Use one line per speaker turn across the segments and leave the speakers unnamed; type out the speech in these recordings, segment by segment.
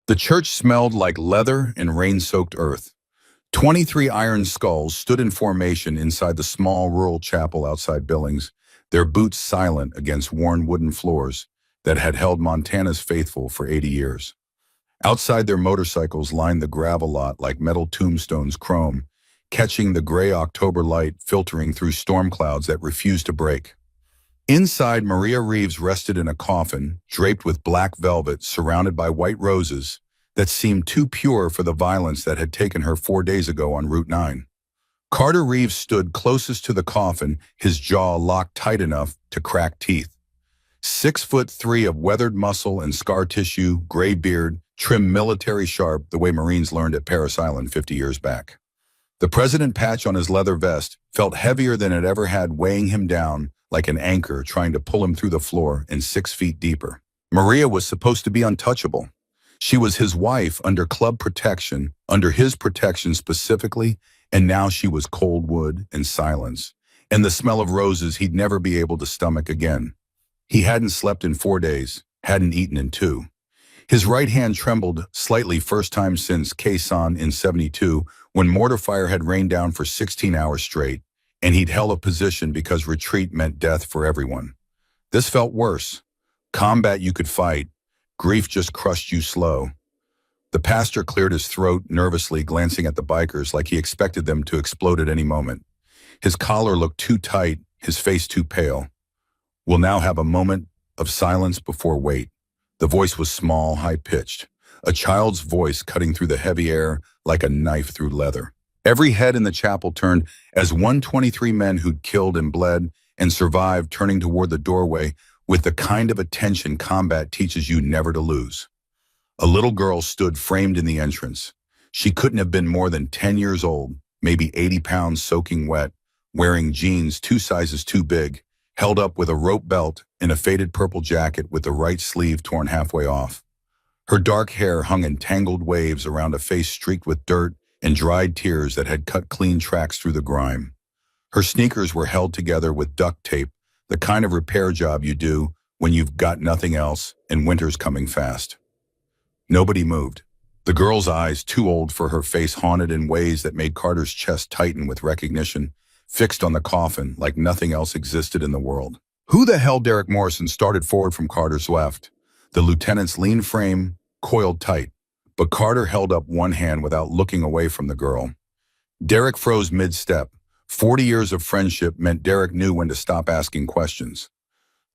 The church smelled like leather and rain-soaked earth. 23 iron skulls stood in formation inside the small rural chapel outside Billings, their boots silent against worn wooden floors that had held Montana's faithful for 80 years. Outside, their motorcycles lined the gravel lot like metal tombstones chrome, catching the gray October light filtering through storm clouds that refused to break. Inside, Maria Reeves rested in a coffin, draped with black velvet, surrounded by white roses that seemed too pure for the violence that had taken her 4 days ago on Route 9. Carter Reeves stood closest to the coffin, his jaw locked tight enough to crack teeth. 6'3" of weathered muscle and scar tissue, gray beard, trimmed military sharp the way Marines learned at Parris Island 50 years back. The president patch on his leather vest felt heavier than it ever had, weighing him down like an anchor trying to pull him through the floor and 6 feet deeper. Maria was supposed to be untouchable. She was his wife under club protection, under his protection specifically, and now she was cold wood and silence, and the smell of roses he'd never be able to stomach again. He hadn't slept in 4 days, hadn't eaten in 2. His right hand trembled slightly, first time since Quezon in '72, when mortar fire had rained down for 16 hours straight, and he'd held a position because retreat meant death for everyone. This felt worse. Combat you could fight. Grief just crushed you slow. The pastor cleared his throat nervously, glancing at the bikers like he expected them to explode at any moment. His collar looked too tight, his face too pale. We'll now have a moment of silence before wait. The voice was small, high-pitched, a child's voice cutting through the heavy air like a knife through leather. Every head in the chapel turned as 123 men who'd killed and bled and survived, turning toward the doorway with the kind of attention combat teaches you never to lose. A little girl stood framed in the entrance. She couldn't have been more than 10 years old, maybe 80 pounds soaking wet, wearing jeans 2 sizes too big, held up with a rope belt and a faded purple jacket with the right sleeve torn halfway off. Her dark hair hung in tangled waves around a face streaked with dirt and dried tears that had cut clean tracks through the grime. Her sneakers were held together with duct tape, the kind of repair job you do when you've got nothing else and winter's coming fast. Nobody moved. The girl's eyes, too old for her face, haunted in ways that made Carter's chest tighten with recognition, fixed on the coffin like nothing else existed in the world. Who the hell? Derek Morrison started forward from Carter's left. The lieutenant's lean frame coiled tight, but Carter held up one hand without looking away from the girl. Derek froze mid-step. 40 years of friendship meant Derek knew when to stop asking questions.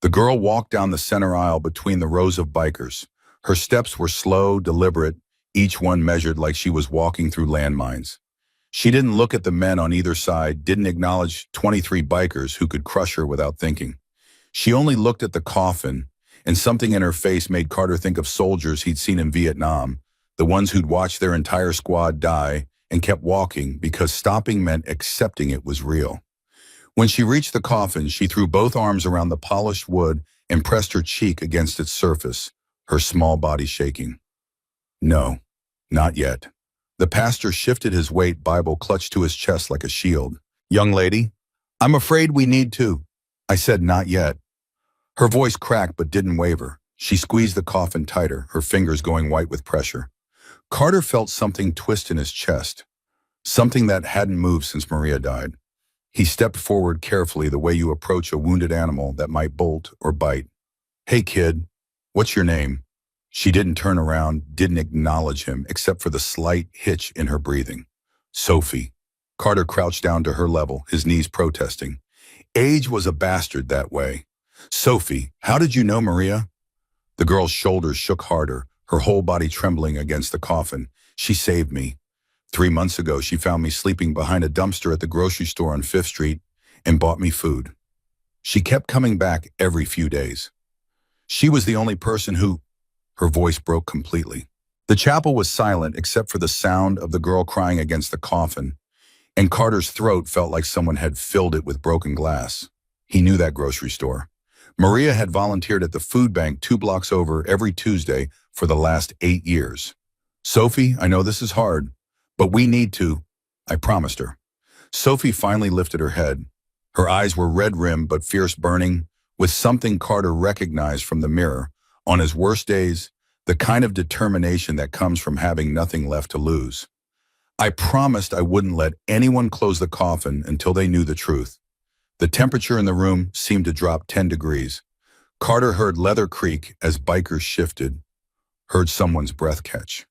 The girl walked down the center aisle between the rows of bikers. Her steps were slow, deliberate, each one measured like she was walking through landmines. She didn't look at the men on either side, didn't acknowledge 23 bikers who could crush her without thinking. She only looked at the coffin, and something in her face made Carter think of soldiers he'd seen in Vietnam, the ones who'd watched their entire squad die and kept walking because stopping meant accepting it was real. When she reached the coffin, she threw both arms around the polished wood and pressed her cheek against its surface, her small body shaking. No, not yet. The pastor shifted his weight, Bible clutched to his chest like a shield. Young lady, I'm afraid we need to. I said not yet. Her voice cracked but didn't waver. She squeezed the coffin tighter, her fingers going white with pressure. Carter felt something twist in his chest, something that hadn't moved since Maria died. He stepped forward carefully, the way you approach a wounded animal that might bolt or bite. Hey kid, what's your name? She didn't turn around, didn't acknowledge him, except for the slight hitch in her breathing. Sophie. Carter crouched down to her level, his knees protesting. Age was a bastard that way. Sophie, how did you know Maria? The girl's shoulders shook harder, her whole body trembling against the coffin. She saved me. 3 months ago, she found me sleeping behind a dumpster at the grocery store on 5th Street and bought me food. She kept coming back every few days. She was the only person who... Her voice broke completely. The chapel was silent except for the sound of the girl crying against the coffin, and Carter's throat felt like someone had filled it with broken glass. He knew that grocery store. Maria had volunteered at the food bank 2 blocks over every Tuesday for the last 8 years. Sophie, I know this is hard, but we need to, I promised her. Sophie finally lifted her head. Her eyes were red-rimmed but fierce, burning with something Carter recognized from the mirror. On his worst days, the kind of determination that comes from having nothing left to lose. I promised I wouldn't let anyone close the coffin until they knew the truth. The temperature in the room seemed to drop 10 degrees. Carter heard leather creak as bikers shifted, heard someone's breath catch.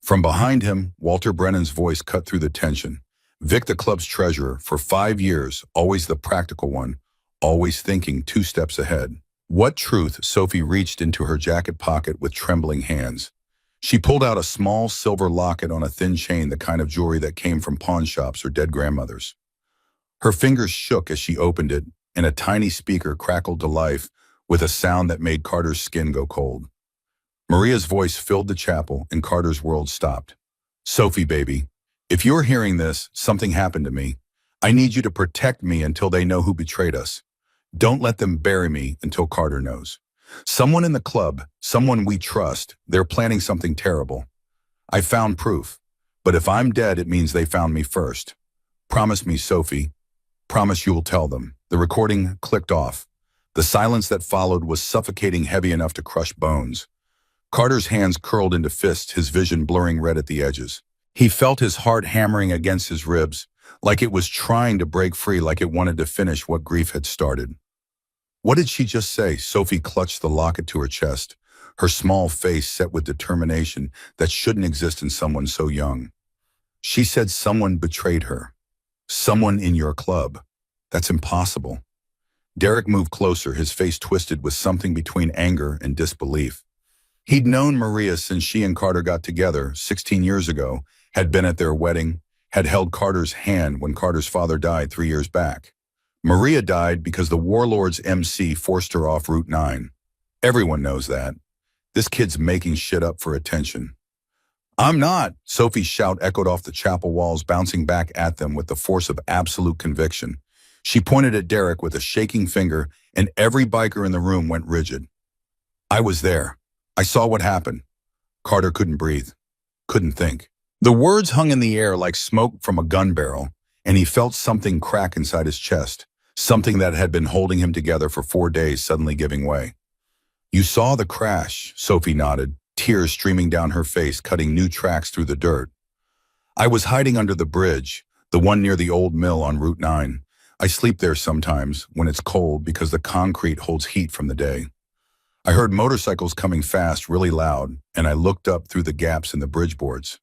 From behind him, Walter Brennan's voice cut through the tension. Vic, the club's treasurer, for 5 years, always the practical one, always thinking 2 steps ahead. What truth? Sophie reached into her jacket pocket with trembling hands. She pulled out a small silver locket on a thin chain, the kind of jewelry that came from pawn shops or dead grandmothers. Her fingers shook as she opened it, and a tiny speaker crackled to life with a sound that made Carter's skin go cold. Maria's voice filled the chapel, and Carter's world stopped. "Sophie, baby, if you're hearing this, something happened to me. I need you to protect me until they know who betrayed us. Don't let them bury me until Carter knows. Someone in the club, someone we trust, they're planning something terrible. I found proof, but if I'm dead, it means they found me first. Promise me, Sophie. Promise you'll tell them." The recording clicked off. The silence that followed was suffocating, heavy enough to crush bones. Carter's hands curled into fists, his vision blurring red at the edges. He felt his heart hammering against his ribs, like it was trying to break free, like it wanted to finish what grief had started. What did she just say? Sophie clutched the locket to her chest, her small face set with determination that shouldn't exist in someone so young. She said someone betrayed her. Someone in your club. That's impossible. Derek moved closer, his face twisted with something between anger and disbelief. He'd known Maria since she and Carter got together 16 years ago, had been at their wedding, had held Carter's hand when Carter's father died 3 years back. Maria died because the warlord's MC forced her off Route 9. Everyone knows that. This kid's making shit up for attention. "I'm not!" Sophie's shout echoed off the chapel walls, bouncing back at them with the force of absolute conviction. She pointed at Derek with a shaking finger, and every biker in the room went rigid. "I was there. I saw what happened." Carter couldn't breathe, couldn't think. The words hung in the air like smoke from a gun barrel, and he felt something crack inside his chest, something that had been holding him together for 4 days suddenly giving way. "You saw the crash," Sophie nodded, tears streaming down her face, cutting new tracks through the dirt. "I was hiding under the bridge, the one near the old mill on Route 9. I sleep there sometimes when it's cold because the concrete holds heat from the day. I heard motorcycles coming fast, really loud, and I looked up through the gaps in the bridge boards."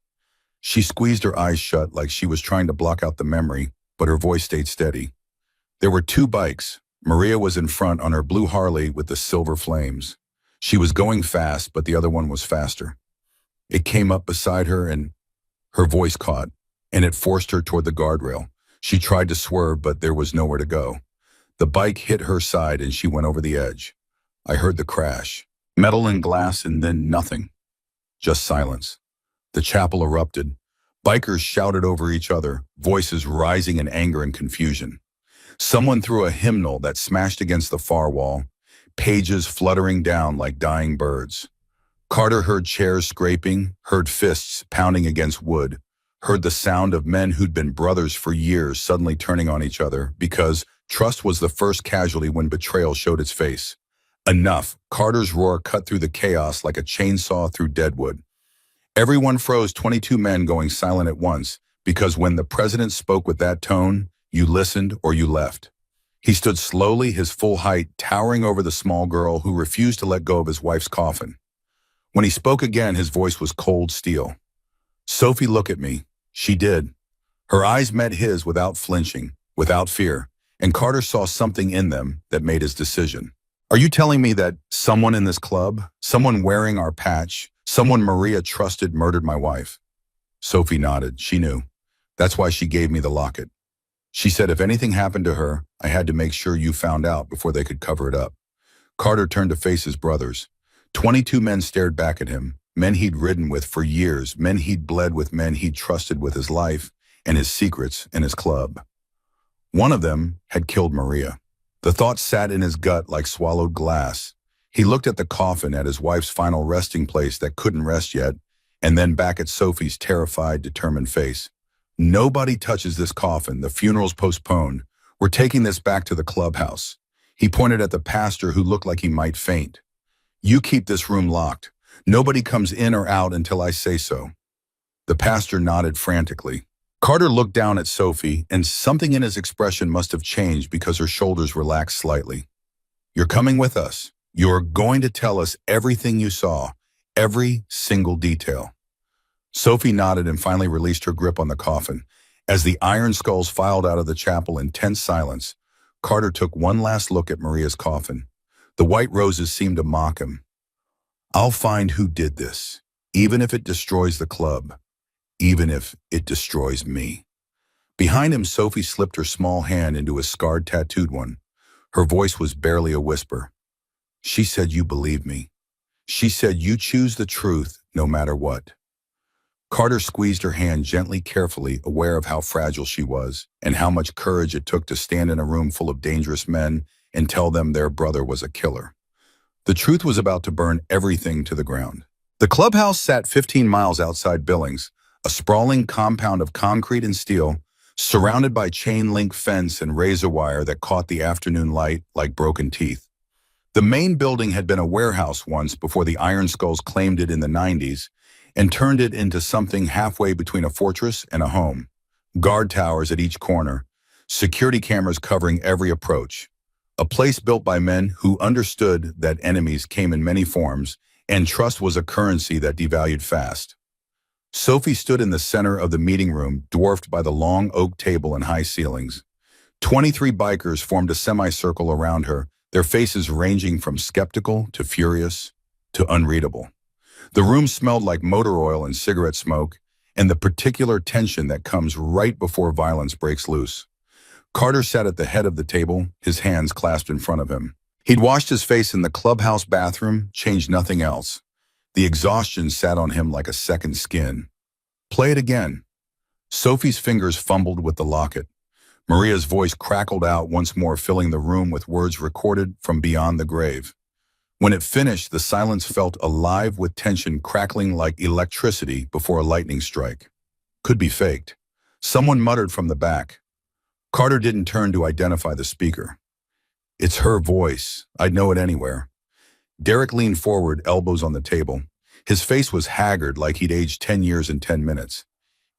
She squeezed her eyes shut like she was trying to block out the memory, but her voice stayed steady. "There were 2 bikes. Maria was in front on her blue Harley with the silver flames. She was going fast, but the other one was faster. It came up beside her and her voice caught, and it forced her toward the guardrail. She tried to swerve, but there was nowhere to go. The bike hit her side and she went over the edge. I heard the crash, metal and glass, and then nothing. Just silence. The chapel erupted. Bikers shouted over each other, voices rising in anger and confusion. Someone threw a hymnal that smashed against the far wall, pages fluttering down like dying birds. Carter heard chairs scraping, heard fists pounding against wood, heard the sound of men who'd been brothers for years suddenly turning on each other because trust was the first casualty when betrayal showed its face. Enough. Carter's roar cut through the chaos like a chainsaw through deadwood. Everyone froze, 22 men going silent at once, because when the president spoke with that tone, you listened or you left. He stood slowly, his full height towering over the small girl who refused to let go of his wife's coffin. When he spoke again, his voice was cold steel. "Sophie, look at me." She did. Her eyes met his without flinching, without fear, and Carter saw something in them that made his decision. "Are you telling me that someone in this club, someone wearing our patch, someone Maria trusted murdered my wife?" Sophie nodded. She knew. That's why she gave me the locket. She said if anything happened to her, I had to make sure you found out before they could cover it up. Carter turned to face his brothers. 22 men stared back at him, men he'd ridden with for years, men he'd bled with, men he'd trusted with his life and his secrets and his club. One of them had killed Maria. The thought sat in his gut like swallowed glass. He looked at the coffin, at his wife's final resting place that couldn't rest yet, and then back at Sophie's terrified, determined face. "Nobody touches this coffin. The funeral's postponed. We're taking this back to the clubhouse." He pointed at the pastor who looked like he might faint. "You keep this room locked. Nobody comes in or out until I say so. The pastor nodded frantically. Carter looked down at Sophie, and something in his expression must have changed because her shoulders relaxed slightly. You're coming with us. You're going to tell us everything you saw, every single detail. Sophie nodded and finally released her grip on the coffin. As the iron skulls filed out of the chapel in tense silence, Carter took one last look at Maria's coffin. The white roses seemed to mock him. I'll find who did this, even if it destroys the club, even if it destroys me. Behind him, Sophie slipped her small hand into his scarred, tattooed one. Her voice was barely a whisper. She said you believe me. She said you choose the truth no matter what. Carter squeezed her hand gently, carefully, aware of how fragile she was and how much courage it took to stand in a room full of dangerous men and tell them their brother was a killer. The truth was about to burn everything to the ground. The clubhouse sat 15 miles outside Billings, a sprawling compound of concrete and steel, surrounded by chain-link fence and razor wire that caught the afternoon light like broken teeth. The main building had been a warehouse once before the Iron Skulls claimed it in the 90s and turned it into something halfway between a fortress and a home. Guard towers at each corner, security cameras covering every approach. A place built by men who understood that enemies came in many forms and trust was a currency that devalued fast. Sophie stood in the center of the meeting room, dwarfed by the long oak table and high ceilings. 23 bikers formed a semicircle around her, their faces ranging from skeptical to furious to unreadable. The room smelled like motor oil and cigarette smoke, and the particular tension that comes right before violence breaks loose. Carter sat at the head of the table, his hands clasped in front of him. He'd washed his face in the clubhouse bathroom, changed nothing else. The exhaustion sat on him like a second skin. Play it again. Sophie's fingers fumbled with the locket. Maria's voice crackled out once more, filling the room with words recorded from beyond the grave. When it finished, the silence felt alive with tension, crackling like electricity before a lightning strike. Could be faked. Someone muttered from the back. Carter didn't turn to identify the speaker. It's her voice. I'd know it anywhere. Derek leaned forward, elbows on the table. His face was haggard, like he'd aged 10 years in 10 minutes.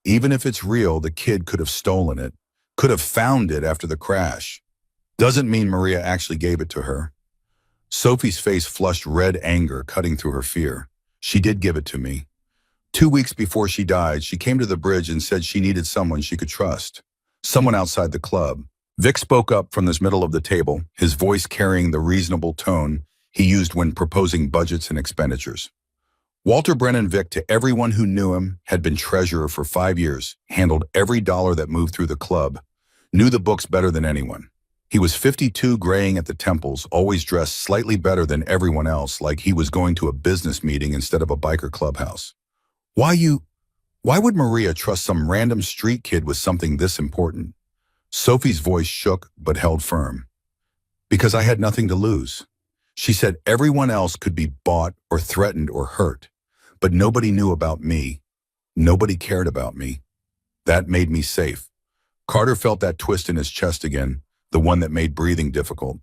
Even if it's real, the kid could have stolen it, could have found it after the crash. Doesn't mean Maria actually gave it to her. Sophie's face flushed red anger, cutting through her fear. She did give it to me. 2 weeks before she died, she came to the bridge and said she needed someone she could trust. Someone outside the club. Vic spoke up from this middle of the table, his voice carrying the reasonable tone he used when proposing budgets and expenditures. Walter Brennan Vic, to everyone who knew him, had been treasurer for 5 years, handled every dollar that moved through the club, knew the books better than anyone. He was 52, graying at the temples, always dressed slightly better than everyone else, like he was going to a business meeting instead of a biker clubhouse. Why would Maria trust some random street kid with something this important? Sophie's voice shook but held firm. Because I had nothing to lose. She said everyone else could be bought or threatened or hurt, but nobody knew about me. Nobody cared about me. That made me safe. Carter felt that twist in his chest again, the one that made breathing difficult.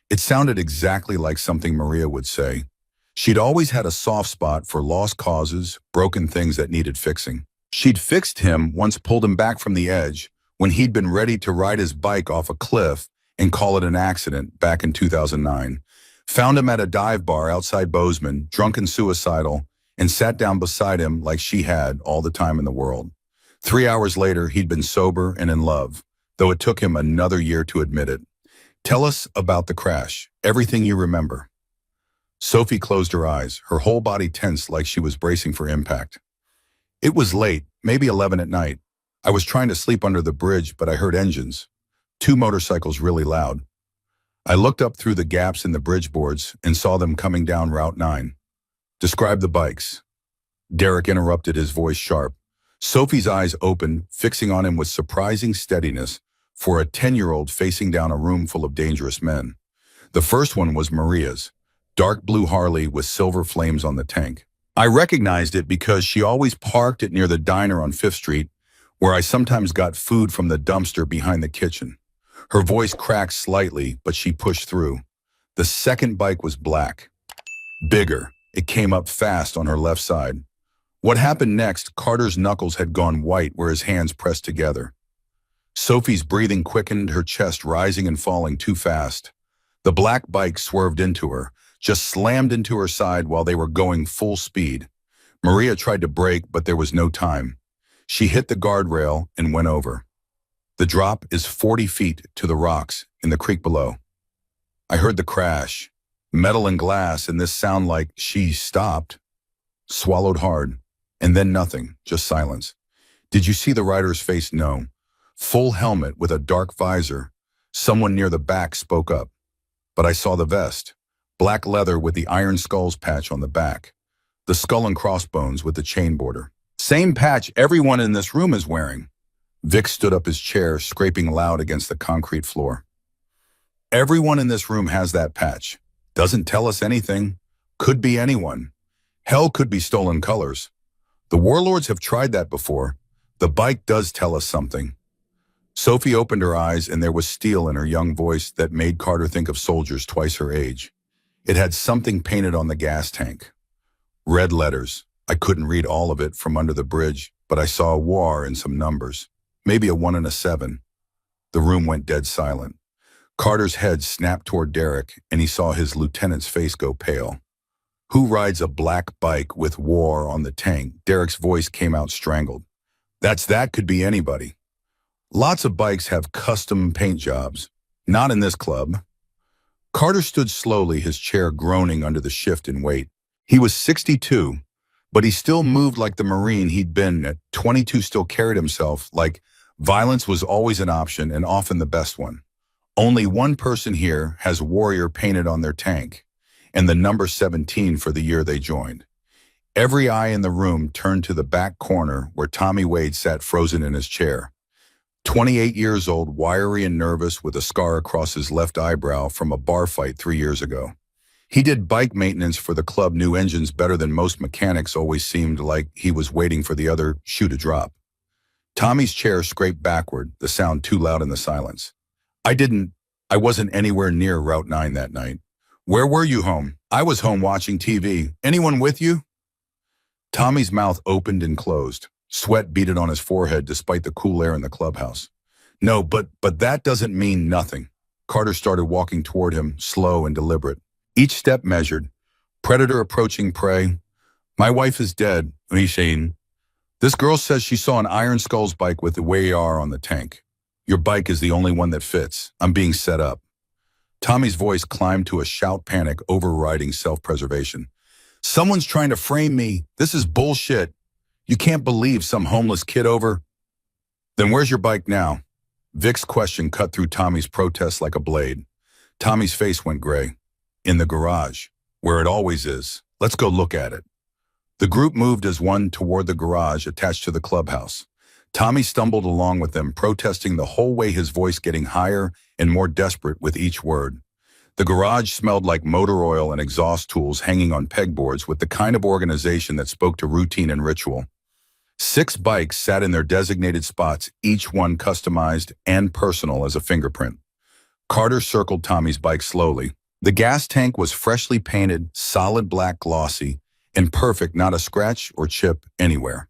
It sounded exactly like something Maria would say. She'd always had a soft spot for lost causes, broken things that needed fixing. She'd fixed him once, pulled him back from the edge, when he'd been ready to ride his bike off a cliff and call it an accident back in 2009. Found him at a dive bar outside Bozeman, drunk and suicidal, and sat down beside him like she had all the time in the world. 3 hours later, he'd been sober and in love, though it took him another year to admit it. Tell us about the crash, everything you remember. Sophie closed her eyes, her whole body tense like she was bracing for impact. It was late, maybe 11 at night. I was trying to sleep under the bridge, but I heard engines. 2 motorcycles really loud. I looked up through the gaps in the bridge boards and saw them coming down Route 9. Describe the bikes. Derek interrupted, his voice sharp. Sophie's eyes opened, fixing on him with surprising steadiness for a 10-year-old facing down a room full of dangerous men. The first one was Maria's, dark blue Harley with silver flames on the tank. I recognized it because she always parked it near the diner on 5th Street, where I sometimes got food from the dumpster behind the kitchen. Her voice cracked slightly, but she pushed through. The second bike was black. Bigger. It came up fast on her left side. What happened next, Carter's knuckles had gone white where his hands pressed together. Sophie's breathing quickened, her chest rising and falling too fast. The black bike swerved into her, just slammed into her side while they were going full speed. Maria tried to brake, but there was no time. She hit the guardrail and went over. The drop is 40 feet to the rocks in the creek below. I heard the crash, metal and glass, and this sound like she stopped, swallowed hard, and then nothing, just silence. Did you see the rider's face? No. Full helmet with a dark visor. Someone near the back spoke up. But I saw the vest. Black leather with the Iron Skulls patch on the back. The skull and crossbones with the chain border. Same patch everyone in this room is wearing. Vic stood up his chair, scraping loud against the concrete floor. Everyone in this room has that patch. Doesn't tell us anything. Could be anyone. Hell, could be stolen colors. The warlords have tried that before. The bike does tell us something. Sophie opened her eyes, and there was steel in her young voice that made Carter think of soldiers twice her age. It had something painted on the gas tank. Red letters. I couldn't read all of it from under the bridge, but I saw a war and some numbers. Maybe a 1 and a 7. The room went dead silent. Carter's head snapped toward Derek, and he saw his lieutenant's face go pale. Who rides a black bike with war on the tank? Derek's voice came out strangled. That could be anybody. Lots of bikes have custom paint jobs. Not in this club. Carter stood slowly, his chair groaning under the shift in weight. He was 62, but he still moved like the Marine he'd been. At 22, still carried himself like violence was always an option and often the best one. Only one person here has warrior painted on their tank, and the number 17 for the year they joined. Every eye in the room turned to the back corner where Tommy Wade sat frozen in his chair. 28 years old, wiry and nervous, with a scar across his left eyebrow from a bar fight 3 years ago. He did bike maintenance for the club, new engines better than most mechanics, always seemed like he was waiting for the other shoe to drop. Tommy's chair scraped backward, the sound too loud in the silence. I wasn't anywhere near Route 9 that night. Where were you? Home? I was home watching TV. Anyone with you? Tommy's mouth opened and closed. Sweat beaded on his forehead despite the cool air in the clubhouse. No, but that doesn't mean nothing. Carter started walking toward him, slow and deliberate. Each step measured. Predator approaching prey. My wife is dead, Unishin. This girl says she saw an Iron Skulls bike with the WAR on the tank. Your bike is the only one that fits. I'm being set up. Tommy's voice climbed to a shout, panic overriding self-preservation. Someone's trying to frame me. This is bullshit. You can't believe some homeless kid over. Then where's your bike now? Vic's question cut through Tommy's protest like a blade. Tommy's face went gray. In the garage, where it always is. Let's go look at it. The group moved as one toward the garage attached to the clubhouse. Tommy stumbled along with them, protesting the whole way, his voice getting higher and more desperate with each word. The garage smelled like motor oil and exhaust tools hanging on pegboards, with the kind of organization that spoke to routine and ritual. 6 bikes sat in their designated spots, each one customized and personal as a fingerprint. Carter circled Tommy's bike slowly. The gas tank was freshly painted, solid black, glossy, and perfect, not a scratch or chip anywhere.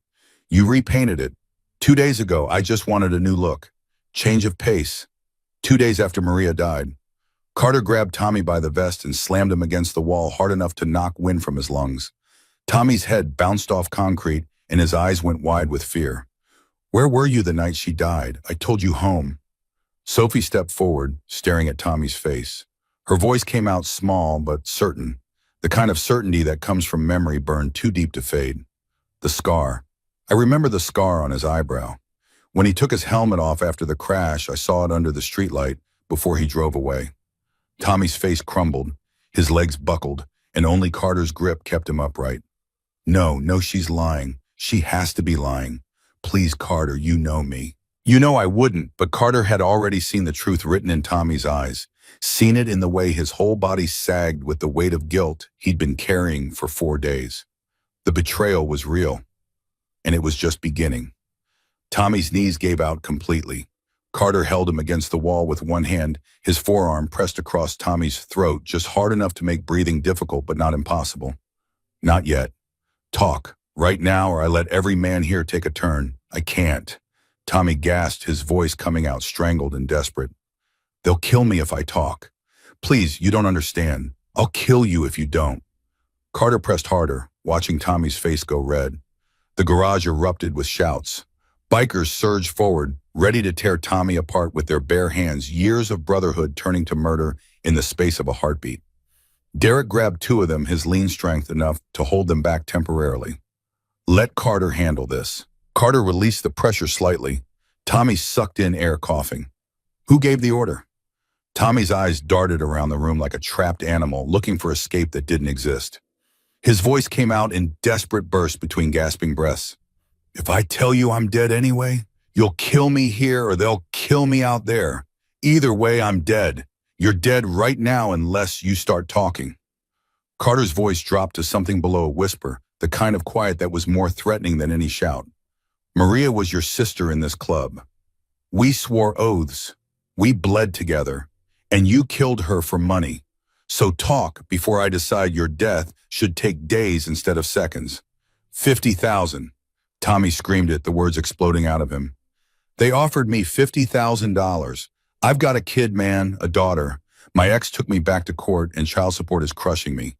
You repainted it. 2 days ago, I just wanted a new look. Change of pace. 2 days after Maria died. Carter grabbed Tommy by the vest and slammed him against the wall hard enough to knock wind from his lungs. Tommy's head bounced off concrete and his eyes went wide with fear. Where were you the night she died? I told you home. Sophie stepped forward, staring at Tommy's face. Her voice came out small but certain, the kind of certainty that comes from memory burned too deep to fade. The scar. I remember the scar on his eyebrow. When he took his helmet off after the crash, I saw it under the streetlight before he drove away. Tommy's face crumbled, his legs buckled, and only Carter's grip kept him upright. No, she's lying. She has to be lying. Please, Carter, you know me. You know I wouldn't, but Carter had already seen the truth written in Tommy's eyes, seen it in the way his whole body sagged with the weight of guilt he'd been carrying for 4 days. The betrayal was real. And it was just beginning. Tommy's knees gave out completely. Carter held him against the wall with one hand, his forearm pressed across Tommy's throat, just hard enough to make breathing difficult but not impossible. Not yet. Talk, right now, or I let every man here take a turn. I can't. Tommy gasped, his voice coming out strangled and desperate. They'll kill me if I talk. Please, you don't understand. I'll kill you if you don't. Carter pressed harder, watching Tommy's face go red. The garage erupted with shouts. Bikers surged forward, ready to tear Tommy apart with their bare hands, years of brotherhood turning to murder in the space of a heartbeat. Derek grabbed two of them, his lean strength enough to hold them back temporarily. Let Carter handle this. Carter released the pressure slightly. Tommy sucked in air, coughing. Who gave the order? Tommy's eyes darted around the room like a trapped animal looking for escape that didn't exist. His voice came out in desperate bursts between gasping breaths. If I tell you I'm dead anyway, you'll kill me here or they'll kill me out there. Either way, I'm dead. You're dead right now unless you start talking. Carter's voice dropped to something below a whisper, the kind of quiet that was more threatening than any shout. Maria was your sister in this club. We swore oaths. We bled together. And you killed her for money. So talk before I decide your death should take days instead of seconds. 50,000. Tommy screamed it, the words exploding out of him. They offered me $50,000. I've got a kid, man, a daughter. My ex took me back to court and child support is crushing me.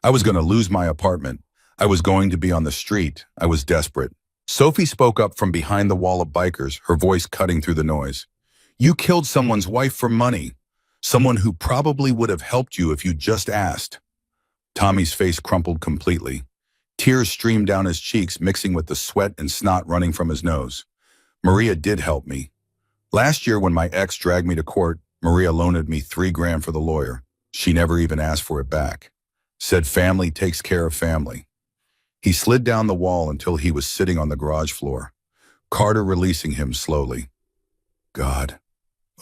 I was going to lose my apartment. I was going to be on the street. I was desperate. Sophie spoke up from behind the wall of bikers, her voice cutting through the noise. You killed someone's wife for money. Someone who probably would have helped you if you just asked. Tommy's face crumpled completely. Tears streamed down his cheeks, mixing with the sweat and snot running from his nose. Maria did help me. Last year when my ex dragged me to court, Maria loaned me $3,000 for the lawyer. She never even asked for it back. Said family takes care of family. He slid down the wall until he was sitting on the garage floor. Carter releasing him slowly. God.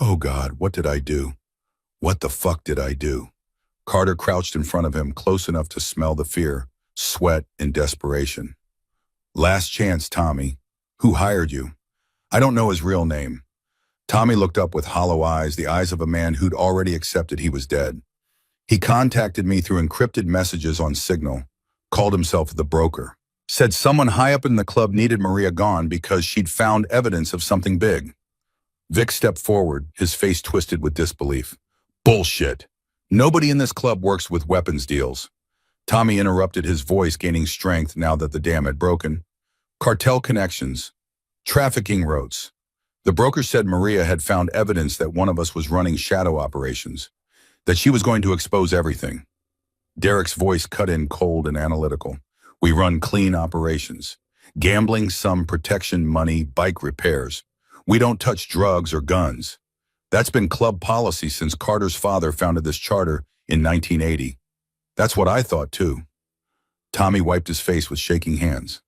Oh God, what did I do? What the fuck did I do? Carter crouched in front of him, close enough to smell the fear, sweat, and desperation. Last chance, Tommy. Who hired you? I don't know his real name. Tommy looked up with hollow eyes, the eyes of a man who'd already accepted he was dead. He contacted me through encrypted messages on Signal, called himself the broker. Said someone high up in the club needed Maria gone because she'd found evidence of something big. Vic stepped forward, his face twisted with disbelief. Bullshit. Nobody in this club works with weapons deals. Tommy interrupted, his voice gaining strength now that the dam had broken. Cartel connections. Trafficking routes. The broker said Maria had found evidence that one of us was running shadow operations, that she was going to expose everything. Derek's voice cut in cold and analytical. We run clean operations. Gambling, some protection, money, bike repairs. We don't touch drugs or guns. That's been club policy since Carter's father founded this charter in 1980. That's what I thought too. Tommy wiped his face with shaking hands.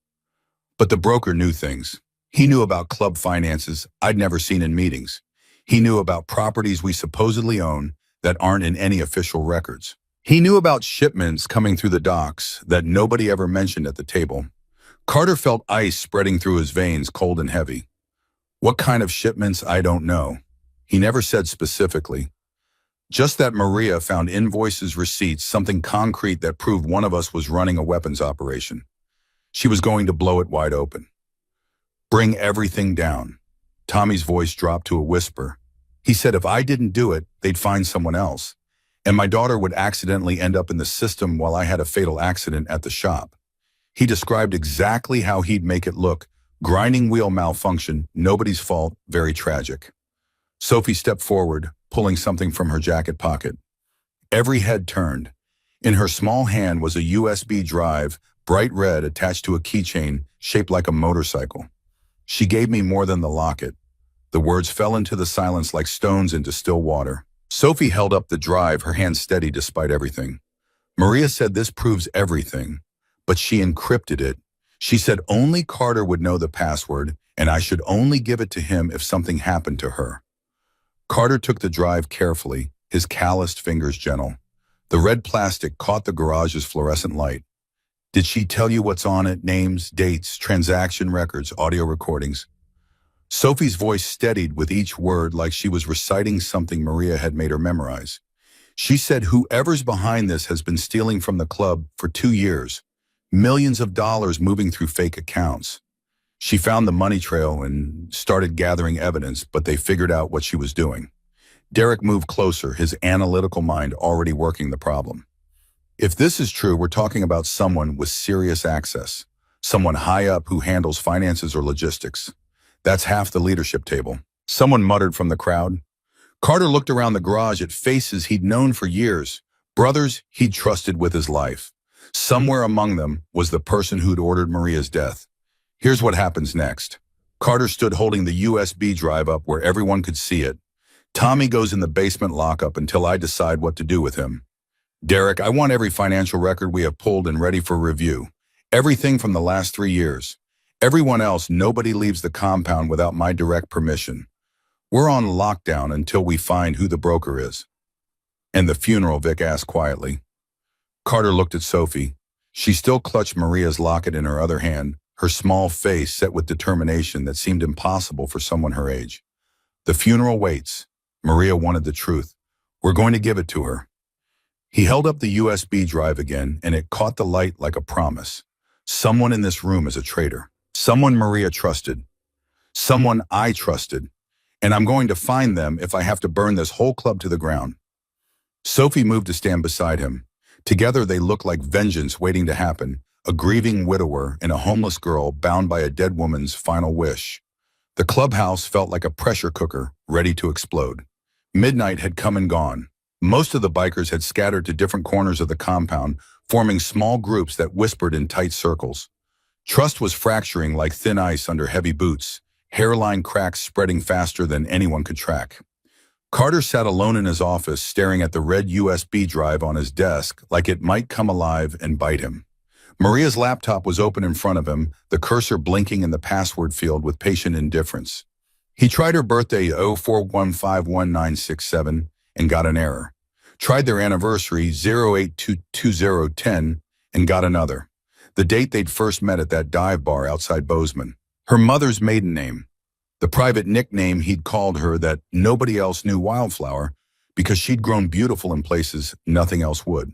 But the broker knew things. He knew about club finances I'd never seen in meetings. He knew about properties we supposedly own that aren't in any official records. He knew about shipments coming through the docks that nobody ever mentioned at the table. Carter felt ice spreading through his veins, cold and heavy. What kind of shipments, I don't know. He never said specifically. Just that Maria found invoices, receipts, something concrete that proved one of us was running a weapons operation. She was going to blow it wide open. Bring everything down. Tommy's voice dropped to a whisper. He said if I didn't do it, they'd find someone else. And my daughter would accidentally end up in the system while I had a fatal accident at the shop. He described exactly how he'd make it look. Grinding wheel malfunction, nobody's fault, very tragic. Sophie stepped forward, pulling something from her jacket pocket. Every head turned. In her small hand was a USB drive, bright red, attached to a keychain shaped like a motorcycle. She gave me more than the locket. The words fell into the silence like stones into still water. Sophie held up the drive, her hand steady despite everything. Maria said this proves everything, but she encrypted it. She said only Carter would know the password, and I should only give it to him if something happened to her. Carter took the drive carefully, his calloused fingers gentle. The red plastic caught the garage's fluorescent light. Did she tell you what's on it? Names, dates, transaction records, audio recordings? Sophie's voice steadied with each word like she was reciting something Maria had made her memorize. She said whoever's behind this has been stealing from the club for 2 years. Millions of dollars moving through fake accounts. She found the money trail and started gathering evidence, but they figured out what she was doing. Derek moved closer, his analytical mind already working the problem. If this is true, we're talking about someone with serious access, someone high up who handles finances or logistics. That's half the leadership table. Someone muttered from the crowd. Carter looked around the garage at faces he'd known for years, brothers he'd trusted with his life. Somewhere among them was the person who'd ordered Maria's death. Here's what happens next. Carter stood holding the USB drive up where everyone could see it. Tommy goes in the basement lockup until I decide what to do with him. Derek, I want every financial record we have pulled and ready for review. Everything from the last 3 years. Everyone else, nobody leaves the compound without my direct permission. We're on lockdown until we find who the broker is. And the funeral, Vic asked quietly. Carter looked at Sophie. She still clutched Maria's locket in her other hand, her small face set with determination that seemed impossible for someone her age. The funeral waits. Maria wanted the truth. We're going to give it to her. He held up the USB drive again, and it caught the light like a promise. Someone in this room is a traitor. Someone Maria trusted. Someone I trusted. And I'm going to find them if I have to burn this whole club to the ground. Sophie moved to stand beside him. Together they looked like vengeance waiting to happen, a grieving widower and a homeless girl bound by a dead woman's final wish. The clubhouse felt like a pressure cooker, ready to explode. Midnight had come and gone. Most of the bikers had scattered to different corners of the compound, forming small groups that whispered in tight circles. Trust was fracturing like thin ice under heavy boots, hairline cracks spreading faster than anyone could track. Carter sat alone in his office, staring at the red USB drive on his desk like it might come alive and bite him. Maria's laptop was open in front of him, the cursor blinking in the password field with patient indifference. He tried her birthday 04151967 and got an error. Tried their anniversary 08222010 and got another. The date they'd first met at that dive bar outside Bozeman. Her mother's maiden name. The private nickname he'd called her that nobody else knew, Wildflower, because she'd grown beautiful in places nothing else would.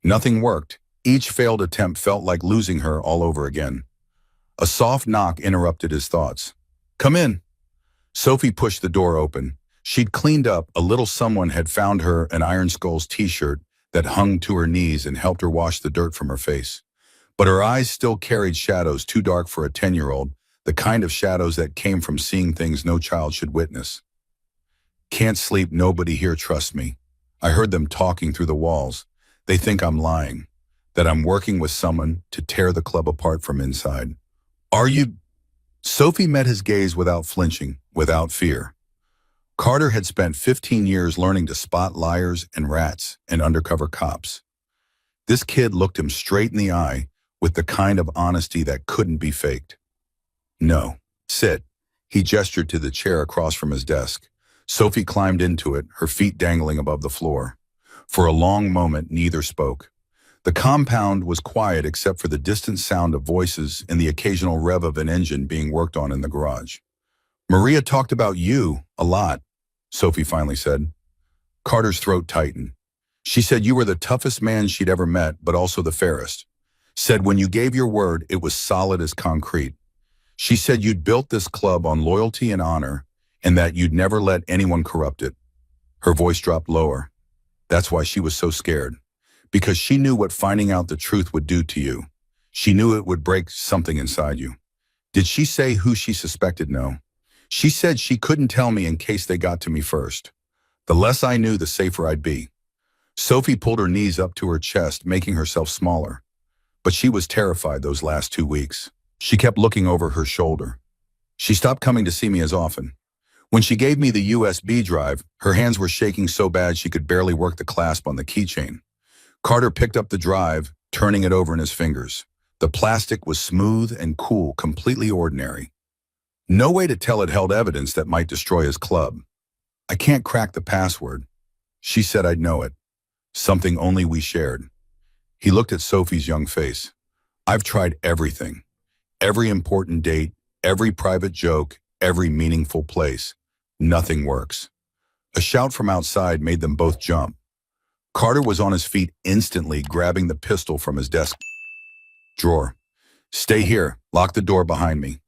Nothing worked. Each failed attempt felt like losing her all over again. A soft knock interrupted his thoughts. Come in. Sophie pushed the door open. She'd cleaned up. A little someone had found her an Iron Skulls t-shirt that hung to her knees and helped her wash the dirt from her face. But her eyes still carried shadows too dark for a 10-year-old, the kind of shadows that came from seeing things no child should witness. Can't sleep, nobody here trusts me. I heard them talking through the walls. They think I'm lying, that I'm working with someone to tear the club apart from inside. Are you? Sophie met his gaze without flinching, without fear. Carter had spent 15 years learning to spot liars and rats and undercover cops. This kid looked him straight in the eye with the kind of honesty that couldn't be faked. No. Sit. He gestured to the chair across from his desk. Sophie climbed into it, her feet dangling above the floor. For a long moment, neither spoke. The compound was quiet except for the distant sound of voices and the occasional rev of an engine being worked on in the garage. Maria talked about you a lot, Sophie finally said. Carter's throat tightened. She said you were the toughest man she'd ever met, but also the fairest. Said when you gave your word, it was solid as concrete. She said you'd built this club on loyalty and honor, and that you'd never let anyone corrupt it. Her voice dropped lower. That's why she was so scared. Because she knew what finding out the truth would do to you. She knew it would break something inside you. Did she say who she suspected? No. She said she couldn't tell me in case they got to me first. The less I knew, the safer I'd be. Sophie pulled her knees up to her chest, making herself smaller. But she was terrified those last 2 weeks. She kept looking over her shoulder. She stopped coming to see me as often. When she gave me the USB drive, her hands were shaking so bad she could barely work the clasp on the keychain. Carter picked up the drive, turning it over in his fingers. The plastic was smooth and cool, completely ordinary. No way to tell it held evidence that might destroy his club. I can't crack the password. She said I'd know it. Something only we shared. He looked at Sophie's young face. I've tried everything. Every important date, every private joke, every meaningful place. Nothing works. A shout from outside made them both jump. Carter was on his feet instantly, grabbing the pistol from his desk. Drawer. Stay here. Lock the door behind me.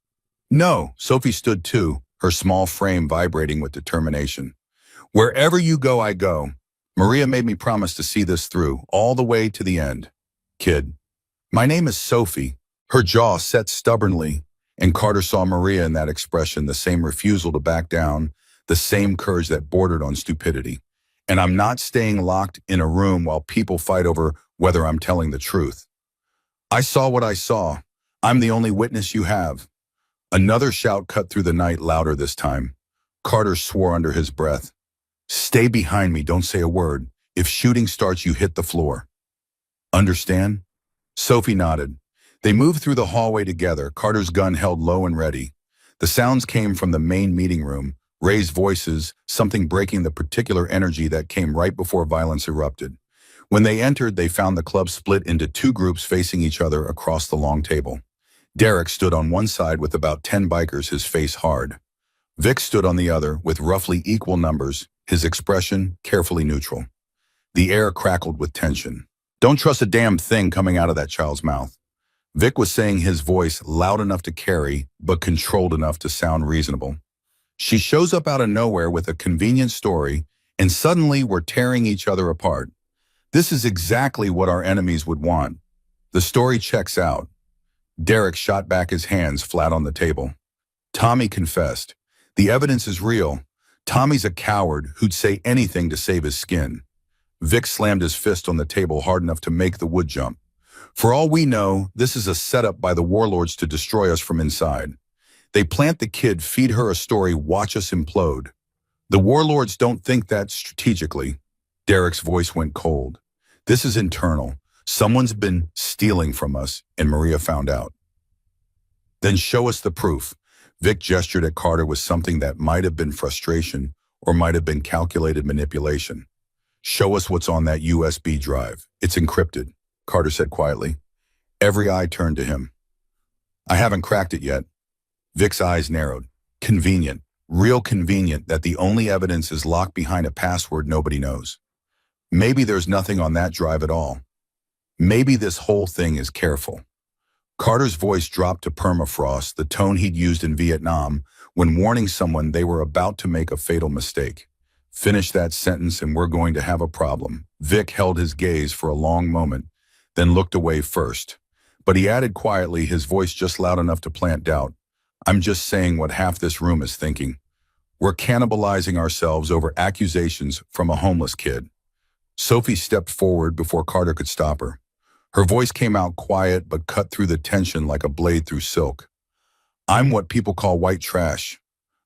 No, Sophie stood too, her small frame vibrating with determination. Wherever you go, I go. Maria made me promise to see this through, all the way to the end. Kid. My name is Sophie. Her jaw set stubbornly, and Carter saw Maria in that expression, the same refusal to back down, the same courage that bordered on stupidity. And I'm not staying locked in a room while people fight over whether I'm telling the truth. I saw what I saw. I'm the only witness you have. Another shout cut through the night, louder this time. Carter swore under his breath. Stay behind me, don't say a word. If shooting starts, you hit the floor. Understand? Sophie nodded. They moved through the hallway together, Carter's gun held low and ready. The sounds came from the main meeting room, raised voices, something breaking the particular energy that came right before violence erupted. When they entered, they found the club split into two groups facing each other across the long table. Derek stood on one side with about 10 bikers, his face hard. Vic stood on the other with roughly equal numbers, his expression carefully neutral. The air crackled with tension. Don't trust a damn thing coming out of that child's mouth. Vic was saying, his voice loud enough to carry, but controlled enough to sound reasonable. She shows up out of nowhere with a convenient story, and suddenly we're tearing each other apart. This is exactly what our enemies would want. The story checks out. Derek shot back, his hands flat on the table. Tommy confessed. The evidence is real. Tommy's a coward who'd say anything to save his skin. Vic slammed his fist on the table hard enough to make the wood jump. For all we know, this is a setup by the warlords to destroy us from inside. They plant the kid, feed her a story, watch us implode. The warlords don't think that strategically. Derek's voice went cold. This is internal. Someone's been stealing from us, and Maria found out. Then show us the proof. Vic gestured at Carter with something that might have been frustration or might have been calculated manipulation. Show us what's on that USB drive. It's encrypted, Carter said quietly. Every eye turned to him. I haven't cracked it yet. Vic's eyes narrowed. Convenient, real convenient that the only evidence is locked behind a password nobody knows. Maybe there's nothing on that drive at all. Maybe this whole thing is careful. Carter's voice dropped to permafrost, the tone he'd used in Vietnam when warning someone they were about to make a fatal mistake. Finish that sentence and we're going to have a problem. Vic held his gaze for a long moment, then looked away first. But he added quietly, his voice just loud enough to plant doubt. I'm just saying what half this room is thinking. We're cannibalizing ourselves over accusations from a homeless kid. Sophie stepped forward before Carter could stop her. Her voice came out quiet but cut through the tension like a blade through silk. I'm what people call white trash.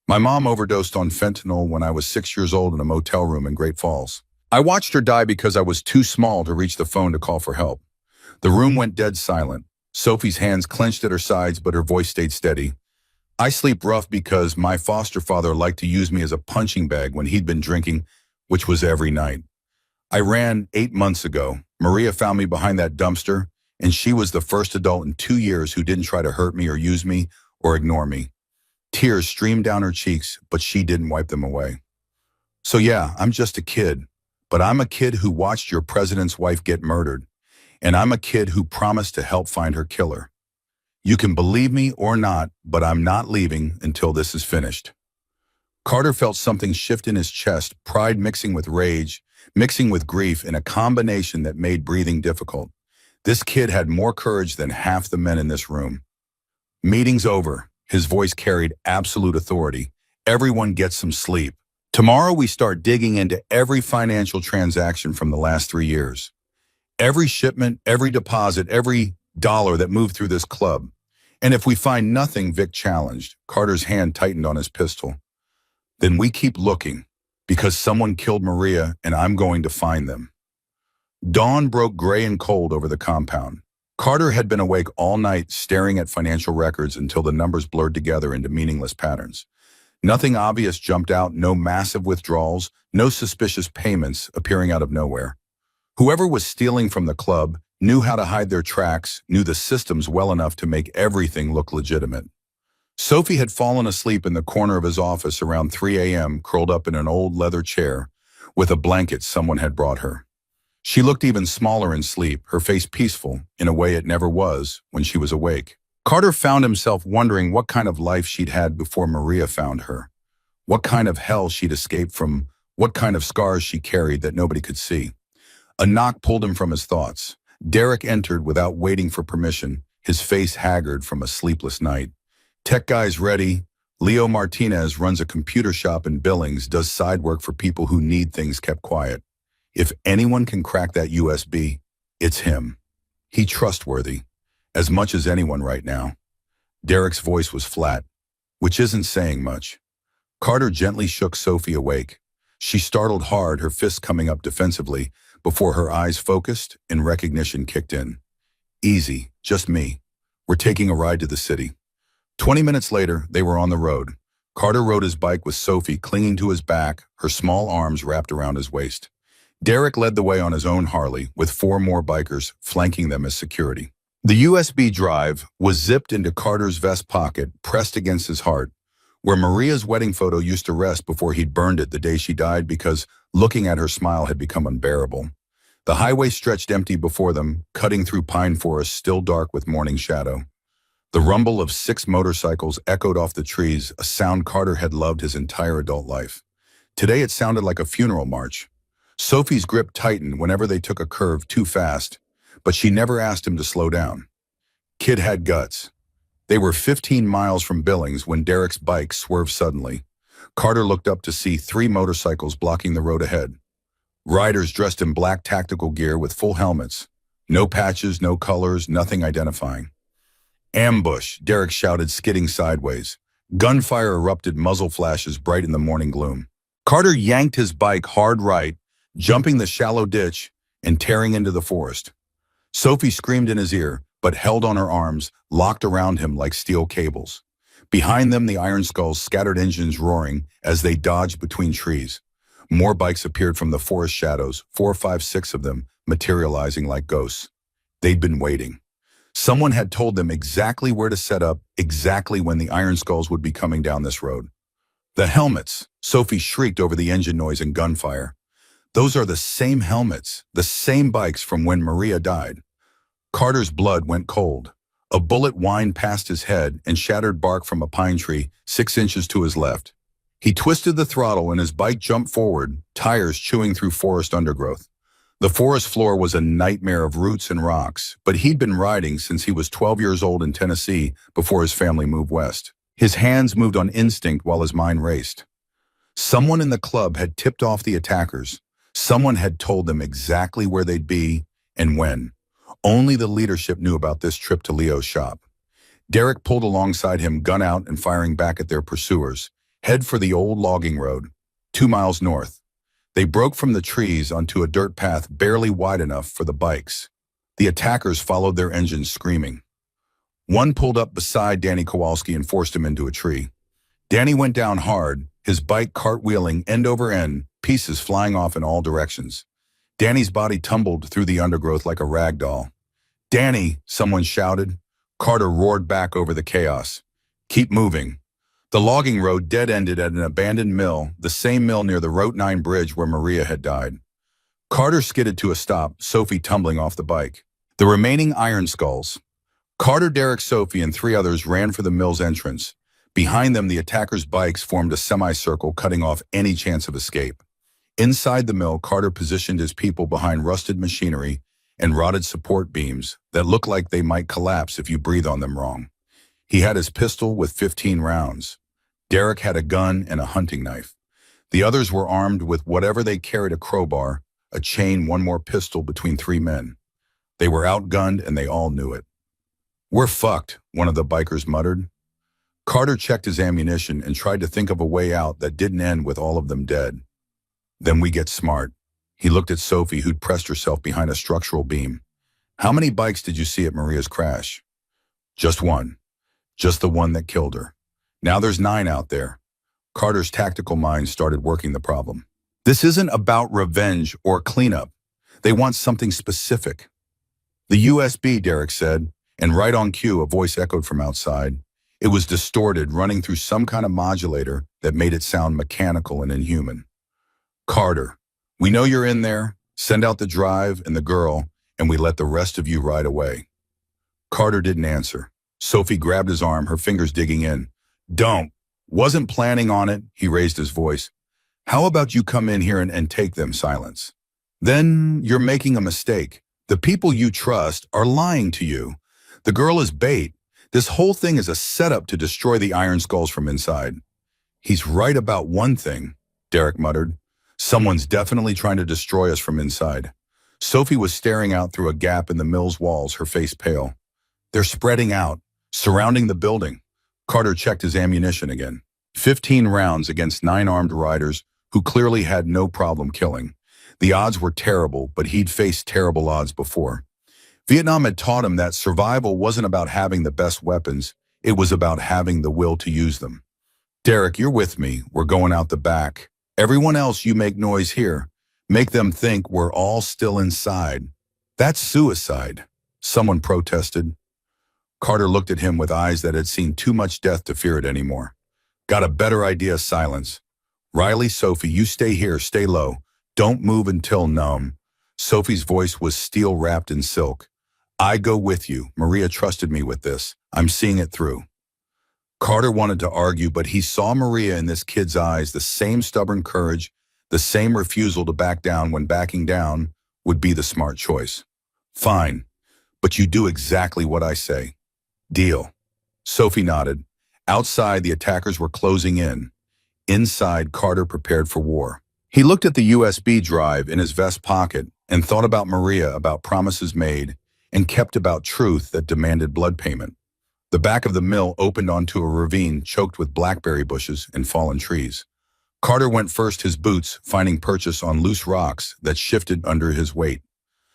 My mom overdosed on fentanyl when I was 6 years old in a motel room in Great Falls. I watched her die because I was too small to reach the phone to call for help. The room went dead silent. Sophie's hands clenched at her sides, but her voice stayed steady. I sleep rough because my foster father liked to use me as a punching bag when he'd been drinking, which was every night. I ran 8 months ago. Maria found me behind that dumpster, and she was the first adult in 2 years who didn't try to hurt me or use me or ignore me. Tears streamed down her cheeks, but she didn't wipe them away. So yeah, I'm just a kid, but I'm a kid who watched your president's wife get murdered, and I'm a kid who promised to help find her killer. You can believe me or not, but I'm not leaving until this is finished. Carter felt something shift in his chest, pride mixing with rage, mixing with grief in a combination that made breathing difficult. This kid had more courage than half the men in this room. Meeting's over. His voice carried absolute authority. Everyone gets some sleep. Tomorrow we start digging into every financial transaction from the last 3 years. Every shipment, every deposit, every dollar that moved through this club. And if we find nothing, Vic challenged. Carter's hand tightened on his pistol. Then we keep looking, because someone killed Maria and I'm going to find them. Dawn broke gray and cold over the compound. Carter had been awake all night staring at financial records until the numbers blurred together into meaningless patterns. Nothing obvious jumped out, no massive withdrawals, no suspicious payments appearing out of nowhere. Whoever was stealing from the club knew how to hide their tracks, knew the systems well enough to make everything look legitimate. Sophie had fallen asleep in the corner of his office around 3 a.m., curled up in an old leather chair with a blanket someone had brought her. She looked even smaller in sleep, her face peaceful, in a way it never was when she was awake. Carter found himself wondering what kind of life she'd had before Maria found her, what kind of hell she'd escaped from, what kind of scars she carried that nobody could see. A knock pulled him from his thoughts. Derek entered without waiting for permission, his face haggard from a sleepless night. Tech guy's ready. Leo Martinez runs a computer shop in Billings, does side work for people who need things kept quiet. If anyone can crack that USB, it's him. He's trustworthy, as much as anyone right now. Derek's voice was flat, which isn't saying much. Carter gently shook Sophie awake. She startled hard, her fists coming up defensively, before her eyes focused and recognition kicked in. Easy, just me. We're taking a ride to the city. 20 minutes later, they were on the road. Carter rode his bike with Sophie clinging to his back, her small arms wrapped around his waist. Derek led the way on his own Harley, with 4 more bikers flanking them as security. The USB drive was zipped into Carter's vest pocket, pressed against his heart, where Maria's wedding photo used to rest before he'd burned it the day she died because looking at her smile had become unbearable. The highway stretched empty before them, cutting through pine forests still dark with morning shadow. The rumble of 6 motorcycles echoed off the trees, a sound Carter had loved his entire adult life. Today it sounded like a funeral march. Sophie's grip tightened whenever they took a curve too fast, but she never asked him to slow down. Kid had guts. They were 15 miles from Billings when Derek's bike swerved suddenly. Carter looked up to see 3 motorcycles blocking the road ahead. Riders dressed in black tactical gear with full helmets. No patches, no colors, nothing identifying. Ambush, Derek shouted, skidding sideways. Gunfire erupted, muzzle flashes bright in the morning gloom. Carter yanked his bike hard right, jumping the shallow ditch and tearing into the forest. Sophie screamed in his ear, but held on her arms, locked around him like steel cables. Behind them, the iron skulls scattered engines roaring as they dodged between trees. More bikes appeared from the forest shadows, 4, 5, 6 of them, materializing like ghosts. They'd been waiting. Someone had told them exactly where to set up, exactly when the iron skulls would be coming down this road. The helmets, Sophie shrieked over the engine noise and gunfire. Those are the same helmets, the same bikes from when Maria died. Carter's blood went cold. A bullet whined past his head and shattered bark from a pine tree 6 inches to his left. He twisted the throttle and his bike jumped forward, tires chewing through forest undergrowth. The forest floor was a nightmare of roots and rocks, but he'd been riding since he was 12 years old in Tennessee before his family moved west. His hands moved on instinct while his mind raced. Someone in the club had tipped off the attackers. Someone had told them exactly where they'd be and when. Only the leadership knew about this trip to Leo's shop. Derek pulled alongside him, gun out and firing back at their pursuers. Head for the old logging road, 2 miles north. They broke from the trees onto a dirt path barely wide enough for the bikes. The attackers followed their engines screaming. One pulled up beside Danny Kowalski and forced him into a tree. Danny went down hard, his bike cartwheeling end over end, pieces flying off in all directions. Danny's body tumbled through the undergrowth like a rag doll. "Danny," someone shouted. Carter roared back over the chaos. "Keep moving." The logging road dead-ended at an abandoned mill, the same mill near the Route 9 bridge where Maria had died. Carter skidded to a stop, Sophie tumbling off the bike. The remaining iron skulls. Carter, Derek, Sophie, and 3 others ran for the mill's entrance. Behind them, the attackers' bikes formed a semicircle, cutting off any chance of escape. Inside the mill, Carter positioned his people behind rusted machinery and rotted support beams that looked like they might collapse if you breathe on them wrong. He had his pistol with 15 rounds. Derek had a gun and a hunting knife. The others were armed with whatever they carried, a crowbar, a chain, 1 more pistol between 3 men. They were outgunned and they all knew it. "We're fucked," one of the bikers muttered. Carter checked his ammunition and tried to think of a way out that didn't end with all of them dead. "Then we get smart." He looked at Sophie, who'd pressed herself behind a structural beam. "How many bikes did you see at Maria's crash?" "Just one. Just the one that killed her. Now there's 9 out there." Carter's tactical mind started working the problem. This isn't about revenge or cleanup. They want something specific. "The USB," Derek said, and right on cue, a voice echoed from outside. It was distorted, running through some kind of modulator that made it sound mechanical and inhuman. "Carter, we know you're in there. Send out the drive and the girl, and we let the rest of you ride away." Carter didn't answer. Sophie grabbed his arm, her fingers digging in. "Don't. Wasn't planning on it," he raised his voice. "How about you come in here and take them?" Silence. "Then you're making a mistake. The people you trust are lying to you. The girl is bait. This whole thing is a setup to destroy the Iron Skulls from inside." "He's right about one thing," Derek muttered. "Someone's definitely trying to destroy us from inside." Sophie was staring out through a gap in the mill's walls, her face pale. "They're spreading out, surrounding the building." Carter checked his ammunition again. 15 rounds against 9 armed riders who clearly had no problem killing. The odds were terrible, but he'd faced terrible odds before. Vietnam had taught him that survival wasn't about having the best weapons, it was about having the will to use them. "Derek, you're with me. We're going out the back. Everyone else, you make noise here. Make them think we're all still inside." "That's suicide," someone protested. Carter looked at him with eyes that had seen too much death to fear it anymore. "Got a better idea." Silence. "Riley, Sophie, you stay here, stay low. Don't move until numb." Sophie's voice was steel wrapped in silk. "I go with you. Maria trusted me with this. I'm seeing it through." Carter wanted to argue, but he saw Maria in this kid's eyes, the same stubborn courage, the same refusal to back down when backing down would be the smart choice. "Fine, but you do exactly what I say." "Deal." Sophie nodded. Outside, the attackers were closing in. Inside, Carter prepared for war. He looked at the USB drive in his vest pocket and thought about Maria, about promises made, and kept about truth that demanded blood payment. The back of the mill opened onto a ravine choked with blackberry bushes and fallen trees. Carter went first, his boots finding purchase on loose rocks that shifted under his weight.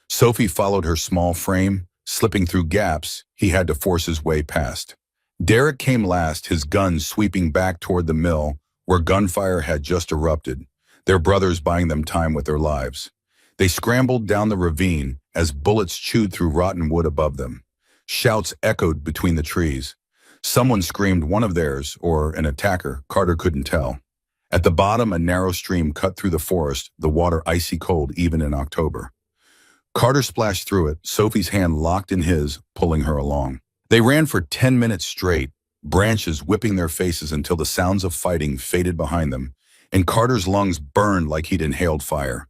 Sophie followed her small frame, slipping through gaps he had to force his way past. Derek came last, his gun sweeping back toward the mill where gunfire had just erupted, their brothers buying them time with their lives. They scrambled down the ravine as bullets chewed through rotten wood above them. Shouts echoed between the trees. Someone screamed one of theirs, or an attacker, Carter couldn't tell. At the bottom, a narrow stream cut through the forest, the water icy cold even in October. Carter splashed through it, Sophie's hand locked in his, pulling her along. They ran for 10 minutes straight, branches whipping their faces until the sounds of fighting faded behind them, and Carter's lungs burned like he'd inhaled fire.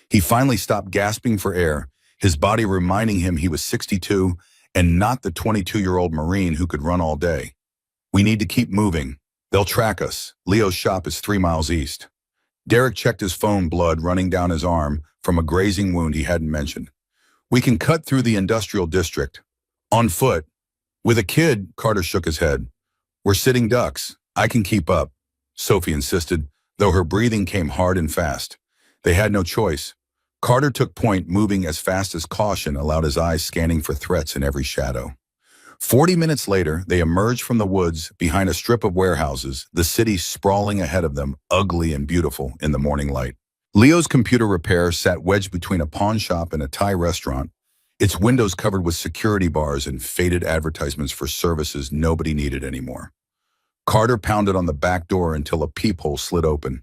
He finally stopped gasping for air, his body reminding him he was 62 and not the 22-year-old Marine who could run all day. "We need to keep moving. They'll track us. Leo's shop is 3 miles east." Derek checked his phone, blood running down his arm from a grazing wound he hadn't mentioned. "We can cut through the industrial district. On foot." "With a kid," Carter shook his head. "We're sitting ducks. I can keep up," Sophie insisted, though her breathing came hard and fast. They had no choice. Carter took point, moving as fast as caution allowed, his eyes scanning for threats in every shadow. 40 minutes later, they emerged from the woods behind a strip of warehouses, the city sprawling ahead of them, ugly and beautiful in the morning light. Leo's computer repair sat wedged between a pawn shop and a Thai restaurant, its windows covered with security bars and faded advertisements for services nobody needed anymore. Carter pounded on the back door until a peephole slid open.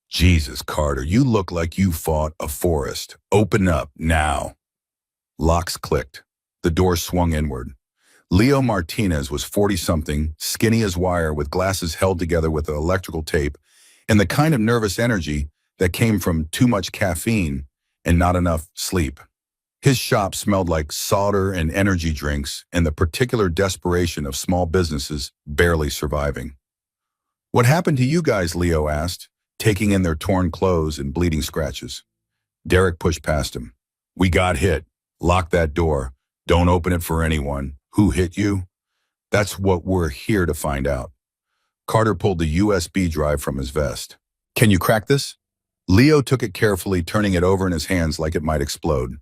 "Jesus, Carter, you look like you fought a forest. Open up, now." Locks clicked. The door swung inward. Leo Martinez was 40-something, skinny as wire, with glasses held together with electrical tape, and the kind of nervous energy that came from too much caffeine and not enough sleep. His shop smelled like solder and energy drinks and the particular desperation of small businesses barely surviving. "What happened to you guys?" Leo asked, taking in their torn clothes and bleeding scratches. Derek pushed past him. "We got hit. Lock that door. Don't open it for anyone. Who hit you? That's what we're here to find out." Carter pulled the USB drive from his vest. "Can you crack this?" Leo took it carefully, turning it over in his hands like it might explode.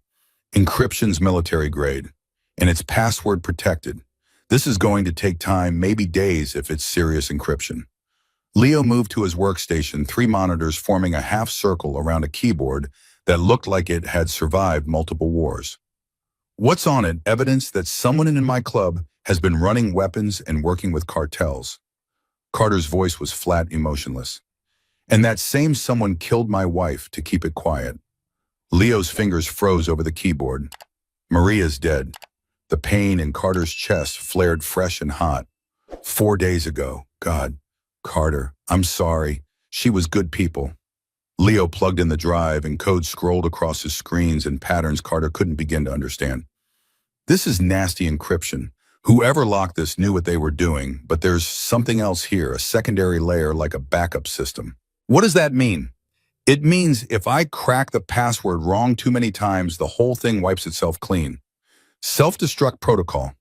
"Encryption's military grade, and it's password protected. This is going to take time, maybe days if it's serious encryption." Leo moved to his workstation, 3 monitors forming a half circle around a keyboard that looked like it had survived multiple wars. "What's on it? Evidence that someone in my club has been running weapons and working with cartels." Carter's voice was flat, emotionless. "And that same someone killed my wife to keep it quiet." Leo's fingers froze over the keyboard. Maria's dead. The pain in Carter's chest flared fresh and hot. 4 days ago. God. Carter, I'm sorry. She was good people. Leo plugged in the drive and code scrolled across his screens in patterns Carter couldn't begin to understand. This is nasty encryption. Whoever locked this knew what they were doing, but there's something else here, a secondary layer like a backup system. What does that mean? It means if I crack the password wrong too many times, the whole thing wipes itself clean. Self-destruct protocol.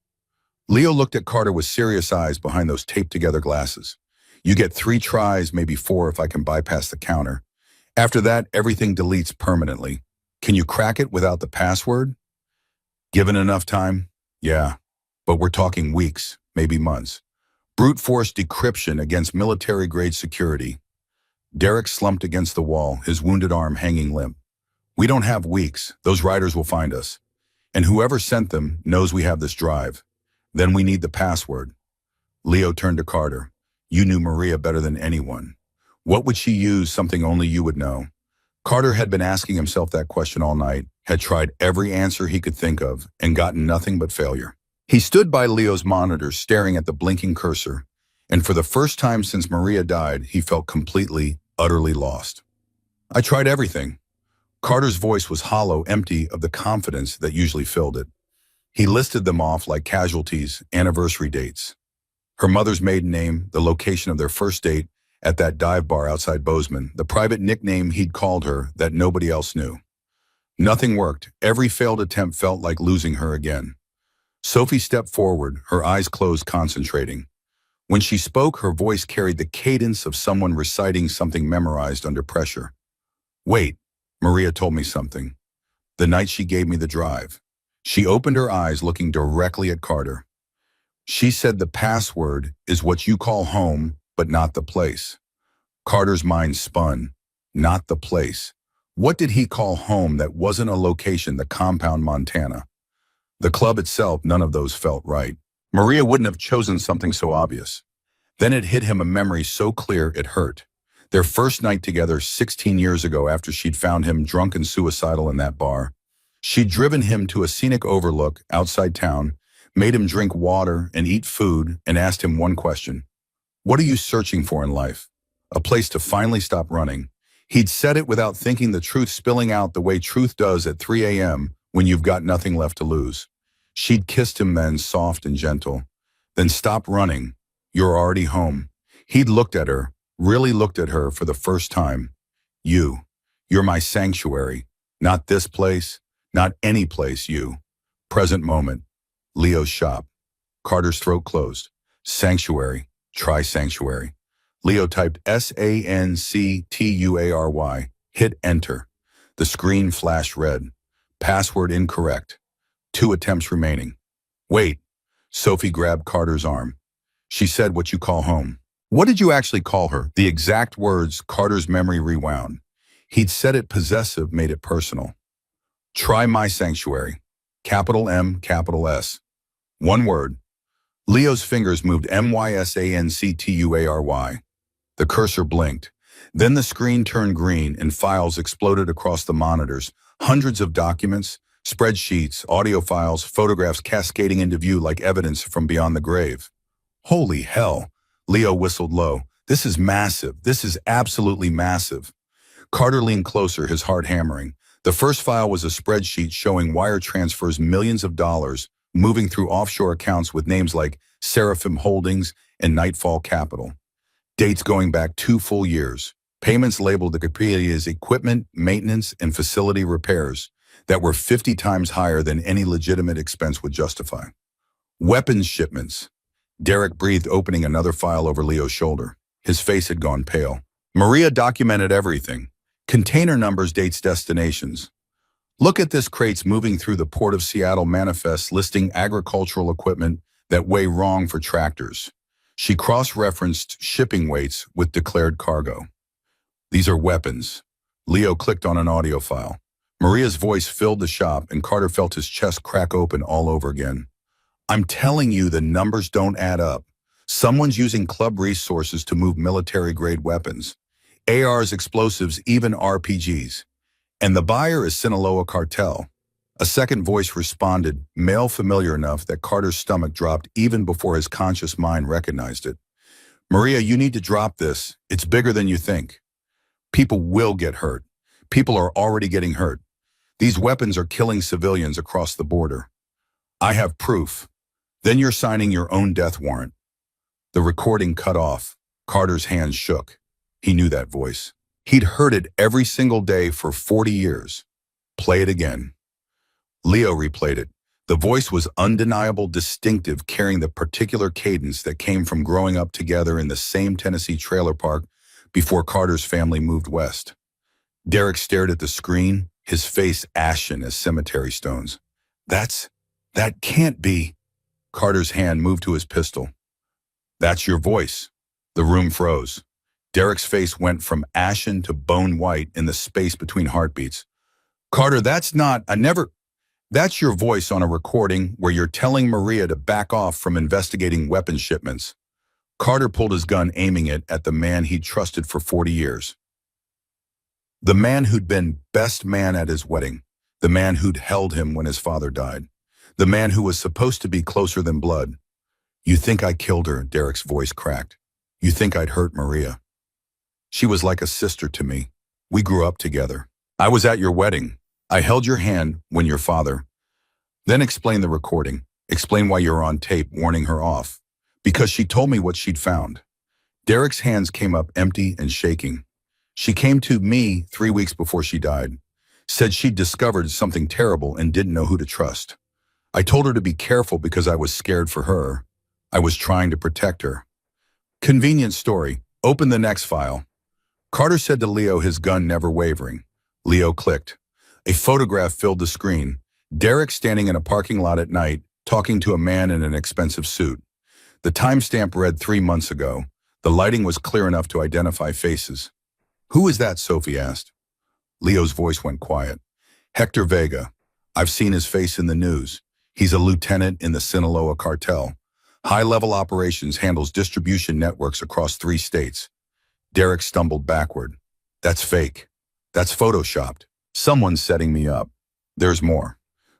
Leo looked at Carter with serious eyes behind those taped-together glasses. You get 3 tries, maybe 4 if I can bypass the counter. After that, everything deletes permanently. Can you crack it without the password? Given enough time? Yeah, but we're talking weeks, maybe months. Brute force decryption against military-grade security. Derek slumped against the wall, his wounded arm hanging limp. We don't have weeks. Those riders will find us. And whoever sent them knows we have this drive. Then we need the password. Leo turned to Carter. You knew Maria better than anyone. What would she use, something only you would know? Carter had been asking himself that question all night, had tried every answer he could think of, and gotten nothing but failure. He stood by Leo's monitor, staring at the blinking cursor, and for the first time since Maria died, he felt completely, utterly lost. I tried everything. Carter's voice was hollow, empty of the confidence that usually filled it. He listed them off like casualties, anniversary dates. Her mother's maiden name, the location of their first date, at that dive bar outside Bozeman, the private nickname he'd called her that nobody else knew. Nothing worked. Every failed attempt felt like losing her again. Sophie stepped forward, her eyes closed, concentrating. When she spoke, her voice carried the cadence of someone reciting something memorized under pressure. Wait, Maria told me something. The night she gave me the drive. She opened her eyes, looking directly at Carter. She said the password is what you call home, but not the place. Carter's mind spun. Not the place. What did he call home that wasn't a location, the compound, Montana? The club itself, none of those felt right. Maria wouldn't have chosen something so obvious. Then it hit him, a memory so clear it hurt. Their first night together 16 years ago, after she'd found him drunk and suicidal in that bar. She'd driven him to a scenic overlook outside town, made him drink water and eat food, and asked him one question. What are you searching for in life? A place to finally stop running. He'd said it without thinking, the truth spilling out the way truth does at 3 a.m. when you've got nothing left to lose. She'd kissed him then, soft and gentle. Then stop running. You're already home. He'd looked at her, really looked at her for the first time. You're my sanctuary. Not this place, not any place, you. Present moment. Leo's shop. Carter's throat closed. Sanctuary. Try sanctuary. Leo typed SANCTUARY. Hit enter. The screen flashed red. Password incorrect. 2 attempts remaining. Wait. Sophie grabbed Carter's arm. She said what you call home. What did you actually call her? The exact words. Carter's memory rewound. He'd said it possessive, made it personal. Try my sanctuary. Capital M, capital S. One word. Leo's fingers moved MYSANCTUARY. The cursor blinked. Then the screen turned green and files exploded across the monitors. Hundreds of documents, spreadsheets, audio files, photographs cascading into view like evidence from beyond the grave. Holy hell, Leo whistled low. This is massive. This is absolutely massive. Carter leaned closer, his heart hammering. The first file was a spreadsheet showing wire transfers, millions of dollars, moving through offshore accounts with names like Seraphim Holdings and Nightfall Capital. Dates going back 2 full years. Payments labeled the as equipment, maintenance, and facility repairs that were 50 times higher than any legitimate expense would justify. Weapons shipments. Derek breathed, opening another file over Leo's shoulder. His face had gone pale. Maria documented everything. Container numbers, dates, destinations. Look at this, crates moving through the port of Seattle, manifests listing agricultural equipment that weigh wrong for tractors. She cross-referenced shipping weights with declared cargo. These are weapons. Leo clicked on an audio file. Maria's voice filled the shop, and Carter felt his chest crack open all over again. I'm telling you, the numbers don't add up. Someone's using club resources to move military-grade weapons. ARs, explosives, even RPGs. And the buyer is Sinaloa Cartel. A second voice responded, male familiar enough that Carter's stomach dropped even before his conscious mind recognized it. Maria, you need to drop this. It's bigger than you think. People will get hurt. People are already getting hurt. These weapons are killing civilians across the border. I have proof. Then you're signing your own death warrant. The recording cut off. Carter's hands shook. He knew that voice. He'd heard it every single day for 40 years. Play it again. Leo replayed it. The voice was undeniable, distinctive, carrying the particular cadence that came from growing up together in the same Tennessee trailer park before Carter's family moved west. Derek stared at the screen, his face ashen as cemetery stones. That can't be. Carter's hand moved to his pistol. That's your voice. The room froze. Derek's face went from ashen to bone white in the space between heartbeats. Carter, that's your voice on a recording where you're telling Maria to back off from investigating weapons shipments. Carter pulled his gun, aiming it at the man he'd trusted for 40 years. The man who'd been best man at his wedding. The man who'd held him when his father died. The man who was supposed to be closer than blood. You think I killed her, Derek's voice cracked. You think I'd hurt Maria. She was like a sister to me. We grew up together. I was at your wedding. I held your hand when your father. Then explain the recording. Explain why you're on tape warning her off. Because she told me what she'd found. Derek's hands came up empty and shaking. She came to me 3 weeks before she died. Said she'd discovered something terrible and didn't know who to trust. I told her to be careful because I was scared for her. I was trying to protect her. Convenient story. Open the next file. Carter said to Leo, his gun never wavering. Leo clicked. A photograph filled the screen. Derek standing in a parking lot at night, talking to a man in an expensive suit. The timestamp read 3 months ago. The lighting was clear enough to identify faces. Who is that? Sophie asked. Leo's voice went quiet. Hector Vega. I've seen his face in the news. He's a lieutenant in the Sinaloa Cartel. High-level operations, handles distribution networks across 3 states. Derek stumbled backward. That's fake. That's photoshopped. Someone's setting me up. There's more.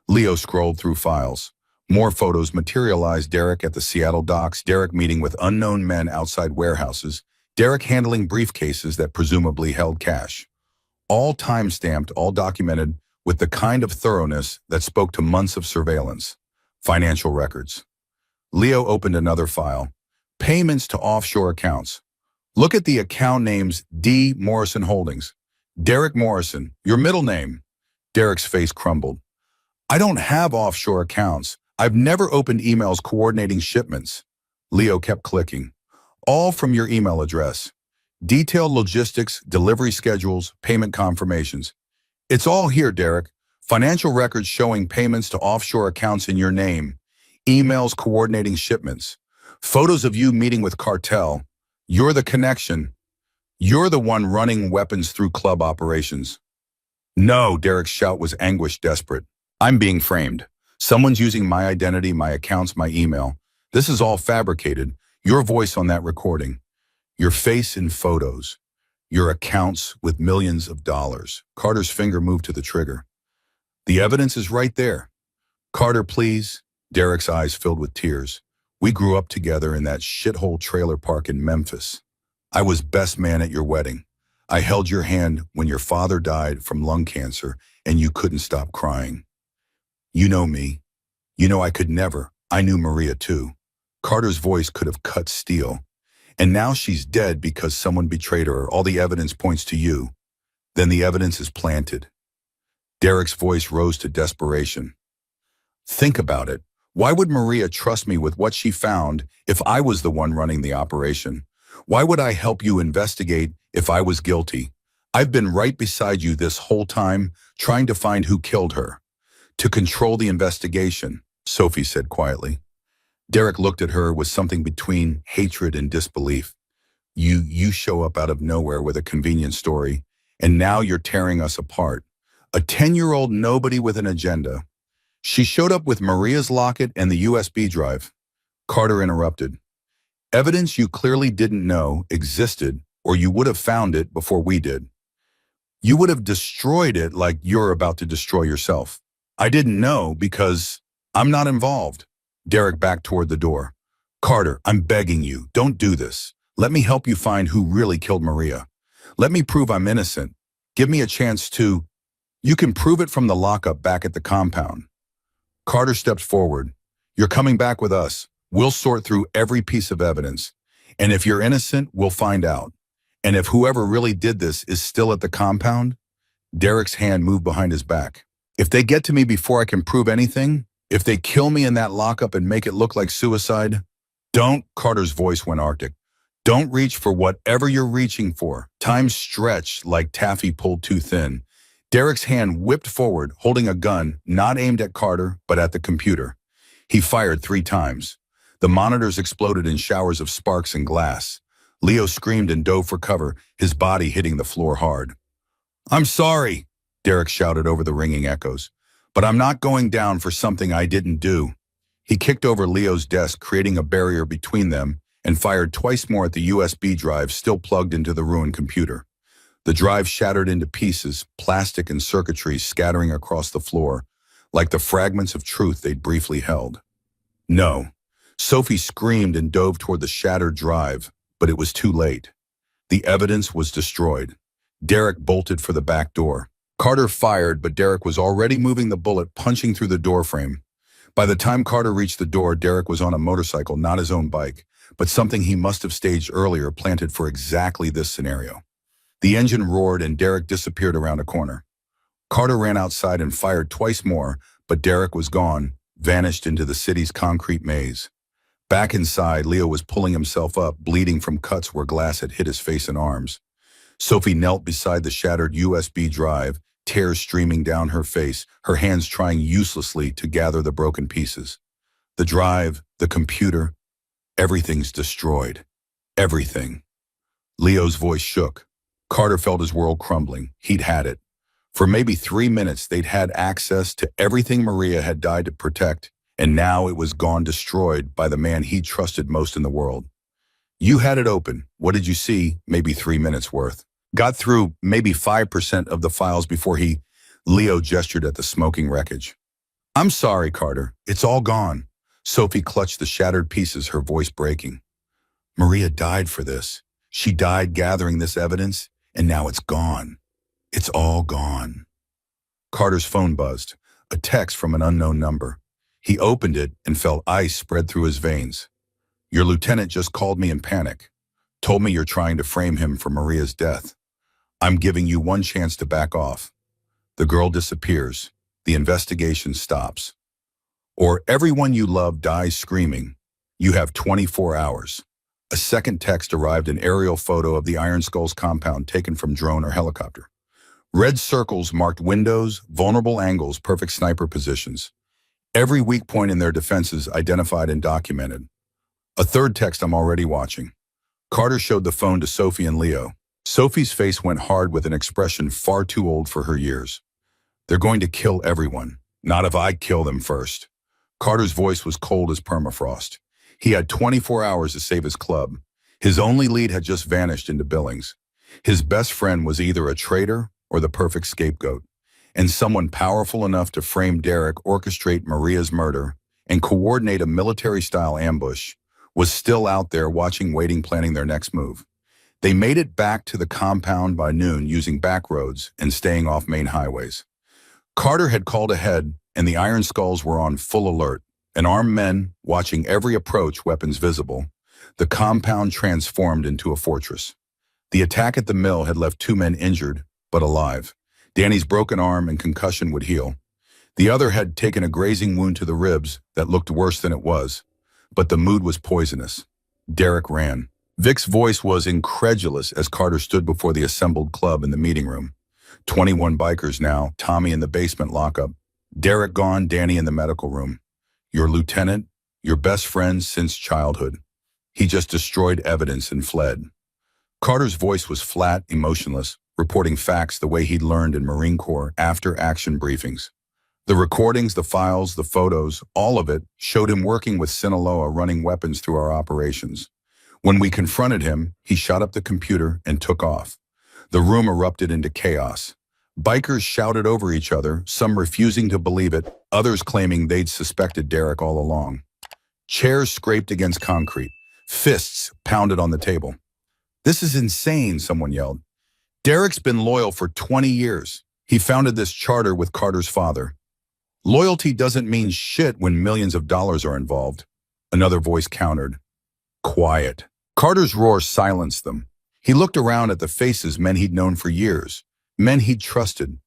Leo scrolled through files. More photos materialized. Derek at the Seattle docks. Derek meeting with unknown men outside warehouses. Derek handling briefcases that presumably held cash. All time-stamped, all documented, with the kind of thoroughness that spoke to months of surveillance. Financial records. Leo opened another file. Payments to offshore accounts. Look at the account names. D. Morrison Holdings. Derek Morrison, your middle name. Derek's face crumbled. I don't have offshore accounts. I've never opened emails coordinating shipments. Leo kept clicking. All from your email address. Detailed logistics, delivery schedules, payment confirmations. It's all here, Derek. Financial records showing payments to offshore accounts in your name. Emails coordinating shipments. Photos of you meeting with cartel. You're the connection. You're the one running weapons through club operations. No, Derek's shout was anguish, desperate. I'm being framed. Someone's using my identity, my accounts, my email. This is all fabricated. Your voice on that recording. Your face in photos. Your accounts with millions of dollars. Carter's finger moved to the trigger. The evidence is right there. Carter, please. Derek's eyes filled with tears. We grew up together in that shithole trailer park in Memphis. I was best man at your wedding. I held your hand when your father died from lung cancer and you couldn't stop crying. You know me. You know I could never. I knew Maria too. Carter's voice could have cut steel. And now she's dead because someone betrayed her. All the evidence points to you. Then the evidence is planted. Derek's voice rose to desperation. Think about it. Why would Maria trust me with what she found if I was the one running the operation? Why would I help you investigate if I was guilty? I've been right beside you this whole time, trying to find who killed her. To control the investigation, Sophie said quietly. Derek looked at her with something between hatred and disbelief. You show up out of nowhere with a convenient story, and now you're tearing us apart. A 10-year-old nobody with an agenda. She showed up with Maria's locket and the USB drive. Carter interrupted. Evidence you clearly didn't know existed, or you would have found it before we did. You would have destroyed it like you're about to destroy yourself. I didn't know because I'm not involved. Derek backed toward the door. Carter, I'm begging you, don't do this. Let me help you find who really killed Maria. Let me prove I'm innocent. Give me a chance to. You can prove it from the lockup back at the compound. Carter stepped forward. You're coming back with us. We'll sort through every piece of evidence. And if you're innocent, we'll find out. And if whoever really did this is still at the compound, Derek's hand moved behind his back. If they get to me before I can prove anything, if they kill me in that lockup and make it look like suicide, don't, Carter's voice went arctic. Don't reach for whatever you're reaching for. Time stretched like taffy pulled too thin. Derek's hand whipped forward, holding a gun, not aimed at Carter, but at the computer. He fired 3 times. The monitors exploded in showers of sparks and glass. Leo screamed and dove for cover, his body hitting the floor hard. I'm sorry, Derek shouted over the ringing echoes, but I'm not going down for something I didn't do. He kicked over Leo's desk, creating a barrier between them, and fired twice more at the USB drive still plugged into the ruined computer. The drive shattered into pieces, plastic and circuitry scattering across the floor, like the fragments of truth they'd briefly held. No. Sophie screamed and dove toward the shattered drive, but it was too late. The evidence was destroyed. Derek bolted for the back door. Carter fired, but Derek was already moving the bullet, punching through the doorframe. By the time Carter reached the door, Derek was on a motorcycle, not his own bike, but something he must have staged earlier, planted for exactly this scenario. The engine roared and Derek disappeared around a corner. Carter ran outside and fired twice more, but Derek was gone, vanished into the city's concrete maze. Back inside, Leo was pulling himself up, bleeding from cuts where glass had hit his face and arms. Sophie knelt beside the shattered USB drive, tears streaming down her face, her hands trying uselessly to gather the broken pieces. The drive, the computer, everything's destroyed. Everything. Leo's voice shook. Carter felt his world crumbling. He'd had it. For maybe 3 minutes, they'd had access to everything Maria had died to protect, and now it was gone, destroyed by the man he trusted most in the world. You had it open. What did you see? Maybe 3 minutes worth. Got through maybe 5% of the files before Leo gestured at the smoking wreckage. I'm sorry, Carter. It's all gone. Sophie clutched the shattered pieces, her voice breaking. Maria died for this. She died gathering this evidence, and now it's gone. It's all gone. Carter's phone buzzed, a text from an unknown number. He opened it and felt ice spread through his veins. Your lieutenant just called me in panic. Told me you're trying to frame him for Maria's death. I'm giving you one chance to back off. The girl disappears. The investigation stops. Or everyone you love dies screaming. You have 24 hours. A second text arrived, an aerial photo of the Iron Skull's compound taken from drone or helicopter. Red circles marked windows, vulnerable angles, perfect sniper positions. Every weak point in their defenses identified and documented. A third text I'm already watching. Carter showed the phone to Sophie and Leo. Sophie's face went hard with an expression far too old for her years. They're going to kill everyone. Not if I kill them first. Carter's voice was cold as permafrost. He had 24 hours to save his club. His only lead had just vanished into Billings. His best friend was either a traitor or the perfect scapegoat, and someone powerful enough to frame Derek, orchestrate Maria's murder, and coordinate a military-style ambush was still out there watching, waiting, planning their next move. They made it back to the compound by noon using back roads and staying off main highways. Carter had called ahead, and the Iron Skulls were on full alert, and armed men watching every approach, weapons visible. The compound transformed into a fortress. The attack at the mill had left 2 men injured, but alive. Danny's broken arm and concussion would heal. The other had taken a grazing wound to the ribs that looked worse than it was, but the mood was poisonous. Derek ran. Vic's voice was incredulous as Carter stood before the assembled club in the meeting room. 21 bikers now, Tommy in the basement lockup. Derek gone, Danny in the medical room. Your lieutenant, your best friend since childhood. He just destroyed evidence and fled. Carter's voice was flat, emotionless, reporting facts the way he'd learned in Marine Corps after-action briefings. The recordings, the files, the photos, all of it showed him working with Sinaloa, running weapons through our operations. When we confronted him, he shot up the computer and took off. The room erupted into chaos. Bikers shouted over each other, some refusing to believe it, others claiming they'd suspected Derek all along. Chairs scraped against concrete. Fists pounded on the table. "This is insane," someone yelled. "Derek's been loyal for 20 years. He founded this charter with Carter's father. Loyalty doesn't mean shit when millions of dollars are involved." Another voice countered. Quiet. Carter's roar silenced them. He looked around at the faces men he'd known for years, men he'd trusted,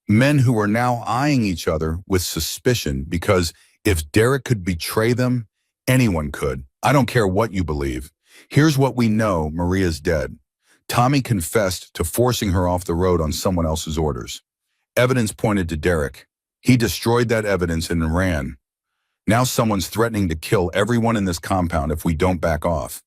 men who were now eyeing each other with suspicion because if Derek could betray them, anyone could. "I don't care what you believe. Here's what we know: Maria's dead. Tommy confessed to forcing her off the road on someone else's orders. Evidence pointed to Derek. He destroyed that evidence and ran. Now someone's threatening to kill everyone in this compound if we don't back off."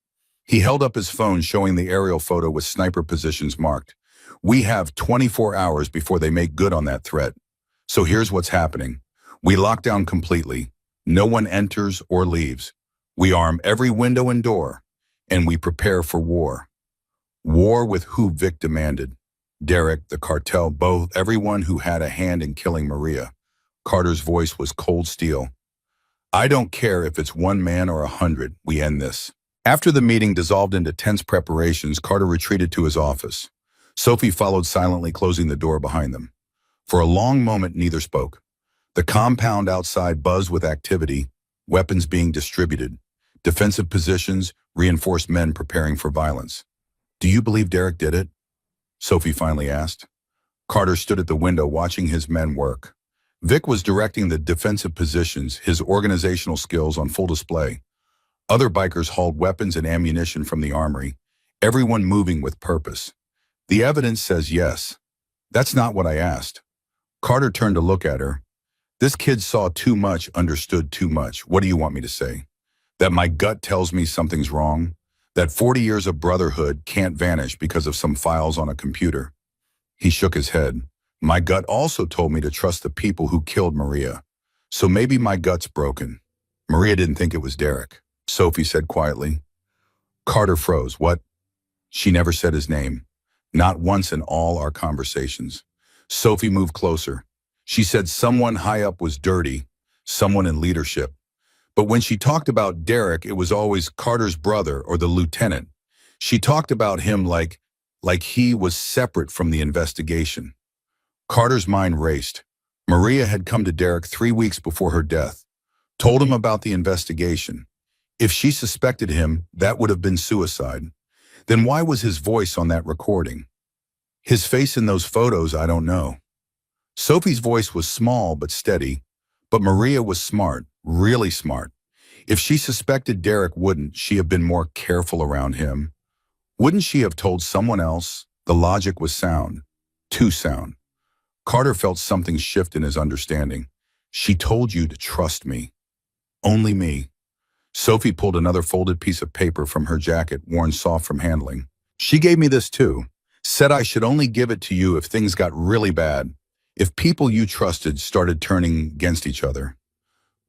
He held up his phone showing the aerial photo with sniper positions marked. "We have 24 hours before they make good on that threat. So here's what's happening. We lock down completely. No one enters or leaves. We arm every window and door, and we prepare for war." War with who? Vic demanded. Derek, the cartel, both, everyone who had a hand in killing Maria. Carter's voice was cold steel. "I don't care if it's one man or 100, we end this." After the meeting dissolved into tense preparations, Carter retreated to his office. Sophie followed silently, closing the door behind them. For a long moment, neither spoke. The compound outside buzzed with activity, weapons being distributed, defensive positions, reinforced men preparing for violence. "Do you believe Derek did it?" Sophie finally asked. Carter stood at the window watching his men work. Vic was directing the defensive positions, his organizational skills on full display. Other bikers hauled weapons and ammunition from the armory, everyone moving with purpose. "The evidence says yes." "That's not what I asked." Carter turned to look at her. "This kid saw too much, understood too much. What do you want me to say? That my gut tells me something's wrong? That 40 years of brotherhood can't vanish because of some files on a computer?" He shook his head. "My gut also told me to trust the people who killed Maria. So maybe my gut's broken." "Maria didn't think it was Derek," Sophie said quietly. Carter froze. "What?" "She never said his name. Not once in all our conversations." Sophie moved closer. "She said someone high up was dirty, someone in leadership. But when she talked about Derek, it was always Carter's brother or the lieutenant. She talked about him like he was separate from the investigation." Carter's mind raced. Maria had come to Derek 3 weeks before her death, told him about the investigation. If she suspected him, that would have been suicide. Then why was his voice on that recording? His face in those photos, I don't know. Sophie's voice was small but steady, but Maria was smart, really smart. If she suspected Derek, wouldn't she have been more careful around him? Wouldn't she have told someone else? The logic was sound, too sound. Carter felt something shift in his understanding. "She told you to trust me. Only me." Sophie pulled another folded piece of paper from her jacket, worn soft from handling. "She gave me this too. Said I should only give it to you if things got really bad. If people you trusted started turning against each other."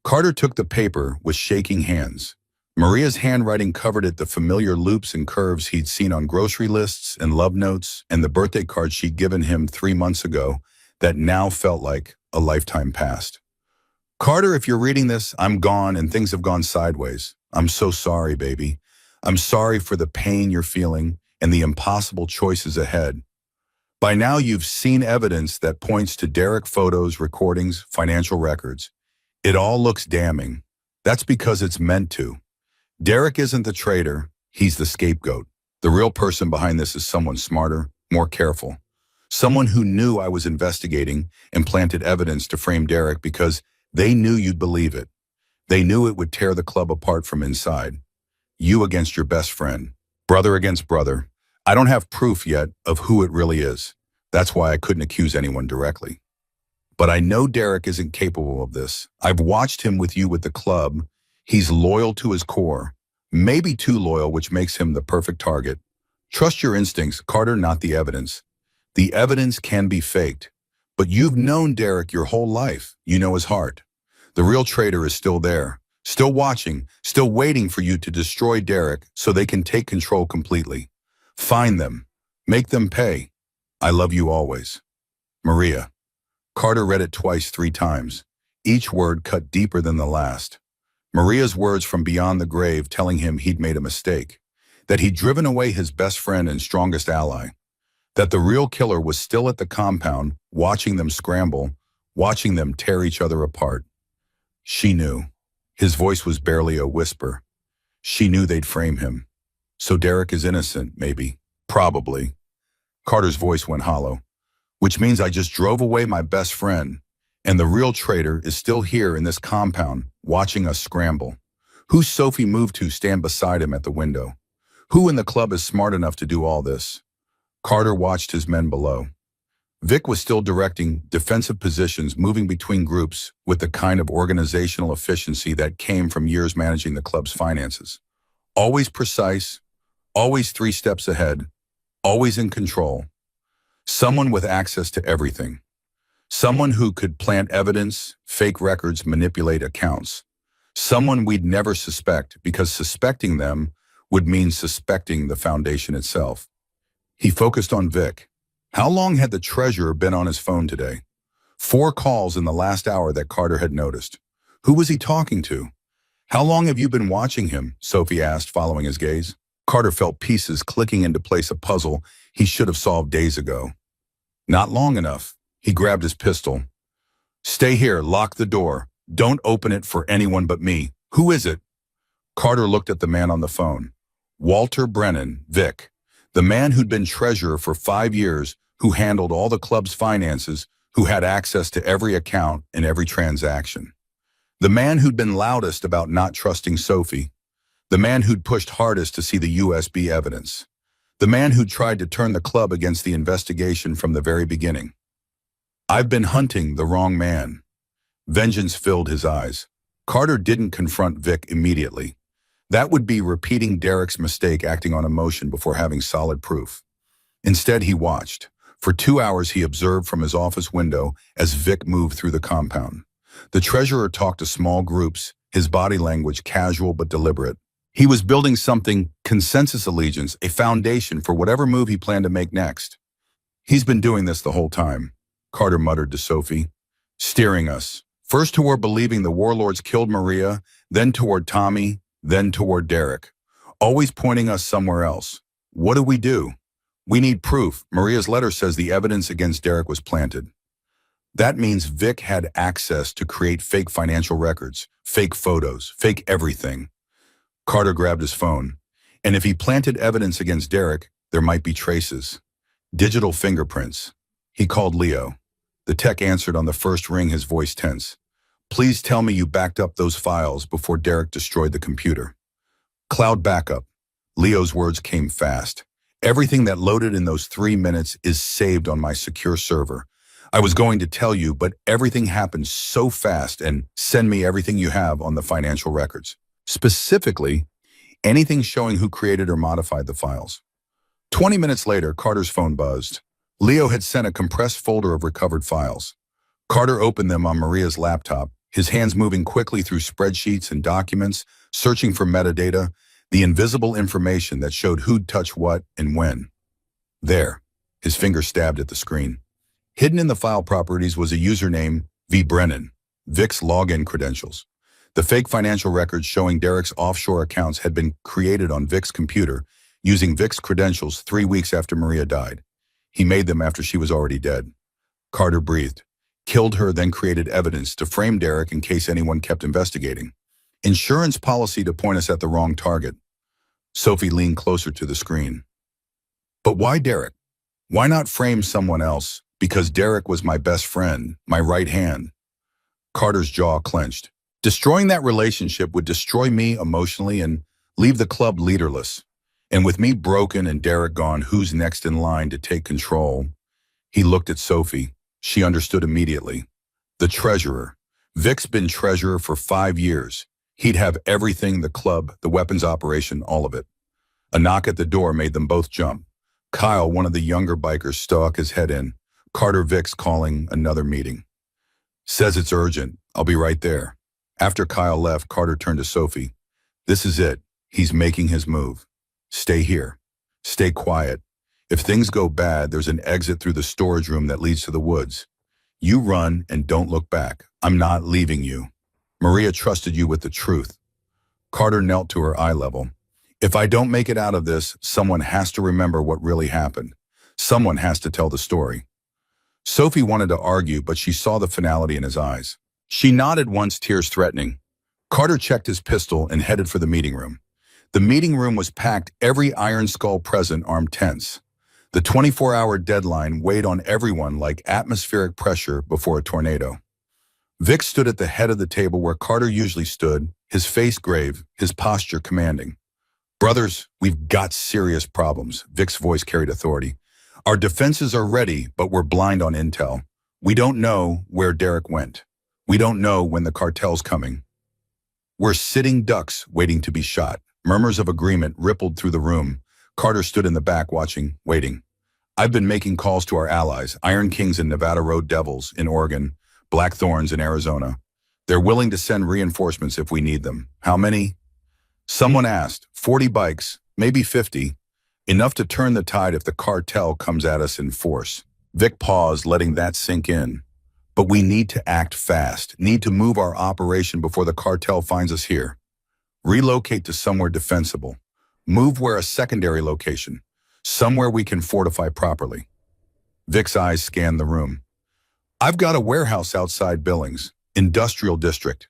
Carter took the paper with shaking hands. Maria's handwriting covered it, the familiar loops and curves he'd seen on grocery lists and love notes and the birthday card she'd given him 3 months ago that now felt like a lifetime past. "Carter, if you're reading this, I'm gone and things have gone sideways. I'm so sorry, baby. I'm sorry for the pain you're feeling and the impossible choices ahead. By now you've seen evidence that points to Derek, photos, recordings, financial records. It all looks damning. That's because it's meant to. Derek isn't the traitor, he's the scapegoat. The real person behind this is someone smarter, more careful. Someone who knew I was investigating and planted evidence to frame Derek because they knew you'd believe it. They knew it would tear the club apart from inside. You against your best friend. Brother against brother. I don't have proof yet of who it really is. That's why I couldn't accuse anyone directly. But I know Derek isn't capable of this. I've watched him with you with the club. He's loyal to his core. Maybe too loyal, which makes him the perfect target. Trust your instincts, Carter, not the evidence. The evidence can be faked. But you've known Derek your whole life. You know his heart. The real traitor is still there, still watching, still waiting for you to destroy Derek so they can take control completely. Find them. Make them pay. I love you always. Maria. Carter read it twice, 3 times, each word cut deeper than the last. Maria's words from beyond the grave telling him he'd made a mistake, that he'd driven away his best friend and strongest ally, that the real killer was still at the compound, watching them scramble, watching them tear each other apart. She knew. His voice was barely a whisper. She knew they'd frame him. So Derek is innocent, maybe. Probably. Carter's voice went hollow. Which means I just drove away my best friend, and the real traitor is still here in this compound, watching us scramble. Who's Sophie moved to stand beside him at the window? Who in the club is smart enough to do all this? Carter watched his men below. Vic was still directing defensive positions, moving between groups with the kind of organizational efficiency that came from years managing the club's finances. Always precise, always 3 steps ahead, always in control. Someone with access to everything. Someone who could plant evidence, fake records, manipulate accounts. Someone we'd never suspect, because suspecting them would mean suspecting the foundation itself. He focused on Vic. How long had the treasurer been on his phone today? 4 calls in the last hour that Carter had noticed. Who was he talking to? How long have you been watching him? Sophie asked, following his gaze. Carter felt pieces clicking into place, a puzzle he should have solved days ago. Not long enough. He grabbed his pistol. Stay here, lock the door. Don't open it for anyone but me. Who is it? Carter looked at the man on the phone. Walter Brennan, Vic. The man who'd been treasurer for 5 years, who handled all the club's finances, who had access to every account and every transaction. The man who'd been loudest about not trusting Sophie. The man who'd pushed hardest to see the USB evidence. The man who tried to turn the club against the investigation from the very beginning. I've been hunting the wrong man. Vengeance filled his eyes. Carter didn't confront Vic immediately. That would be repeating Derek's mistake, acting on emotion before having solid proof. Instead, he watched. For 2 hours, he observed from his office window as Vic moved through the compound. The treasurer talked to small groups, his body language casual but deliberate. He was building something, consensus allegiance, a foundation for whatever move he planned to make next. He's been doing this the whole time, Carter muttered to Sophie, steering us. First toward believing the warlords killed Maria, then toward Tommy, then toward Derek. Always pointing us somewhere else. What do? We need proof. Maria's letter says the evidence against Derek was planted. That means Vic had access to create fake financial records, fake photos, fake everything. Carter grabbed his phone. And if he planted evidence against Derek, there might be traces. Digital fingerprints. He called Leo. The tech answered on the first ring, his voice tense. Please tell me you backed up those files before Derek destroyed the computer. Cloud backup. Leo's words came fast. Everything that loaded in those 3 minutes is saved on my secure server. I was going to tell you, but everything happened so fast, and send me everything you have on the financial records. Specifically, anything showing who created or modified the files. 20 minutes later, Carter's phone buzzed. Leo had sent a compressed folder of recovered files. Carter opened them on Maria's laptop, his hands moving quickly through spreadsheets and documents, searching for metadata, the invisible information that showed who'd touched what and when. There, his finger stabbed at the screen. Hidden in the file properties was a username, V. Brennan, Vic's login credentials. The fake financial records showing Derek's offshore accounts had been created on Vic's computer, using Vic's credentials 3 weeks after Maria died. He made them after she was already dead. Carter breathed. Killed her, then created evidence to frame Derek in case anyone kept investigating. Insurance policy to point us at the wrong target. Sophie leaned closer to the screen. But why Derek? Why not frame someone else? Because Derek was my best friend, my right hand. Carter's jaw clenched. Destroying that relationship would destroy me emotionally and leave the club leaderless. And with me broken and Derek gone, who's next in line to take control? He looked at Sophie. She understood immediately. The treasurer. Vic's been treasurer for 5 years. He'd have everything, the club, the weapons operation, all of it. A knock at the door made them both jump. Kyle, one of the younger bikers, stuck his head in. Carter, Vic's calling another meeting. Says it's urgent. I'll be right there. After Kyle left, Carter turned to Sophie. This is it. He's making his move. Stay here. Stay quiet. If things go bad, there's an exit through the storage room that leads to the woods. You run and don't look back. I'm not leaving you. Maria trusted you with the truth. Carter knelt to her eye level. If I don't make it out of this, someone has to remember what really happened. Someone has to tell the story. Sophie wanted to argue, but she saw the finality in his eyes. She nodded once, tears threatening. Carter checked his pistol and headed for the meeting room. The meeting room was packed, every Iron Skull present armed tense. The 24-hour deadline weighed on everyone like atmospheric pressure before a tornado. Vic stood at the head of the table where Carter usually stood, his face grave, his posture commanding. Brothers, we've got serious problems. Vic's voice carried authority. Our defenses are ready, but we're blind on intel. We don't know where Derek went. We don't know when the cartel's coming. We're sitting ducks waiting to be shot. Murmurs of agreement rippled through the room. Carter stood in the back watching, waiting. I've been making calls to our allies, Iron Kings and Nevada Road Devils in Oregon, Black Thorns in Arizona. They're willing to send reinforcements if we need them. How many? Someone asked. 40 bikes, maybe 50. Enough to turn the tide if the cartel comes at us in force. Vic paused, letting that sink in. But we need to act fast, need to move our operation before the cartel finds us here. Relocate to somewhere defensible. Move where a secondary location, somewhere we can fortify properly. Vic's eyes scanned the room. I've got a warehouse outside Billings, industrial district.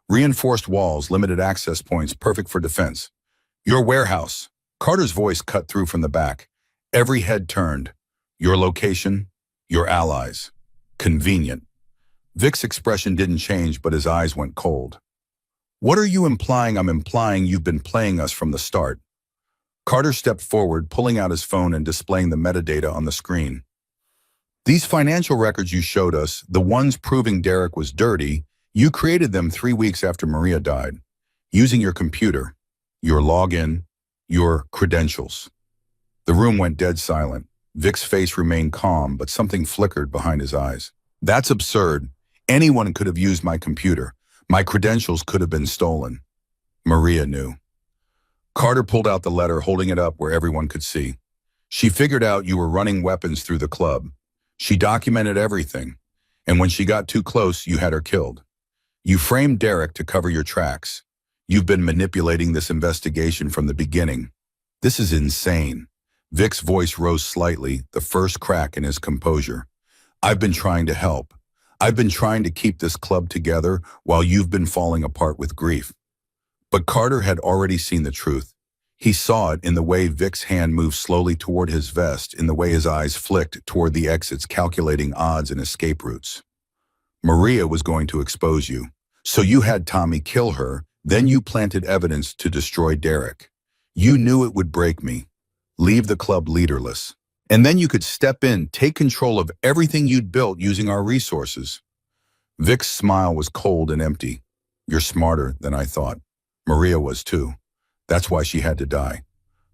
Reinforced walls, limited access points, perfect for defense. Your warehouse. Carter's voice cut through from the back. Every head turned. Your location, your allies. Convenient. Vic's expression didn't change, but his eyes went cold. What are you implying? I'm implying you've been playing us from the start. Carter stepped forward, pulling out his phone and displaying the metadata on the screen. These financial records you showed us, the ones proving Derek was dirty, you created them 3 weeks after Maria died, using your computer, your login, your credentials. The room went dead silent. Vic's face remained calm, but something flickered behind his eyes. That's absurd. Anyone could have used my computer. My credentials could have been stolen. Maria knew. Carter pulled out the letter, holding it up where everyone could see. She figured out you were running weapons through the club. She documented everything, and when she got too close, you had her killed. You framed Derek to cover your tracks. You've been manipulating this investigation from the beginning. This is insane. Vic's voice rose slightly, the first crack in his composure. I've been trying to help. I've been trying to keep this club together while you've been falling apart with grief. But Carter had already seen the truth. He saw it in the way Vic's hand moved slowly toward his vest, in the way his eyes flicked toward the exits, calculating odds and escape routes. Maria was going to expose you. So you had Tommy kill her, then you planted evidence to destroy Derek. You knew it would break me, leave the club leaderless. And then you could step in, take control of everything you'd built using our resources. Vic's smile was cold and empty. You're smarter than I thought. Maria was too. That's why she had to die.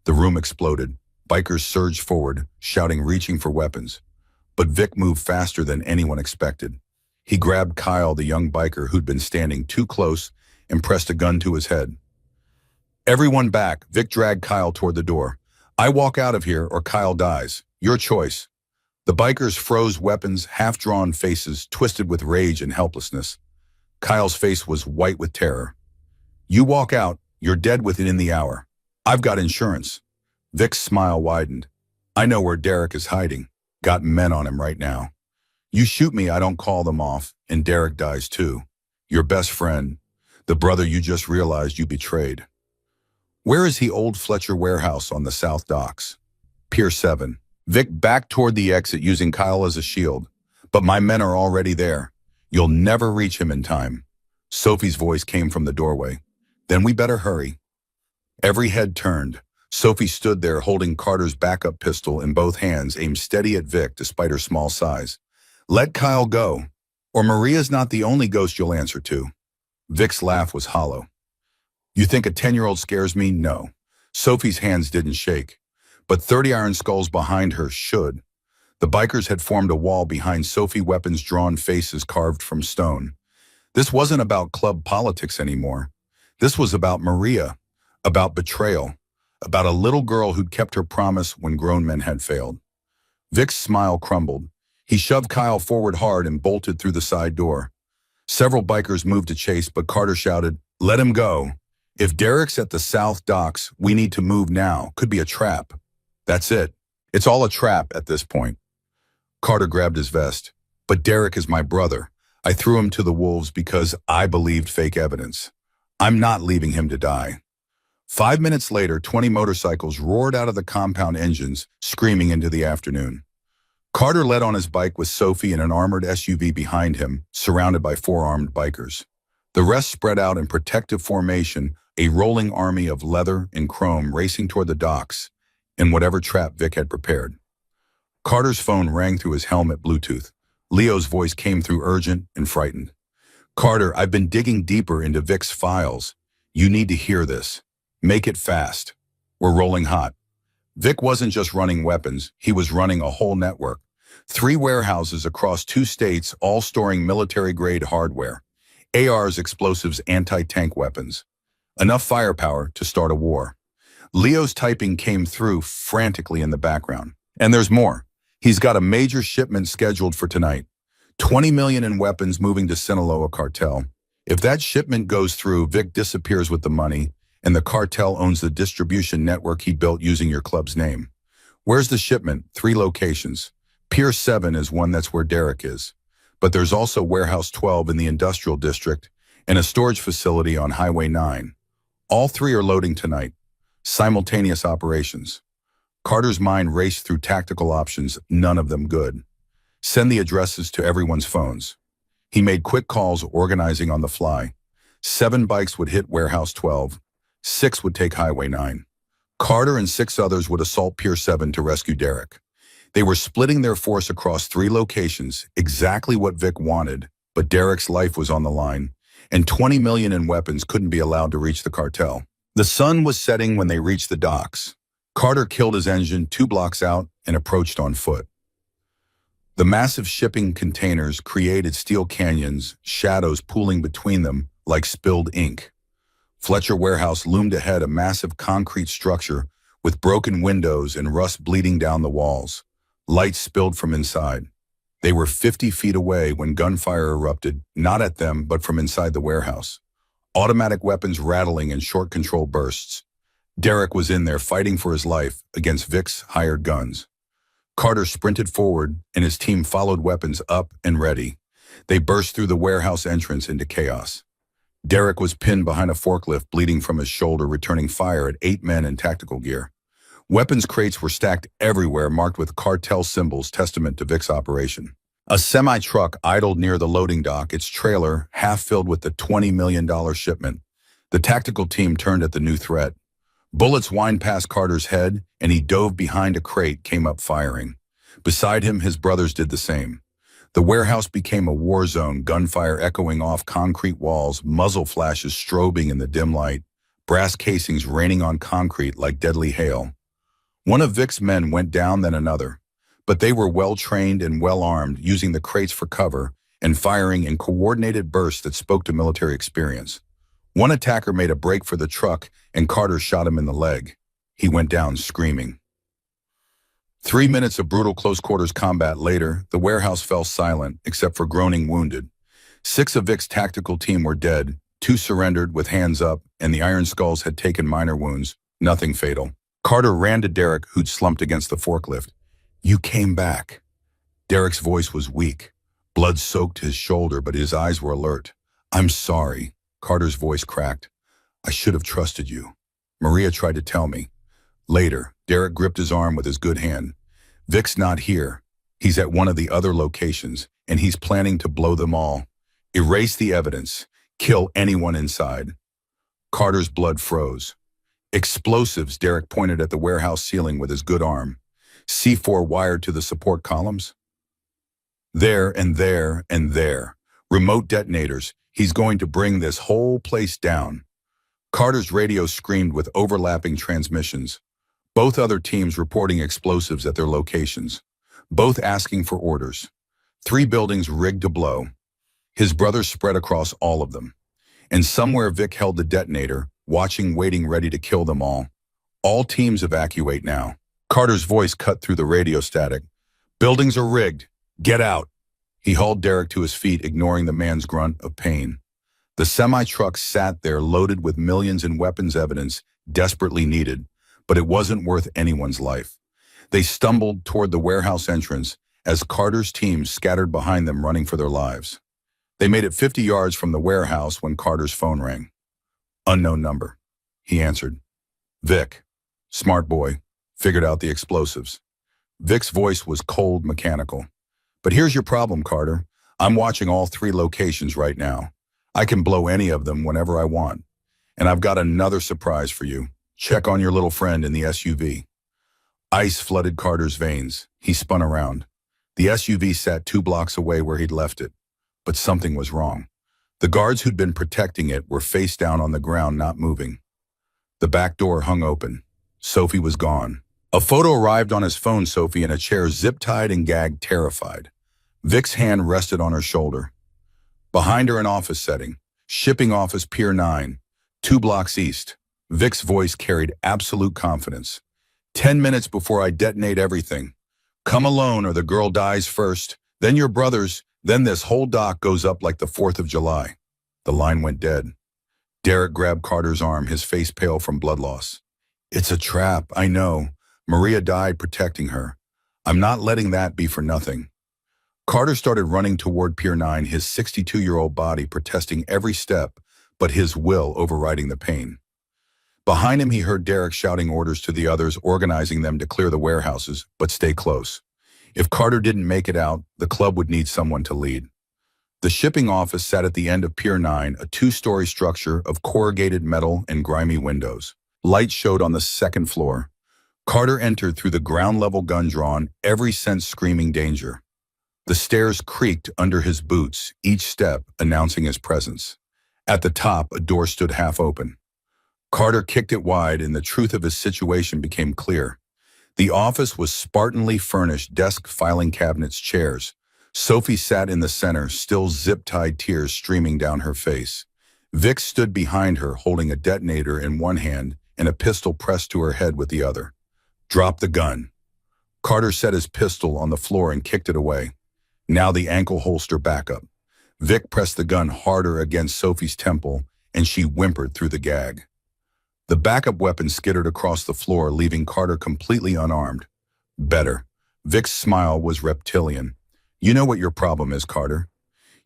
The room exploded. Bikers surged forward, shouting, reaching for weapons. But Vic moved faster than anyone expected. He grabbed Kyle, the young biker who'd been standing too close, and pressed a gun to his head. Everyone back. Vic dragged Kyle toward the door. I walk out of here or Kyle dies. Your choice. The bikers froze, weapons, half-drawn faces, twisted with rage and helplessness. Kyle's face was white with terror. You walk out, you're dead within the hour. I've got insurance. Vic's smile widened. I know where Derek is hiding. Got men on him right now. You shoot me, I don't call them off, and Derek dies too. Your best friend, the brother you just realized you betrayed. Where is the old Fletcher warehouse on the South Docks? Pier 7. Vic backed toward the exit using Kyle as a shield. But my men are already there. You'll never reach him in time. Sophie's voice came from the doorway. Then we better hurry. Every head turned. Sophie stood there holding Carter's backup pistol in both hands, aimed steady at Vic despite her small size. Let Kyle go, or Maria's not the only ghost you'll answer to. Vic's laugh was hollow. You think a 10-year-old scares me? No. Sophie's hands didn't shake, but 30 Iron Skulls behind her should. The bikers had formed a wall behind Sophie, weapons drawn, faces carved from stone. This wasn't about club politics anymore. This was about Maria, about betrayal, about a little girl who'd kept her promise when grown men had failed. Vic's smile crumbled. He shoved Kyle forward hard and bolted through the side door. Several bikers moved to chase, but Carter shouted, "Let him go. If Derek's at the South Docks, we need to move now. Could be a trap." "That's it. It's all a trap at this point." Carter grabbed his vest. "But Derek is my brother. I threw him to the wolves because I believed fake evidence. I'm not leaving him to die." 5 minutes later, 20 motorcycles roared out of the compound engines, screaming into the afternoon. Carter led on his bike with Sophie and an armored SUV behind him, surrounded by 4 armed bikers. The rest spread out in protective formation, a rolling army of leather and chrome racing toward the docks in whatever trap Vic had prepared. Carter's phone rang through his helmet Bluetooth. Leo's voice came through urgent and frightened. "Carter, I've been digging deeper into Vic's files. You need to hear this. Make it fast. We're rolling hot." Vic wasn't just running weapons, he was running a whole network. 3 warehouses across 2 states, all storing military-grade hardware. ARs, explosives, anti-tank weapons. Enough firepower to start a war. Leo's typing came through frantically in the background. "And there's more. He's got a major shipment scheduled for tonight. 20 million in weapons moving to Sinaloa cartel. If that shipment goes through, Vic disappears with the money, and the cartel owns the distribution network he built using your club's name. Where's the shipment? 3 locations. Pier 7 is one, that's where Derek is. But there's also Warehouse 12 in the industrial district and a storage facility on Highway 9. All 3 are loading tonight. Simultaneous operations." Carter's mind raced through tactical options, none of them good. Send the addresses to everyone's phones. He made quick calls, organizing on the fly. 7 bikes would hit Warehouse 12. 6 would take Highway 9. Carter and 6 others would assault Pier 7 to rescue Derek. They were splitting their force across 3 locations, exactly what Vic wanted, but Derek's life was on the line, and 20 million in weapons couldn't be allowed to reach the cartel. The sun was setting when they reached the docks. Carter killed his engine 2 blocks out and approached on foot. The massive shipping containers created steel canyons, shadows pooling between them like spilled ink. Fletcher Warehouse loomed ahead, a massive concrete structure with broken windows and rust bleeding down the walls. Lights spilled from inside. They were 50 feet away when gunfire erupted, not at them, but from inside the warehouse. Automatic weapons rattling in short control bursts. Derek was in there fighting for his life against Vic's hired guns. Carter sprinted forward and his team followed, weapons up and ready. They burst through the warehouse entrance into chaos. Derek was pinned behind a forklift, bleeding from his shoulder, returning fire at 8 men in tactical gear. Weapons crates were stacked everywhere, marked with cartel symbols, testament to Vic's operation. A semi-truck idled near the loading dock, its trailer half filled with the $20 million shipment. The tactical team turned at the new threat. Bullets whined past Carter's head, and he dove behind a crate, came up firing. Beside him, his brothers did the same. The warehouse became a war zone, gunfire echoing off concrete walls, muzzle flashes strobing in the dim light, brass casings raining on concrete like deadly hail. One of Vic's men went down, then another. But they were well-trained and well-armed, using the crates for cover and firing in coordinated bursts that spoke to military experience. One attacker made a break for the truck, and Carter shot him in the leg. He went down screaming. 3 minutes of brutal close-quarters combat later, the warehouse fell silent, except for groaning wounded. 6 of Vic's tactical team were dead, 2 surrendered with hands up, and the Iron Skulls had taken minor wounds, nothing fatal. Carter ran to Derek, who'd slumped against the forklift. "You came back." Derek's voice was weak. Blood soaked his shoulder, but his eyes were alert. "I'm sorry." Carter's voice cracked. "I should have trusted you. Maria tried to tell me." Later, Derek gripped his arm with his good hand. "Vic's not here. He's at one of the other locations, and he's planning to blow them all. Erase the evidence. Kill anyone inside." Carter's blood froze. "Explosives," Derek pointed at the warehouse ceiling with his good arm. "C4 wired to the support columns?" "There and there and there. Remote detonators. He's going to bring this whole place down." Carter's radio screamed with overlapping transmissions. Both other teams reporting explosives at their locations. Both asking for orders. 3 buildings rigged to blow. His brothers spread across all of them. And somewhere Vic held the detonator, watching, waiting, ready to kill them all. All teams evacuate now. Carter's voice cut through the radio static. Buildings are rigged. Get out. He hauled Derek to his feet, ignoring the man's grunt of pain. The semi-truck sat there loaded with millions in weapons evidence desperately needed, but it wasn't worth anyone's life. They stumbled toward the warehouse entrance as Carter's team scattered behind them, running for their lives. They made it 50 yards from the warehouse when Carter's phone rang. Unknown number. He answered. Vic. Smart boy. Figured out the explosives. Vic's voice was cold, mechanical. But here's your problem, Carter. I'm watching all 3 locations right now. I can blow any of them whenever I want. And I've got another surprise for you. Check on your little friend in the SUV. Ice flooded Carter's veins. He spun around. The SUV sat 2 blocks away where he'd left it. But something was wrong. The guards who'd been protecting it were face down on the ground, not moving. The back door hung open. Sophie was gone. A photo arrived on his phone, Sophie in a chair, zip-tied and gagged, terrified. Vic's hand rested on her shoulder. Behind her, an office setting. Shipping office, Pier 9, 2 blocks east. Vic's voice carried absolute confidence. 10 minutes before I detonate everything. Come alone or the girl dies first, then your brothers, then this whole dock goes up like the 4th of July. The line went dead. Derek grabbed Carter's arm, his face pale from blood loss. It's a trap, I know. Maria died protecting her. I'm not letting that be for nothing. Carter started running toward Pier 9, his 62-year-old body protesting every step, but his will overriding the pain. Behind him, he heard Derek shouting orders to the others, organizing them to clear the warehouses, but stay close. If Carter didn't make it out, the club would need someone to lead. The shipping office sat at the end of Pier 9, a 2-story structure of corrugated metal and grimy windows. Light showed on the 2nd floor. Carter entered through the ground-level gun drawn, every sense screaming danger. The stairs creaked under his boots, each step announcing his presence. At the top, a door stood half open. Carter kicked it wide, and the truth of his situation became clear. The office was spartanly furnished, desk, filing cabinets, chairs. Sophie sat in the center, still zip-tied, tears streaming down her face. Vic stood behind her, holding a detonator in one hand and a pistol pressed to her head with the other. Drop the gun. Carter set his pistol on the floor and kicked it away. Now the ankle holster backup. Vic pressed the gun harder against Sophie's temple, and she whimpered through the gag. The backup weapon skittered across the floor, leaving Carter completely unarmed. Better. Vic's smile was reptilian. You know what your problem is, Carter.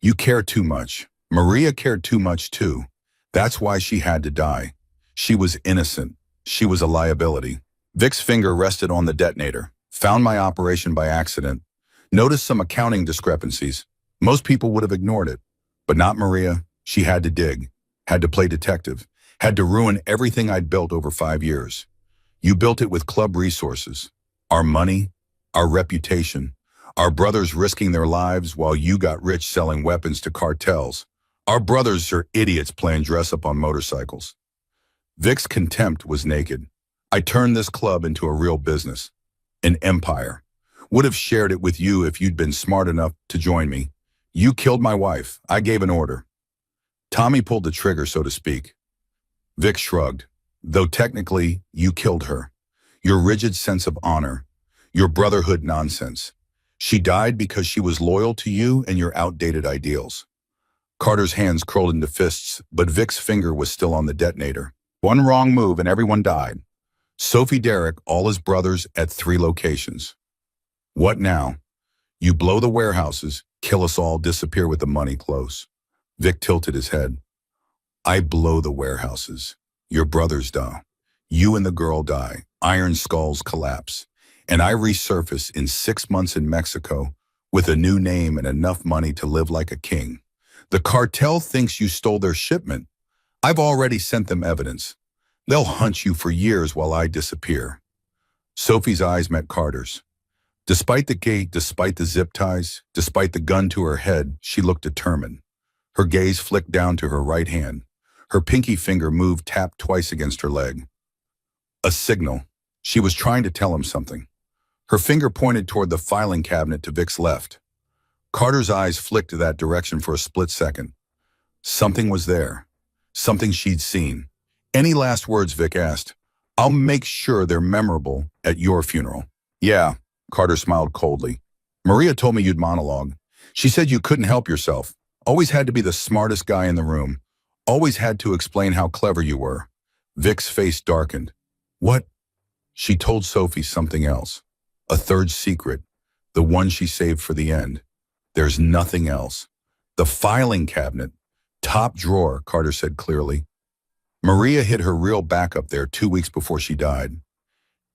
You care too much. Maria cared too much, too. That's why she had to die. She was innocent. She was a liability. Vic's finger rested on the detonator. Found my operation by accident. Noticed some accounting discrepancies. Most people would have ignored it. But not Maria. She had to dig. Had to play detective. Had to ruin everything I'd built over 5 years. You built it with club resources. Our money, our reputation, our brothers risking their lives while you got rich selling weapons to cartels. Our brothers are idiots playing dress-up on motorcycles. Vic's contempt was naked. I turned this club into a real business, an empire. Would have shared it with you if you'd been smart enough to join me. You killed my wife. I gave an order. Tommy pulled the trigger, so to speak. Vic shrugged. Though technically, you killed her. Your rigid sense of honor. Your brotherhood nonsense. She died because she was loyal to you and your outdated ideals. Carter's hands curled into fists, but Vic's finger was still on the detonator. One wrong move and everyone died. Sophie, Derek, all his brothers at 3 locations. What now? You blow the warehouses, kill us all, disappear with the money close. Vic tilted his head. I blow the warehouses. Your brothers die. You and the girl die. Iron Skulls collapse. And I resurface in 6 months in Mexico with a new name and enough money to live like a king. The cartel thinks you stole their shipment. I've already sent them evidence. They'll hunt you for years while I disappear. Sophie's eyes met Carter's. Despite the gate, despite the zip ties, despite the gun to her head, she looked determined. Her gaze flicked down to her right hand. Her pinky finger moved, tapped twice against her leg. A signal. She was trying to tell him something. Her finger pointed toward the filing cabinet to Vic's left. Carter's eyes flicked to that direction for a split second. Something was there. Something she'd seen. Any last words, Vic asked. I'll make sure they're memorable at your funeral. Yeah, Carter smiled coldly. Maria told me you'd monologue. She said you couldn't help yourself. Always had to be the smartest guy in the room. Always had to explain how clever you were. Vic's face darkened. What? She told Sophie something else. A third secret. The one she saved for the end. There's nothing else. The filing cabinet. Top drawer, Carter said clearly. Maria hid her real backup there 2 weeks before she died.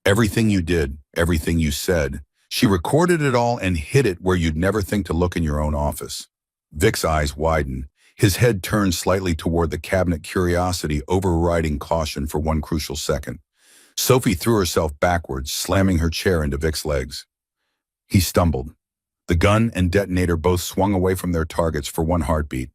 Everything you did, everything you said, she recorded it all and hid it where you'd never think to look in your own office. Vic's eyes widened. His head turned slightly toward the cabinet, curiosity overriding caution for one crucial second. Sophie threw herself backwards, slamming her chair into Vic's legs. He stumbled. The gun and detonator both swung away from their targets for one heartbeat.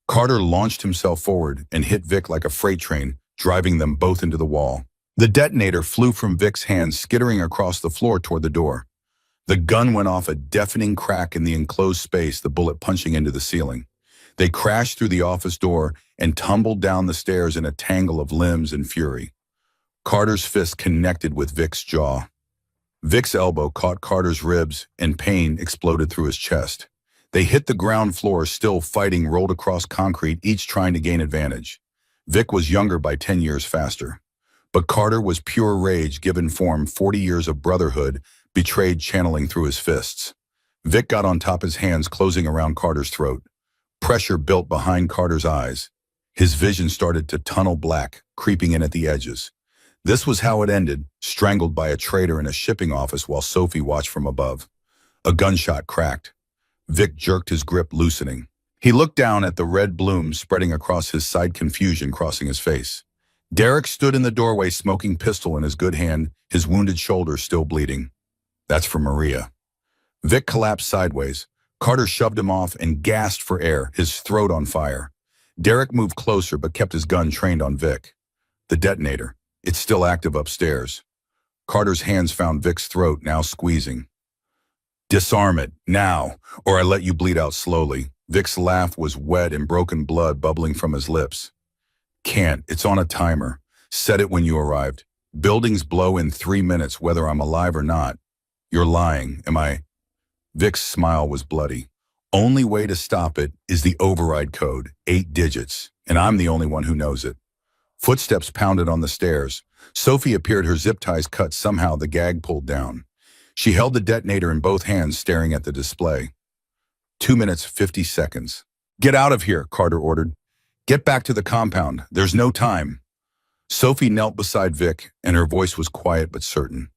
Carter launched himself forward and hit Vic like a freight train, driving them both into the wall. The detonator flew from Vic's hands, skittering across the floor toward the door. The gun went off a deafening crack in the enclosed space, the bullet punching into the ceiling. They crashed through the office door and tumbled down the stairs in a tangle of limbs and fury. Carter's fist connected with Vic's jaw. Vic's elbow caught Carter's ribs, and pain exploded through his chest. They hit the ground floor, still fighting, rolled across concrete, each trying to gain advantage. Vic was younger by 10 years faster. But Carter was pure rage given form, 40 years of brotherhood, betrayed channeling through his fists. Vic got on top, his hands closing around Carter's throat. Pressure built behind Carter's eyes. His vision started to tunnel black, creeping in at the edges. This was how it ended, strangled by a traitor in a shipping office while Sophie watched from above. A gunshot cracked. Vic jerked his grip, loosening. He looked down at the red bloom spreading across his side, confusion crossing his face. Derek stood in the doorway, smoking pistol in his good hand, his wounded shoulder still bleeding. That's for Maria. Vic collapsed sideways. Carter shoved him off and gasped for air, his throat on fire. Derek moved closer but kept his gun trained on Vic. The detonator. It's still active upstairs. Carter's hands found Vic's throat, now squeezing. Disarm it, now, or I let you bleed out slowly. Vic's laugh was wet and broken blood bubbling from his lips. Can't, it's on a timer. Set it when you arrived. Buildings blow in 3 minutes whether I'm alive or not. You're lying, am I? Vic's smile was bloody. Only way to stop it is the override code, 8 digits, and I'm the only one who knows it. Footsteps pounded on the stairs. Sophie appeared, her zip ties cut, somehow the gag pulled down. She held the detonator in both hands, staring at the display. 2 minutes, 50 seconds. Get out of here, Carter ordered. Get back to the compound. There's no time. Sophie knelt beside Vic, and her voice was quiet but certain.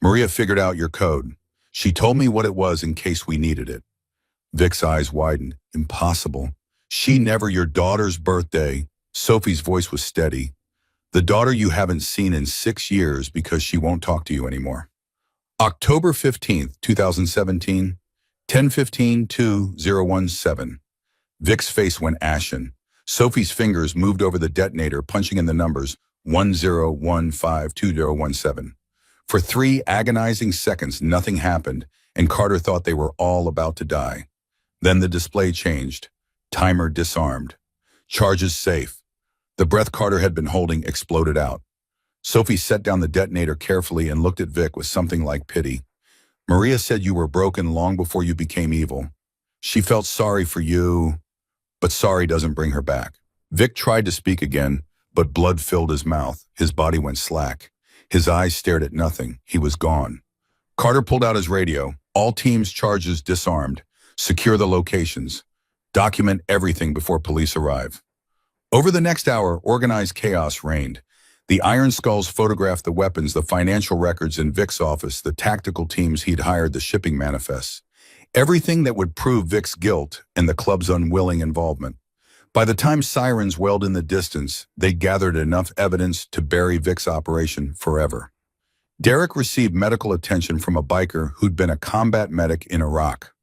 Maria figured out your code. She told me what it was in case we needed it. Vic's eyes widened. Impossible. She never. Your daughter's birthday. Sophie's voice was steady. The daughter you haven't seen in 6 years because she won't talk to you anymore. October 15th, 2017, 10:15-2017. Vic's face went ashen. Sophie's fingers moved over the detonator, punching in the numbers 10152017. For 3 agonizing seconds, nothing happened, and Carter thought they were all about to die. Then the display changed. Timer disarmed. Charges safe. The breath Carter had been holding exploded out. Sophie set down the detonator carefully and looked at Vic with something like pity. Maria said you were broken long before you became evil. She felt sorry for you, but sorry doesn't bring her back. Vic tried to speak again, but blood filled his mouth. His body went slack. His eyes stared at nothing. He was gone. Carter pulled out his radio. All teams, charges disarmed. Secure the locations. Document everything before police arrive. Over the next hour, organized chaos reigned. The Iron Skulls photographed the weapons, the financial records in Vic's office, the tactical teams he'd hired, the shipping manifests. Everything that would prove Vic's guilt and the club's unwilling involvement. By the time sirens wailed in the distance, they gathered enough evidence to bury Vic's operation forever. Derek received medical attention from a biker who'd been a combat medic in Iraq.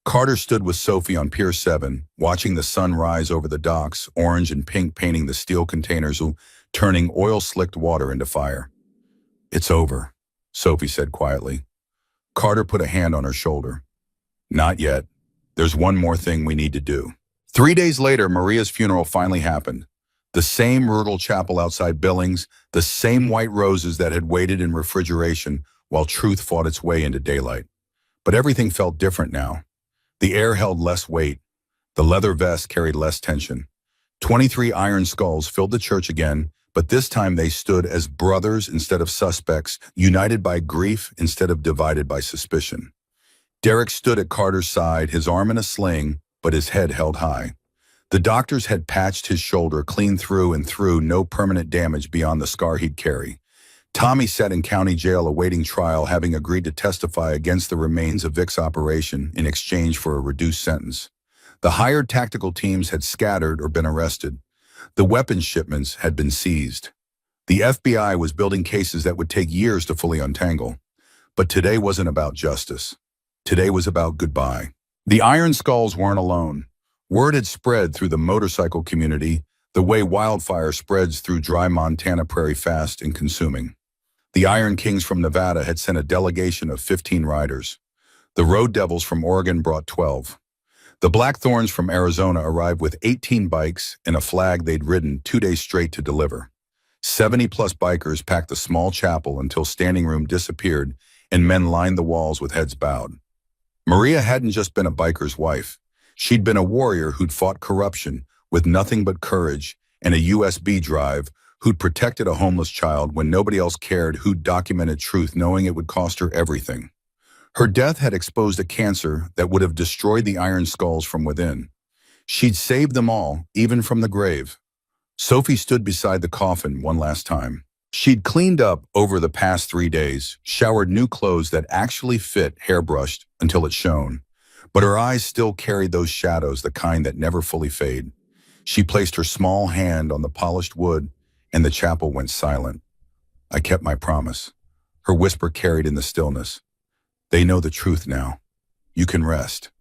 Carter stood with Sophie on Pier 7, watching the sun rise over the docks, orange and pink painting the steel containers, turning oil-slicked water into fire. It's over, Sophie said quietly. Carter put a hand on her shoulder. Not yet. There's one more thing we need to do. 3 days later, Maria's funeral finally happened. The same rural chapel outside Billings, the same white roses that had waited in refrigeration while truth fought its way into daylight. But everything felt different now. The air held less weight. The leather vest carried less tension. 23 iron skulls filled the church again, but this time they stood as brothers instead of suspects, united by grief instead of divided by suspicion. Derek stood at Carter's side, his arm in a sling, but his head held high. The doctors had patched his shoulder clean through and through, no permanent damage beyond the scar he'd carry. Tommy sat in county jail awaiting trial, having agreed to testify against the remains of Vic's operation in exchange for a reduced sentence. The hired tactical teams had scattered or been arrested. The weapons shipments had been seized. The FBI was building cases that would take years to fully untangle. But today wasn't about justice. Today was about goodbye. The Iron Skulls weren't alone. Word had spread through the motorcycle community the way wildfire spreads through dry Montana prairie, fast and consuming. The Iron Kings from Nevada had sent a delegation of 15 riders. The Road Devils from Oregon brought 12. The Blackthorns from Arizona arrived with 18 bikes and a flag they'd ridden 2 days straight to deliver. 70-plus bikers packed the small chapel until standing room disappeared and men lined the walls with heads bowed. Maria hadn't just been a biker's wife. She'd been a warrior who'd fought corruption with nothing but courage and a USB drive, who'd protected a homeless child when nobody else cared, who'd documented truth knowing it would cost her everything. Her death had exposed a cancer that would have destroyed the Iron Skulls from within. She'd saved them all, even from the grave. Sophie stood beside the coffin one last time. She'd cleaned up over the past 3 days, showered new clothes that actually fit, hairbrushed until it shone. But her eyes still carried those shadows, the kind that never fully fade. She placed her small hand on the polished wood, and the chapel went silent. I kept my promise. Her whisper carried in the stillness. They know the truth now. You can rest.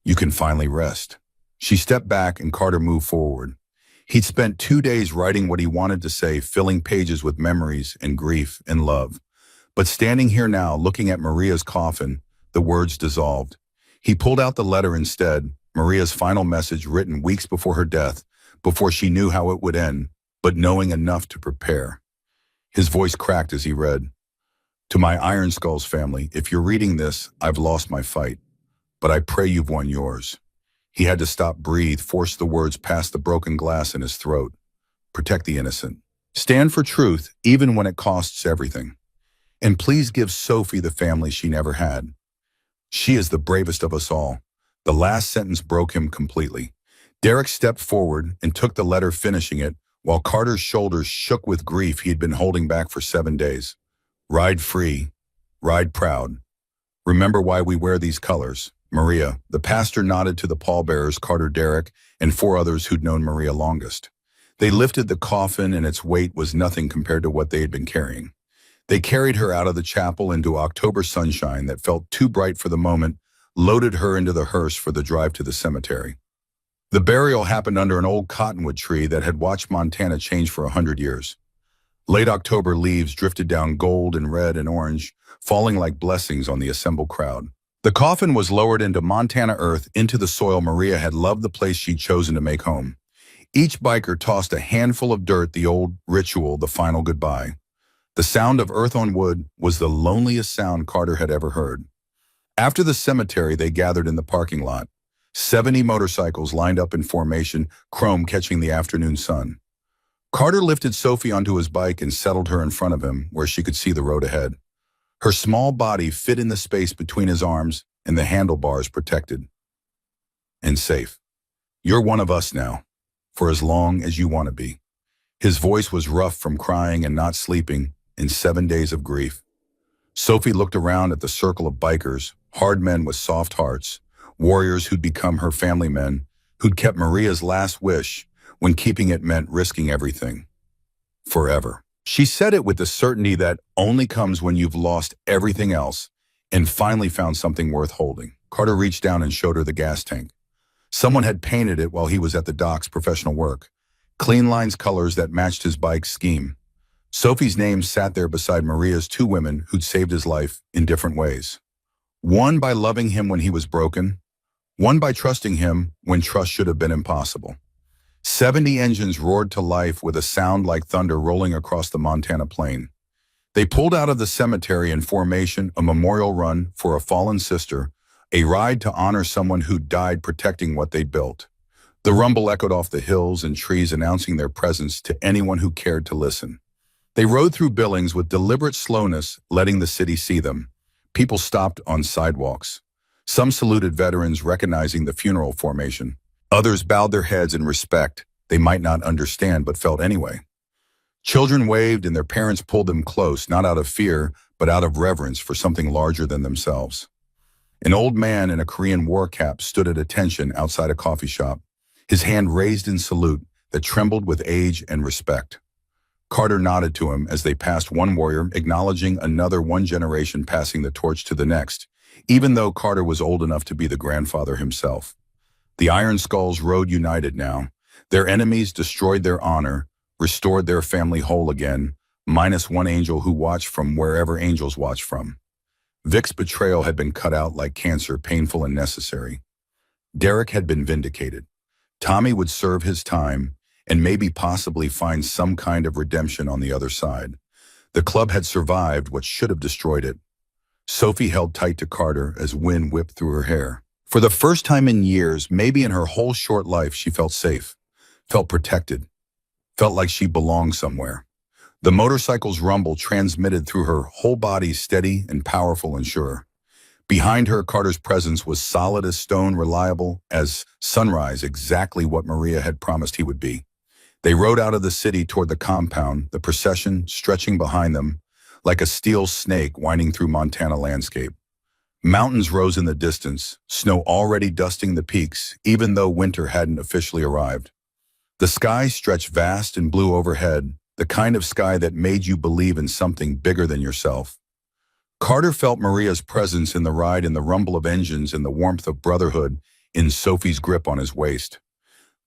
You can finally rest. She stepped back and Carter moved forward. He'd spent 2 days writing what he wanted to say, filling pages with memories and grief and love. But standing here now, looking at Maria's coffin, the words dissolved. He pulled out the letter instead, Maria's final message written weeks before her death, before she knew how it would end, but knowing enough to prepare. His voice cracked as he read, "To my Iron Skulls family, if you're reading this, I've lost my fight, but I pray you've won yours." He had to stop, breathe, force the words past the broken glass in his throat. Protect the innocent. Stand for truth, even when it costs everything. And please give Sophie the family she never had. She is the bravest of us all. The last sentence broke him completely. Derek stepped forward and took the letter, finishing it, while Carter's shoulders shook with grief he had been holding back for 7 days. Ride free. Ride proud. Remember why we wear these colors. Maria. The pastor nodded to the pallbearers, Carter, Derek, and 4 others who'd known Maria longest. They lifted the coffin, and its weight was nothing compared to what they had been carrying. They carried her out of the chapel into October sunshine that felt too bright for the moment, loaded her into the hearse for the drive to the cemetery. The burial happened under an old cottonwood tree that had watched Montana change for 100 years. Late October leaves drifted down gold and red and orange, falling like blessings on the assembled crowd. The coffin was lowered into Montana earth, into the soil Maria had loved, the place she'd chosen to make home. Each biker tossed a handful of dirt, the old ritual, the final goodbye. The sound of earth on wood was the loneliest sound Carter had ever heard. After the cemetery, they gathered in the parking lot. 70 motorcycles lined up in formation, chrome catching the afternoon sun. Carter lifted Sophie onto his bike and settled her in front of him where she could see the road ahead. Her small body fit in the space between his arms and the handlebars, protected and safe. You're one of us now, for as long as you want to be. His voice was rough from crying and not sleeping in 7 days of grief. Sophie looked around at the circle of bikers, hard men with soft hearts, warriors who'd become her family men, who'd kept Maria's last wish when keeping it meant risking everything. Forever. She said it with the certainty that only comes when you've lost everything else and finally found something worth holding. Carter reached down and showed her the gas tank. Someone had painted it while he was at the docks, professional work. Clean lines, colors that matched his bike's scheme. Sophie's name sat there beside Maria's 2 women who'd saved his life in different ways. One by loving him when he was broken, one by trusting him when trust should have been impossible. 70 engines roared to life with a sound like thunder rolling across the Montana plain. They pulled out of the cemetery in formation, a memorial run for a fallen sister, a ride to honor someone who died protecting what they'd built. The rumble echoed off the hills and trees, announcing their presence to anyone who cared to listen. They rode through Billings with deliberate slowness, letting the city see them. People stopped on sidewalks. Some saluted veterans, recognizing the funeral formation. Others bowed their heads in respect they might not understand but felt anyway. Children waved and their parents pulled them close, not out of fear, but out of reverence for something larger than themselves. An old man in a Korean war cap stood at attention outside a coffee shop, his hand raised in salute that trembled with age and respect. Carter nodded to him as they passed one warrior, acknowledging another, one generation passing the torch to the next, even though Carter was old enough to be the grandfather himself. The Iron Skulls rode united now. Their enemies destroyed their honor, restored their family whole again, minus one angel who watched from wherever angels watch from. Vic's betrayal had been cut out like cancer, painful and necessary. Derek had been vindicated. Tommy would serve his time and maybe possibly find some kind of redemption on the other side. The club had survived what should have destroyed it. Sophie held tight to Carter as wind whipped through her hair. For the first time in years, maybe in her whole short life, she felt safe, felt protected, felt like she belonged somewhere. The motorcycle's rumble transmitted through her whole body, steady and powerful and sure. Behind her, Carter's presence was solid as stone, reliable as sunrise, exactly what Maria had promised he would be. They rode out of the city toward the compound, the procession stretching behind them like a steel snake winding through Montana landscape. Mountains rose in the distance, snow already dusting the peaks, even though winter hadn't officially arrived. The sky stretched vast and blue overhead, the kind of sky that made you believe in something bigger than yourself. Carter felt Maria's presence in the ride, in the rumble of engines and the warmth of brotherhood in Sophie's grip on his waist.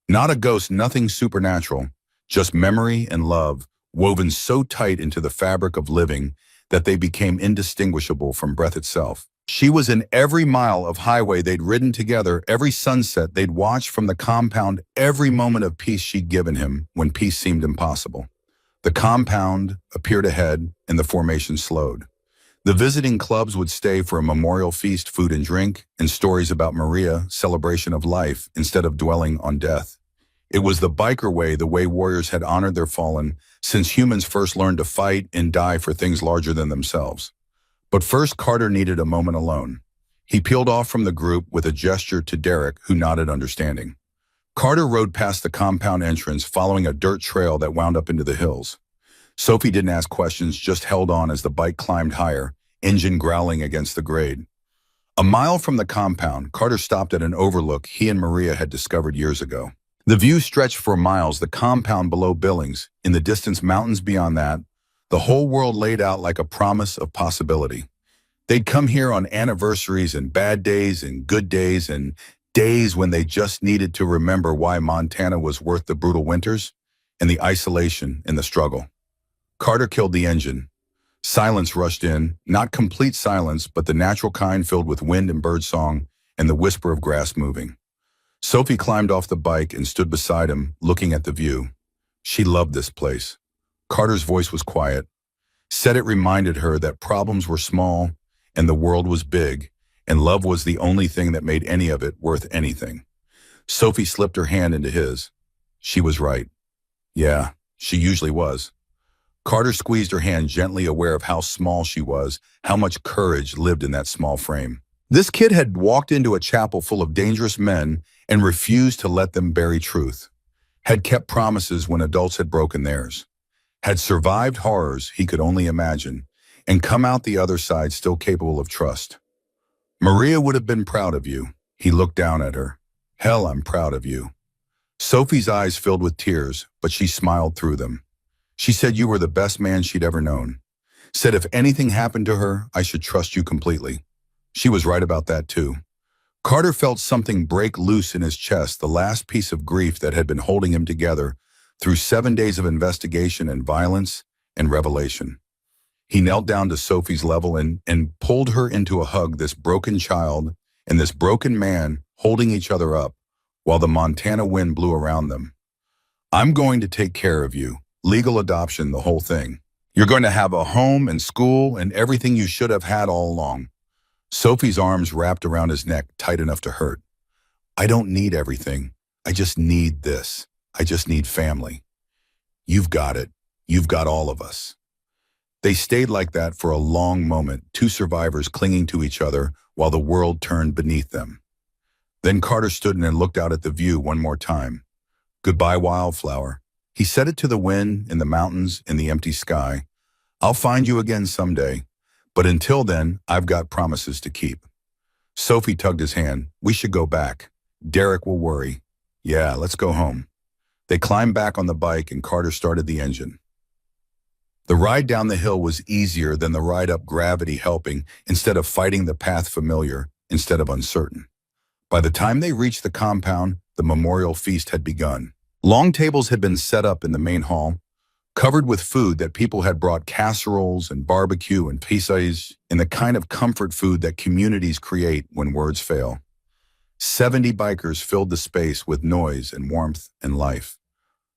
Not a ghost, nothing supernatural, just memory and love, woven so tight into the fabric of living that they became indistinguishable from breath itself. She was in every mile of highway they'd ridden together, every sunset they'd watched from the compound, every moment of peace she'd given him when peace seemed impossible. The compound appeared ahead and the formation slowed. The visiting clubs would stay for a memorial feast, food and drink, and stories about Maria, celebration of life instead of dwelling on death. It was the biker way, the way warriors had honored their fallen since humans first learned to fight and die for things larger than themselves. But first, Carter needed a moment alone. He peeled off from the group with a gesture to Derek, who nodded understanding. Carter rode past the compound entrance, following a dirt trail that wound up into the hills. Sophie didn't ask questions, just held on as the bike climbed higher, engine growling against the grade. A mile from the compound, Carter stopped at an overlook he and Maria had discovered years ago. The view stretched for miles, the compound below Billings, in the distance mountains beyond that, the whole world laid out like a promise of possibility. They'd come here on anniversaries and bad days and good days and days when they just needed to remember why Montana was worth the brutal winters and the isolation and the struggle. Carter killed the engine. Silence rushed in, not complete silence, but the natural kind filled with wind and birdsong and the whisper of grass moving. Sophie climbed off the bike and stood beside him, looking at the view. She loved this place. Carter's voice was quiet. Said it reminded her that problems were small and the world was big, and love was the only thing that made any of it worth anything. Sophie slipped her hand into his. She was right. Yeah, she usually was. Carter squeezed her hand gently, aware of how small she was, how much courage lived in that small frame. This kid had walked into a chapel full of dangerous men and refused to let them bury truth, had kept promises when adults had broken theirs, had survived horrors he could only imagine, and come out the other side still capable of trust. Maria would have been proud of you. He looked down at her. Hell, I'm proud of you. Sophie's eyes filled with tears, but she smiled through them. She said you were the best man she'd ever known. Said if anything happened to her, I should trust you completely. She was right about that too. Carter felt something break loose in his chest, the last piece of grief that had been holding him together through 7 days of investigation and violence and revelation. He knelt down to Sophie's level and pulled her into a hug, this broken child and this broken man holding each other up while the Montana wind blew around them. I'm going to take care of you. Legal adoption, the whole thing. You're going to have a home and school and everything you should have had all along. Sophie's arms wrapped around his neck tight enough to hurt. I don't need everything. I just need this. I just need family. You've got it. You've got all of us. They stayed like that for a long moment, two survivors clinging to each other while the world turned beneath them. Then Carter stood and looked out at the view one more time. Goodbye, wildflower. He said it to the wind, in the mountains, in the empty sky. I'll find you again someday, but until then, I've got promises to keep. Sophie tugged his hand. We should go back. Derek will worry. Yeah, let's go home. They climbed back on the bike and Carter started the engine. The ride down the hill was easier than the ride up, gravity helping instead of fighting the path, familiar instead of uncertain. By the time they reached the compound, the memorial feast had begun. Long tables had been set up in the main hall, covered with food that people had brought, casseroles and barbecue and pizzas, and the kind of comfort food that communities create when words fail. 70 bikers filled the space with noise and warmth and life.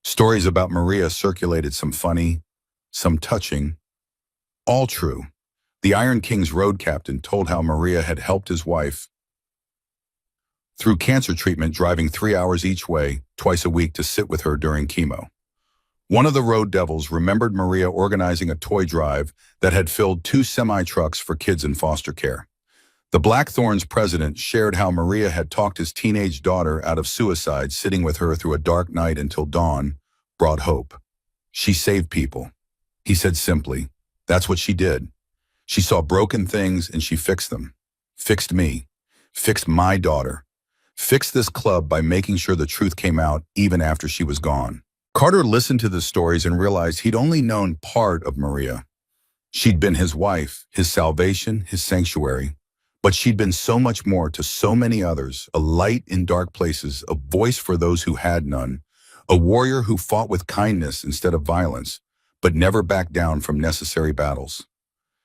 Stories about Maria circulated, some funny, some touching, all true. The Iron King's road captain told how Maria had helped his wife through cancer treatment, driving 3 hours each way, twice a week, to sit with her during chemo. One of the road devils remembered Maria organizing a toy drive that had filled 2 semi-trucks for kids in foster care. The Blackthorn's president shared how Maria had talked his teenage daughter out of suicide, sitting with her through a dark night until dawn brought hope. She saved people. He said simply, that's what she did. She saw broken things and she fixed them. Fixed me. Fixed my daughter. Fixed this club by making sure the truth came out even after she was gone. Carter listened to the stories and realized he'd only known part of Maria. She'd been his wife, his salvation, his sanctuary. But she'd been so much more to so many others, a light in dark places, a voice for those who had none, a warrior who fought with kindness instead of violence, but never backed down from necessary battles.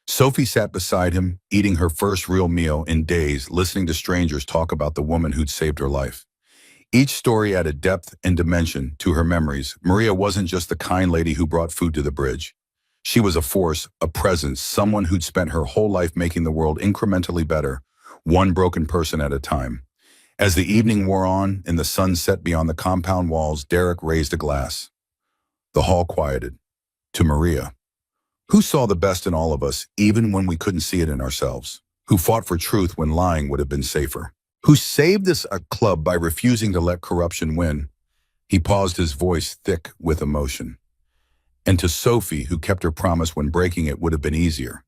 Sophie sat beside him, eating her first real meal in days, listening to strangers talk about the woman who'd saved her life. Each story added depth and dimension to her memories. Maria wasn't just the kind lady who brought food to the bridge. She was a force, a presence, someone who'd spent her whole life making the world incrementally better, one broken person at a time. As the evening wore on and the sun set beyond the compound walls, Derek raised a glass. The hall quieted. To Maria, who saw the best in all of us, even when we couldn't see it in ourselves, who fought for truth when lying would have been safer, who saved this club by refusing to let corruption win. He paused, his voice thick with emotion. And to Sophie, who kept her promise when breaking it would have been easier,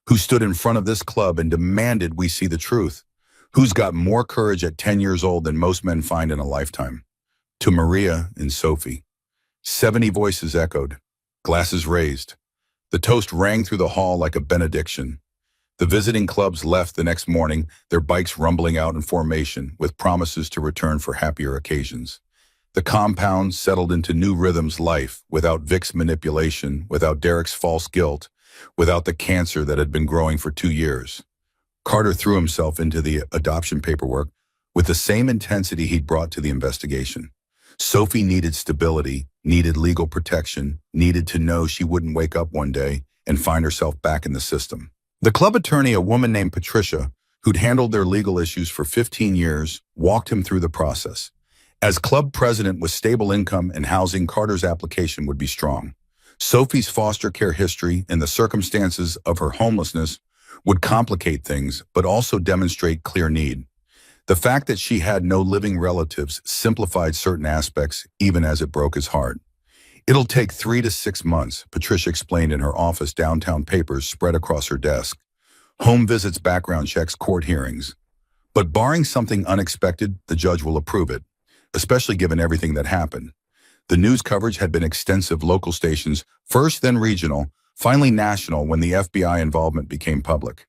who stood in front of this club and demanded we see the truth, who's got more courage at 10 years old than most men find in a lifetime. To Maria and Sophie. 70 voices echoed, glasses raised. The toast rang through the hall like a benediction. The visiting clubs left the next morning, their bikes rumbling out in formation, with promises to return for happier occasions. The compound settled into new rhythms, life, without Vic's manipulation, without Derek's false guilt, without the cancer that had been growing for 2 years. Carter threw himself into the adoption paperwork with the same intensity he'd brought to the investigation. Sophie needed stability, needed legal protection, needed to know she wouldn't wake up one day and find herself back in the system. The club attorney, a woman named Patricia, who'd handled their legal issues for 15 years, walked him through the process. As club president with stable income and housing, Carter's application would be strong. Sophie's foster care history and the circumstances of her homelessness would complicate things, but also demonstrate clear need. The fact that she had no living relatives simplified certain aspects, even as it broke his heart. It'll take 3 to 6 months, Patricia explained in her office, downtown, papers spread across her desk. Home visits, background checks, court hearings. But barring something unexpected, the judge will approve it, especially given everything that happened. The news coverage had been extensive, local stations, first then regional, finally national when the FBI involvement became public.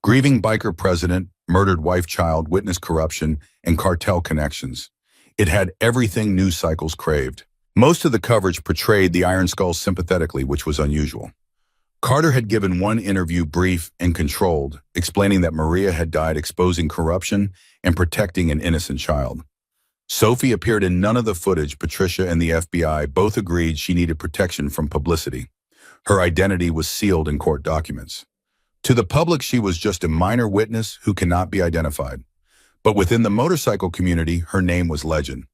Grieving biker president, murdered wife, child, witnessed corruption, and cartel connections. It had everything news cycles craved. Most of the coverage portrayed the Iron Skulls sympathetically, which was unusual. Carter had given one interview, brief and controlled, explaining that Maria had died exposing corruption and protecting an innocent child. Sophie appeared in none of the footage. Patricia and the FBI both agreed she needed protection from publicity. Her identity was sealed in court documents. To the public, she was just a minor witness who cannot be identified. But within the motorcycle community, her name was legend.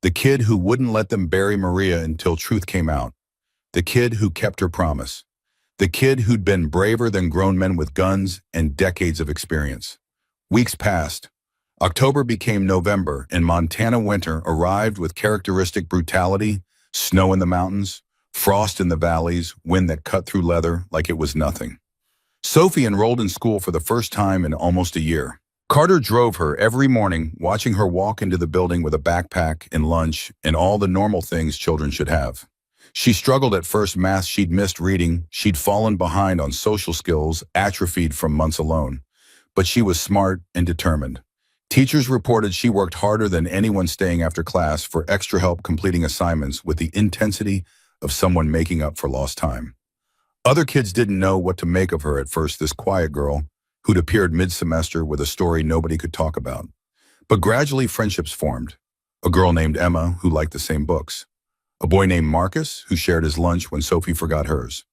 The kid who wouldn't let them bury Maria until truth came out. The kid who kept her promise. The kid who'd been braver than grown men with guns and decades of experience. Weeks passed. October became November, and Montana winter arrived with characteristic brutality: snow in the mountains, frost in the valleys, wind that cut through leather like it was nothing. Sophie enrolled in school for the first time in almost a year. Carter drove her every morning, watching her walk into the building with a backpack and lunch and all the normal things children should have. She struggled at first. Math, she'd missed reading, she'd fallen behind on social skills, atrophied from months alone. But she was smart and determined. Teachers reported she worked harder than anyone staying after class for extra help completing assignments with the intensity of someone making up for lost time. Other kids didn't know what to make of her at first, this quiet girl who'd appeared mid-semester with a story nobody could talk about. But gradually friendships formed. A girl named Emma who liked the same books. A boy named Marcus who shared his lunch when Sophie forgot hers.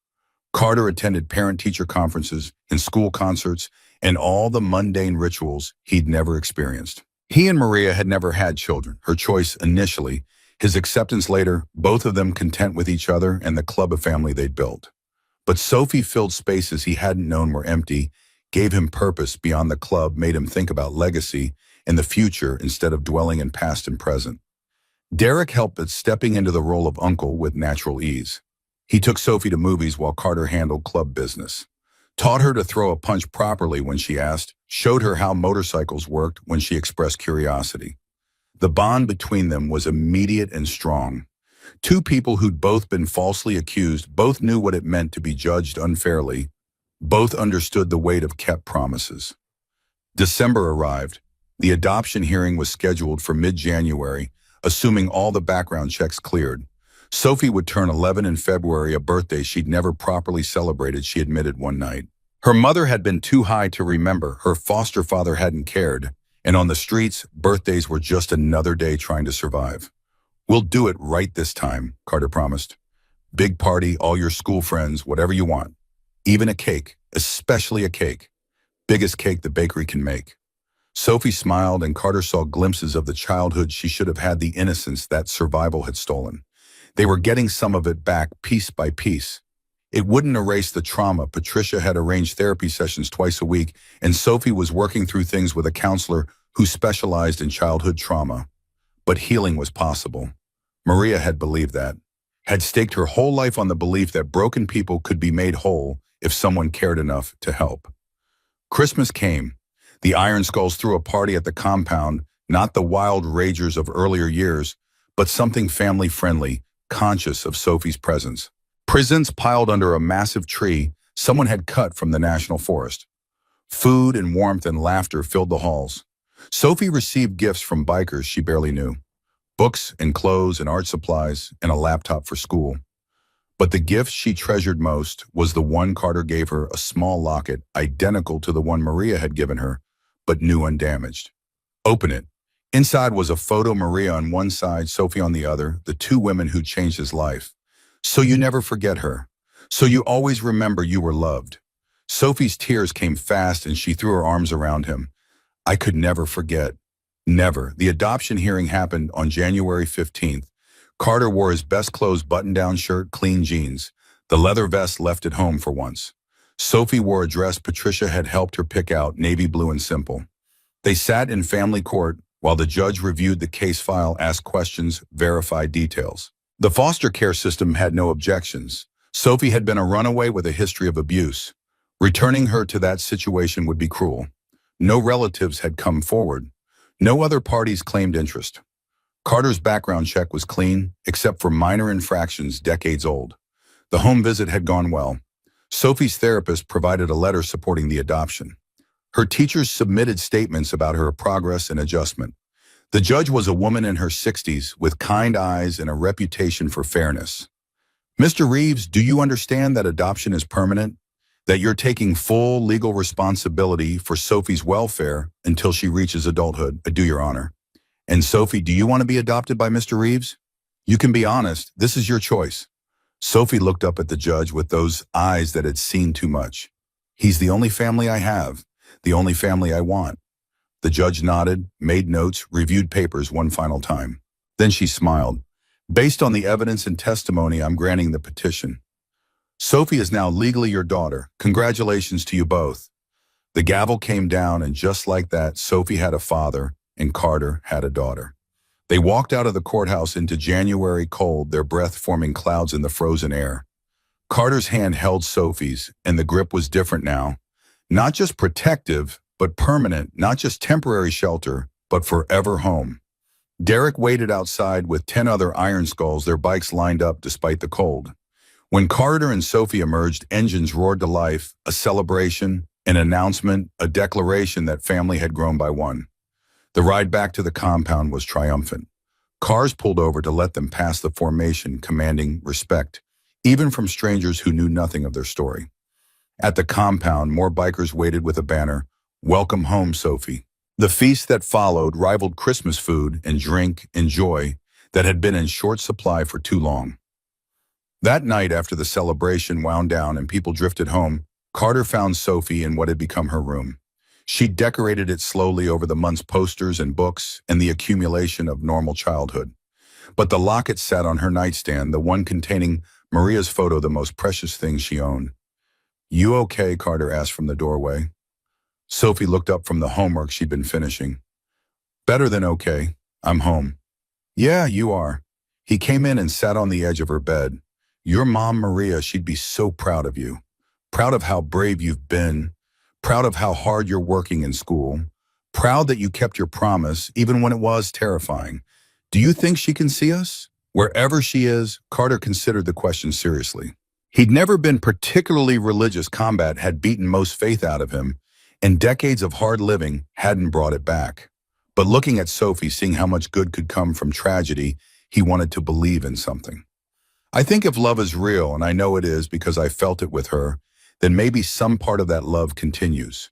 Carter attended parent-teacher conferences and school concerts and all the mundane rituals he'd never experienced. He and Maria had never had children, her choice initially, his acceptance later, both of them content with each other and the club of family they'd built. But Sophie filled spaces he hadn't known were empty, gave him purpose beyond the club, made him think about legacy and the future instead of dwelling in past and present. Derek helped at stepping into the role of uncle with natural ease. He took Sophie to movies while Carter handled club business. Taught her to throw a punch properly when she asked, showed her how motorcycles worked when she expressed curiosity. The bond between them was immediate and strong. Two people who'd both been falsely accused, both knew what it meant to be judged unfairly, both understood the weight of kept promises. December arrived. The adoption hearing was scheduled for mid-January, assuming all the background checks cleared. Sophie would turn 11 in February, a birthday she'd never properly celebrated, she admitted one night. Her mother had been too high to remember, her foster father hadn't cared, and on the streets, birthdays were just another day trying to survive. "We'll do it right this time," Carter promised. "Big party, all your school friends, whatever you want. Even a cake, especially a cake. Biggest cake the bakery can make." Sophie smiled, and Carter saw glimpses of the childhood she should have had, the innocence that survival had stolen. They were getting some of it back, piece by piece. It wouldn't erase the trauma. Patricia had arranged therapy sessions twice a week, and Sophie was working through things with a counselor who specialized in childhood trauma. But healing was possible. Maria had believed that, had staked her whole life on the belief that broken people could be made whole if someone cared enough to help. Christmas came. The Iron Skulls threw a party at the compound, not the wild ragers of earlier years, but something family-friendly, conscious of Sophie's presence. Presents piled under a massive tree someone had cut from the national forest. Food and warmth and laughter filled the halls. Sophie received gifts from bikers she barely knew. Books and clothes and art supplies and a laptop for school. But the gift she treasured most was the one Carter gave her, a small locket identical to the one Maria had given her, but new undamaged. "Open it." Inside was a photo, Maria on one side, Sophie on the other, the two women who changed his life. "So you never forget her. So you always remember you were loved." Sophie's tears came fast and she threw her arms around him. "I could never forget. Never." The adoption hearing happened on January 15th. Carter wore his best clothes, button-down shirt, clean jeans. The leather vest left at home for once. Sophie wore a dress Patricia had helped her pick out, navy blue and simple. They sat in family court while the judge reviewed the case file, asked questions, verified details. The foster care system had no objections. Sophie had been a runaway with a history of abuse. Returning her to that situation would be cruel. No relatives had come forward. No other parties claimed interest. Carter's background check was clean, except for minor infractions decades old. The home visit had gone well. Sophie's therapist provided a letter supporting the adoption. Her teachers submitted statements about her progress and adjustment. The judge was a woman in her 60s with kind eyes and a reputation for fairness. "Mr. Reeves, do you understand that adoption is permanent? That you're taking full legal responsibility for Sophie's welfare until she reaches adulthood?" "I do, Your Honor." And Sophie, do you want to be adopted by Mr. Reeves? You can be honest, this is your choice. Sophie looked up at the judge with those eyes that had seen too much. He's the only family I have, the only family I want. The judge nodded, made notes, reviewed papers one final time. Then she smiled. Based on the evidence and testimony, I'm granting the petition. Sophie is now legally your daughter. Congratulations to you both. The gavel came down, and just like that, Sophie had a father and Carter had a daughter. They walked out of the courthouse into January cold, their breath forming clouds in the frozen air. Carter's hand held Sophie's, and the grip was different now. Not just protective, but permanent, not just temporary shelter, but forever home. Derek waited outside with 10 other Iron Skulls, their bikes lined up despite the cold. When Carter and Sophie emerged, engines roared to life, a celebration, an announcement, a declaration that family had grown by one. The ride back to the compound was triumphant. Cars pulled over to let them pass the formation, commanding respect, even from strangers who knew nothing of their story. At the compound, more bikers waited with a banner, "Welcome home, Sophie." The feast that followed rivaled Christmas food and drink and joy that had been in short supply for too long. That night, after the celebration wound down and people drifted home, Carter found Sophie in what had become her room. She decorated it slowly over the month's posters and books and the accumulation of normal childhood. But the locket sat on her nightstand, the one containing Maria's photo, the most precious thing she owned. "You okay?" Carter asked from the doorway. Sophie looked up from the homework she'd been finishing. "Better than okay. I'm home." "Yeah, you are." He came in and sat on the edge of her bed. "Your mom, Maria, she'd be so proud of you. Proud of how brave you've been. Proud of how hard you're working in school. Proud that you kept your promise, even when it was terrifying. Do you think she can see us?" Wherever she is, Carter considered the question seriously. He'd never been particularly religious. Combat had beaten most faith out of him, and decades of hard living hadn't brought it back. But looking at Sophie, seeing how much good could come from tragedy, he wanted to believe in something. "I think if love is real, and I know it is because I felt it with her, then maybe some part of that love continues.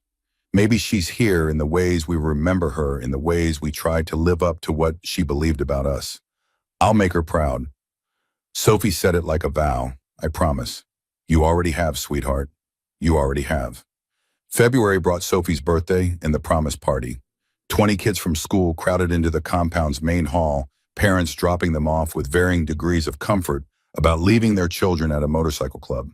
Maybe she's here in the ways we remember her, in the ways we tried to live up to what she believed about us. I'll make her proud." Sophie said it like a vow. "I promise." "You already have, sweetheart. You already have." February brought Sophie's birthday and the promise party. 20 kids from school crowded into the compound's main hall, parents dropping them off with varying degrees of comfort about leaving their children at a motorcycle club.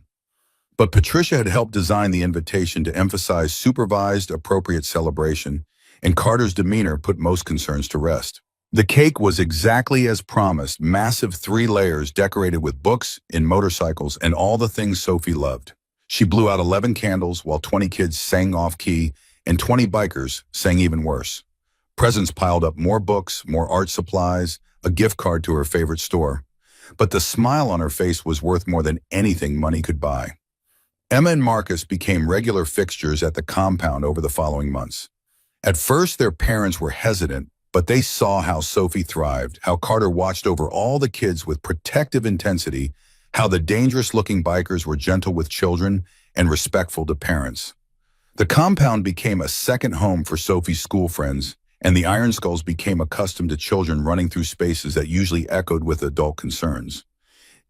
But Patricia had helped design the invitation to emphasize supervised, appropriate celebration, and Carter's demeanor put most concerns to rest. The cake was exactly as promised, massive 3 layers decorated with books and motorcycles and all the things Sophie loved. She blew out 11 candles while 20 kids sang off-key and 20 bikers sang even worse. Presents piled up, more books, more art supplies, a gift card to her favorite store. But the smile on her face was worth more than anything money could buy. Emma and Marcus became regular fixtures at the compound over the following months. At first, their parents were hesitant, but they saw how Sophie thrived, how Carter watched over all the kids with protective intensity, how the dangerous-looking bikers were gentle with children and respectful to parents. The compound became a second home for Sophie's school friends, and the Iron Skulls became accustomed to children running through spaces that usually echoed with adult concerns.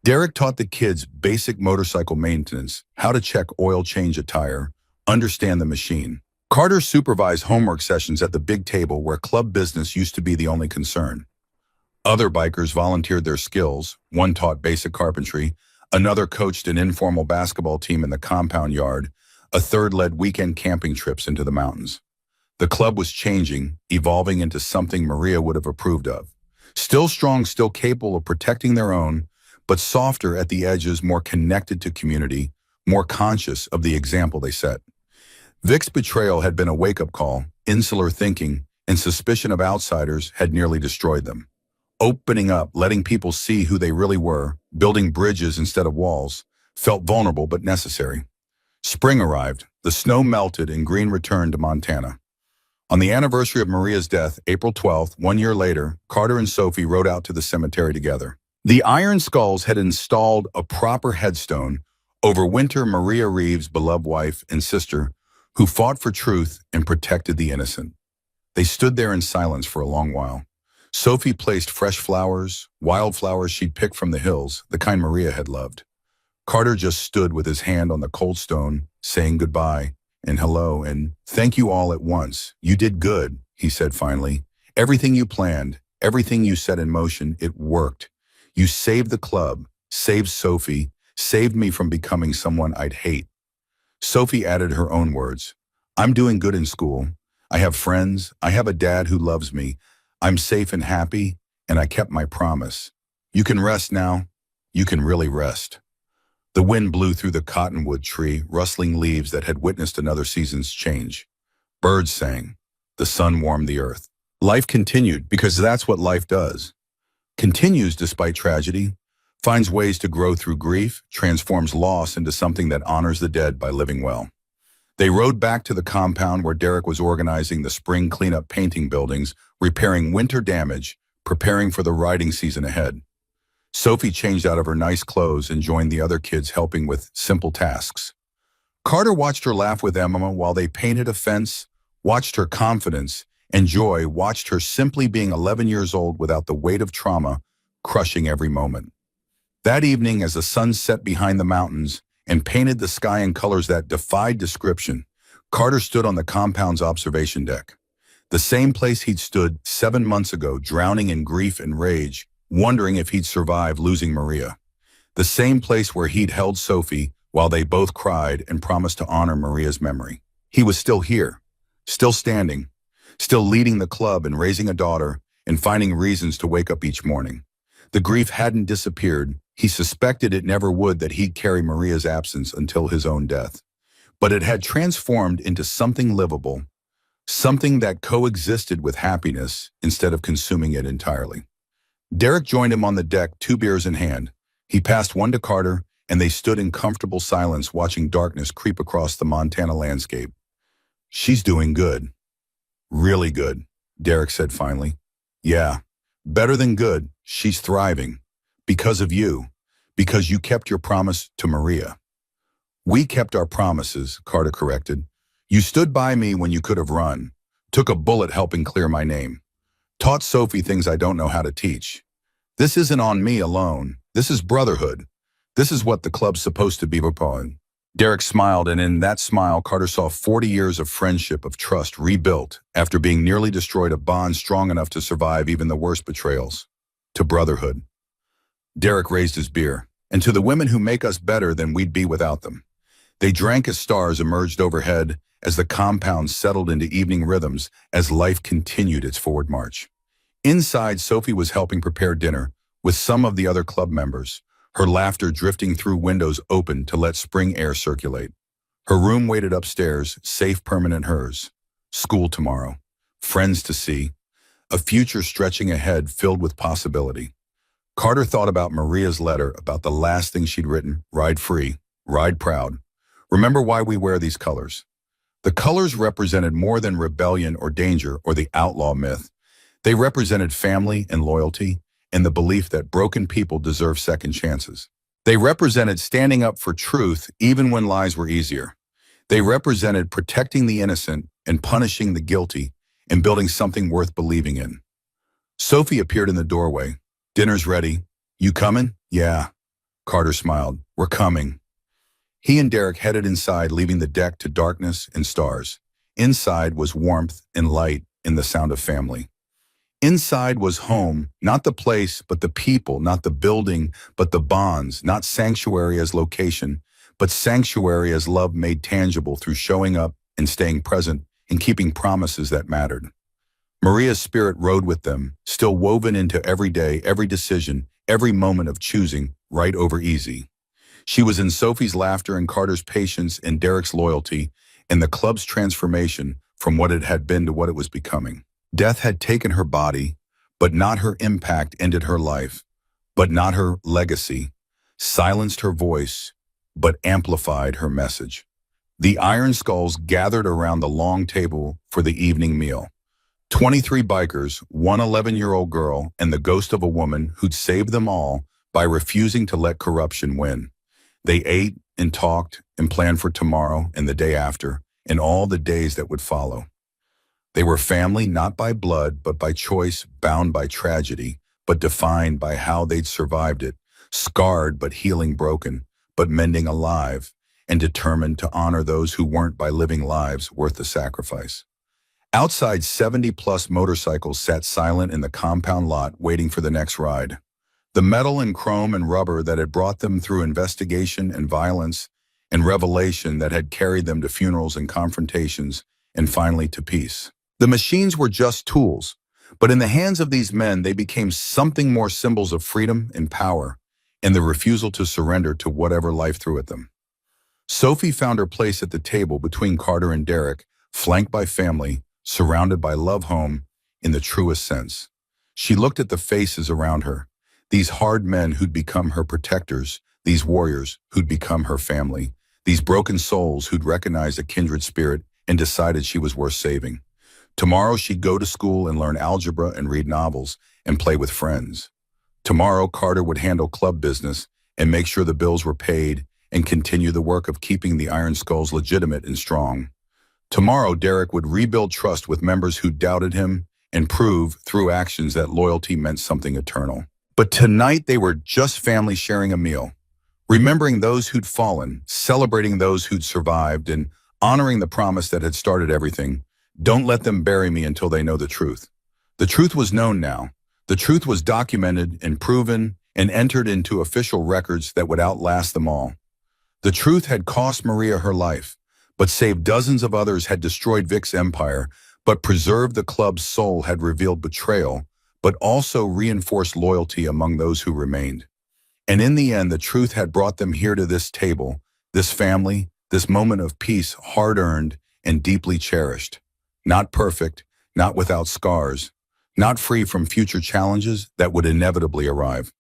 Derek taught the kids basic motorcycle maintenance, how to check oil change a tire, understand the machine. Carter supervised homework sessions at the big table where club business used to be the only concern. Other bikers volunteered their skills. One taught basic carpentry, another coached an informal basketball team in the compound yard, a third led weekend camping trips into the mountains. The club was changing, evolving into something Maria would have approved of. Still strong, still capable of protecting their own, but softer at the edges, more connected to community, more conscious of the example they set. Vic's betrayal had been a wake-up call. Insular thinking and suspicion of outsiders had nearly destroyed them. Opening up, letting people see who they really were, building bridges instead of walls, felt vulnerable but necessary. Spring arrived, the snow melted, and Green returned to Montana. On the anniversary of Maria's death, April 12th, 1 year later, Carter and Sophie rode out to the cemetery together. The Iron Skulls had installed a proper headstone over Winter, Maria Reeves' beloved wife and sister, who fought for truth and protected the innocent. They stood there in silence for a long while. Sophie placed fresh flowers, wildflowers she'd picked from the hills, the kind Maria had loved. Carter just stood with his hand on the cold stone, saying goodbye and hello and thank you all at once. You did good, he said finally. Everything you planned, everything you set in motion, it worked. You saved the club, saved Sophie, saved me from becoming someone I'd hate. Sophie added her own words. I'm doing good in school. I have friends. I have a dad who loves me. I'm safe and happy, and I kept my promise. You can rest now. You can really rest. The wind blew through the cottonwood tree, rustling leaves that had witnessed another season's change. Birds sang. The sun warmed the earth. Life continued, because that's what life does. Continues despite tragedy, finds ways to grow through grief, transforms loss into something that honors the dead by living well. They rode back to the compound where Derek was organizing the spring cleanup painting buildings, repairing winter damage, preparing for the riding season ahead. Sophie changed out of her nice clothes and joined the other kids helping with simple tasks. Carter watched her laugh with Emma while they painted a fence, watched her confidence, and Joy watched her simply being 11 years old without the weight of trauma crushing every moment. That evening, as the sun set behind the mountains and painted the sky in colors that defied description, Carter stood on the compound's observation deck. The same place he'd stood 7 months ago, drowning in grief and rage, wondering if he'd survive losing Maria. The same place where he'd held Sophie while they both cried and promised to honor Maria's memory. He was still here, still standing, still leading the club and raising a daughter and finding reasons to wake up each morning. The grief hadn't disappeared. He suspected it never would, that he'd carry Maria's absence until his own death. But it had transformed into something livable, something that coexisted with happiness instead of consuming it entirely. Derek joined him on the deck, 2 beers in hand. He passed one to Carter, and they stood in comfortable silence watching darkness creep across the Montana landscape. She's doing good. Really good, Derek said finally. Yeah, better than good. She's thriving. Because of you. Because you kept your promise to Maria. We kept our promises, Carter corrected. You stood by me when you could have run. Took a bullet helping clear my name. Taught Sophie things I don't know how to teach. This isn't on me alone. This is brotherhood. This is what the club's supposed to be upon. Derek smiled, and in that smile, Carter saw 40 years of friendship, of trust, rebuilt after being nearly destroyed, a bond strong enough to survive even the worst betrayals. To brotherhood. Derek raised his beer. And to the women who make us better than we'd be without them. They drank as stars emerged overhead, as the compound settled into evening rhythms, as life continued its forward march. Inside, Sophie was helping prepare dinner with some of the other club members, her laughter drifting through windows open to let spring air circulate. Her room waited upstairs, safe, permanent hers. School tomorrow, friends to see, a future stretching ahead filled with possibility. Carter thought about Maria's letter, about the last thing she'd written, ride free, ride proud. Remember why we wear these colors. The colors represented more than rebellion or danger or the outlaw myth. They represented family and loyalty and the belief that broken people deserve second chances. They represented standing up for truth even when lies were easier. They represented protecting the innocent and punishing the guilty and building something worth believing in. Sophie appeared in the doorway. Dinner's ready. You coming? Yeah. Carter smiled. We're coming. He and Derek headed inside, leaving the deck to darkness and stars. Inside was warmth and light and the sound of family. Inside was home, not the place, but the people, not the building, but the bonds, not sanctuary as location, but sanctuary as love made tangible through showing up and staying present and keeping promises that mattered. Maria's spirit rode with them, still woven into every day, every decision, every moment of choosing right over easy. She was in Sophie's laughter and Carter's patience and Derek's loyalty and the club's transformation from what it had been to what it was becoming. Death had taken her body, but not her impact ended her life, but not her legacy, silenced her voice, but amplified her message. The Iron Skulls gathered around the long table for the evening meal. 23 bikers, one 11-year-old girl, and the ghost of a woman who'd saved them all by refusing to let corruption win. They ate and talked and planned for tomorrow and the day after and all the days that would follow. They were family not by blood, but by choice, bound by tragedy, but defined by how they'd survived it, scarred but healing broken, but mending alive, and determined to honor those who weren't by living lives worth the sacrifice. Outside, 70-plus motorcycles sat silent in the compound lot waiting for the next ride. The metal and chrome and rubber that had brought them through investigation and violence and revelation that had carried them to funerals and confrontations and finally to peace. The machines were just tools, but in the hands of these men they became something more, symbols of freedom and power and the refusal to surrender to whatever life threw at them. Sophie found her place at the table between Carter and Derek, flanked by family, surrounded by love home in the truest sense. She looked at the faces around her, these hard men who'd become her protectors, these warriors who'd become her family, these broken souls who'd recognized a kindred spirit and decided she was worth saving. Tomorrow she'd go to school and learn algebra and read novels and play with friends. Tomorrow Carter would handle club business and make sure the bills were paid and continue the work of keeping the Iron Skulls legitimate and strong. Tomorrow Derek would rebuild trust with members who doubted him and prove through actions that loyalty meant something eternal. But tonight they were just family sharing a meal, remembering those who'd fallen, celebrating those who'd survived, and honoring the promise that had started everything. Don't let them bury me until they know the truth. The truth was known now. The truth was documented and proven and entered into official records that would outlast them all. The truth had cost Maria her life, but saved dozens of others, had destroyed Vic's empire, but preserved the club's soul, had revealed betrayal, but also reinforced loyalty among those who remained. And in the end, the truth had brought them here to this table, this family, this moment of peace, hard-earned and deeply cherished. Not perfect, not without scars, not free from future challenges that would inevitably arrive,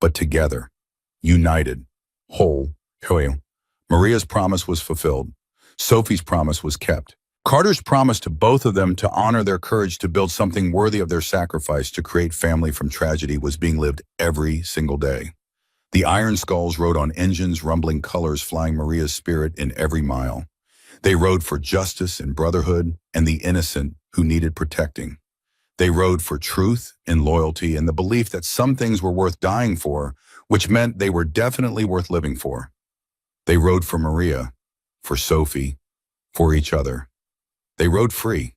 but together, united, whole. Maria's promise was fulfilled. Sophie's promise was kept. Carter's promise to both of them to honor their courage to build something worthy of their sacrifice to create family from tragedy was being lived every single day. The Iron Skulls rode on engines, rumbling colors flying Maria's spirit in every mile. They rode for justice and brotherhood and the innocent who needed protecting. They rode for truth and loyalty and the belief that some things were worth dying for, which meant they were definitely worth living for. They rode for Maria, for Sophie, for each other. They rode free,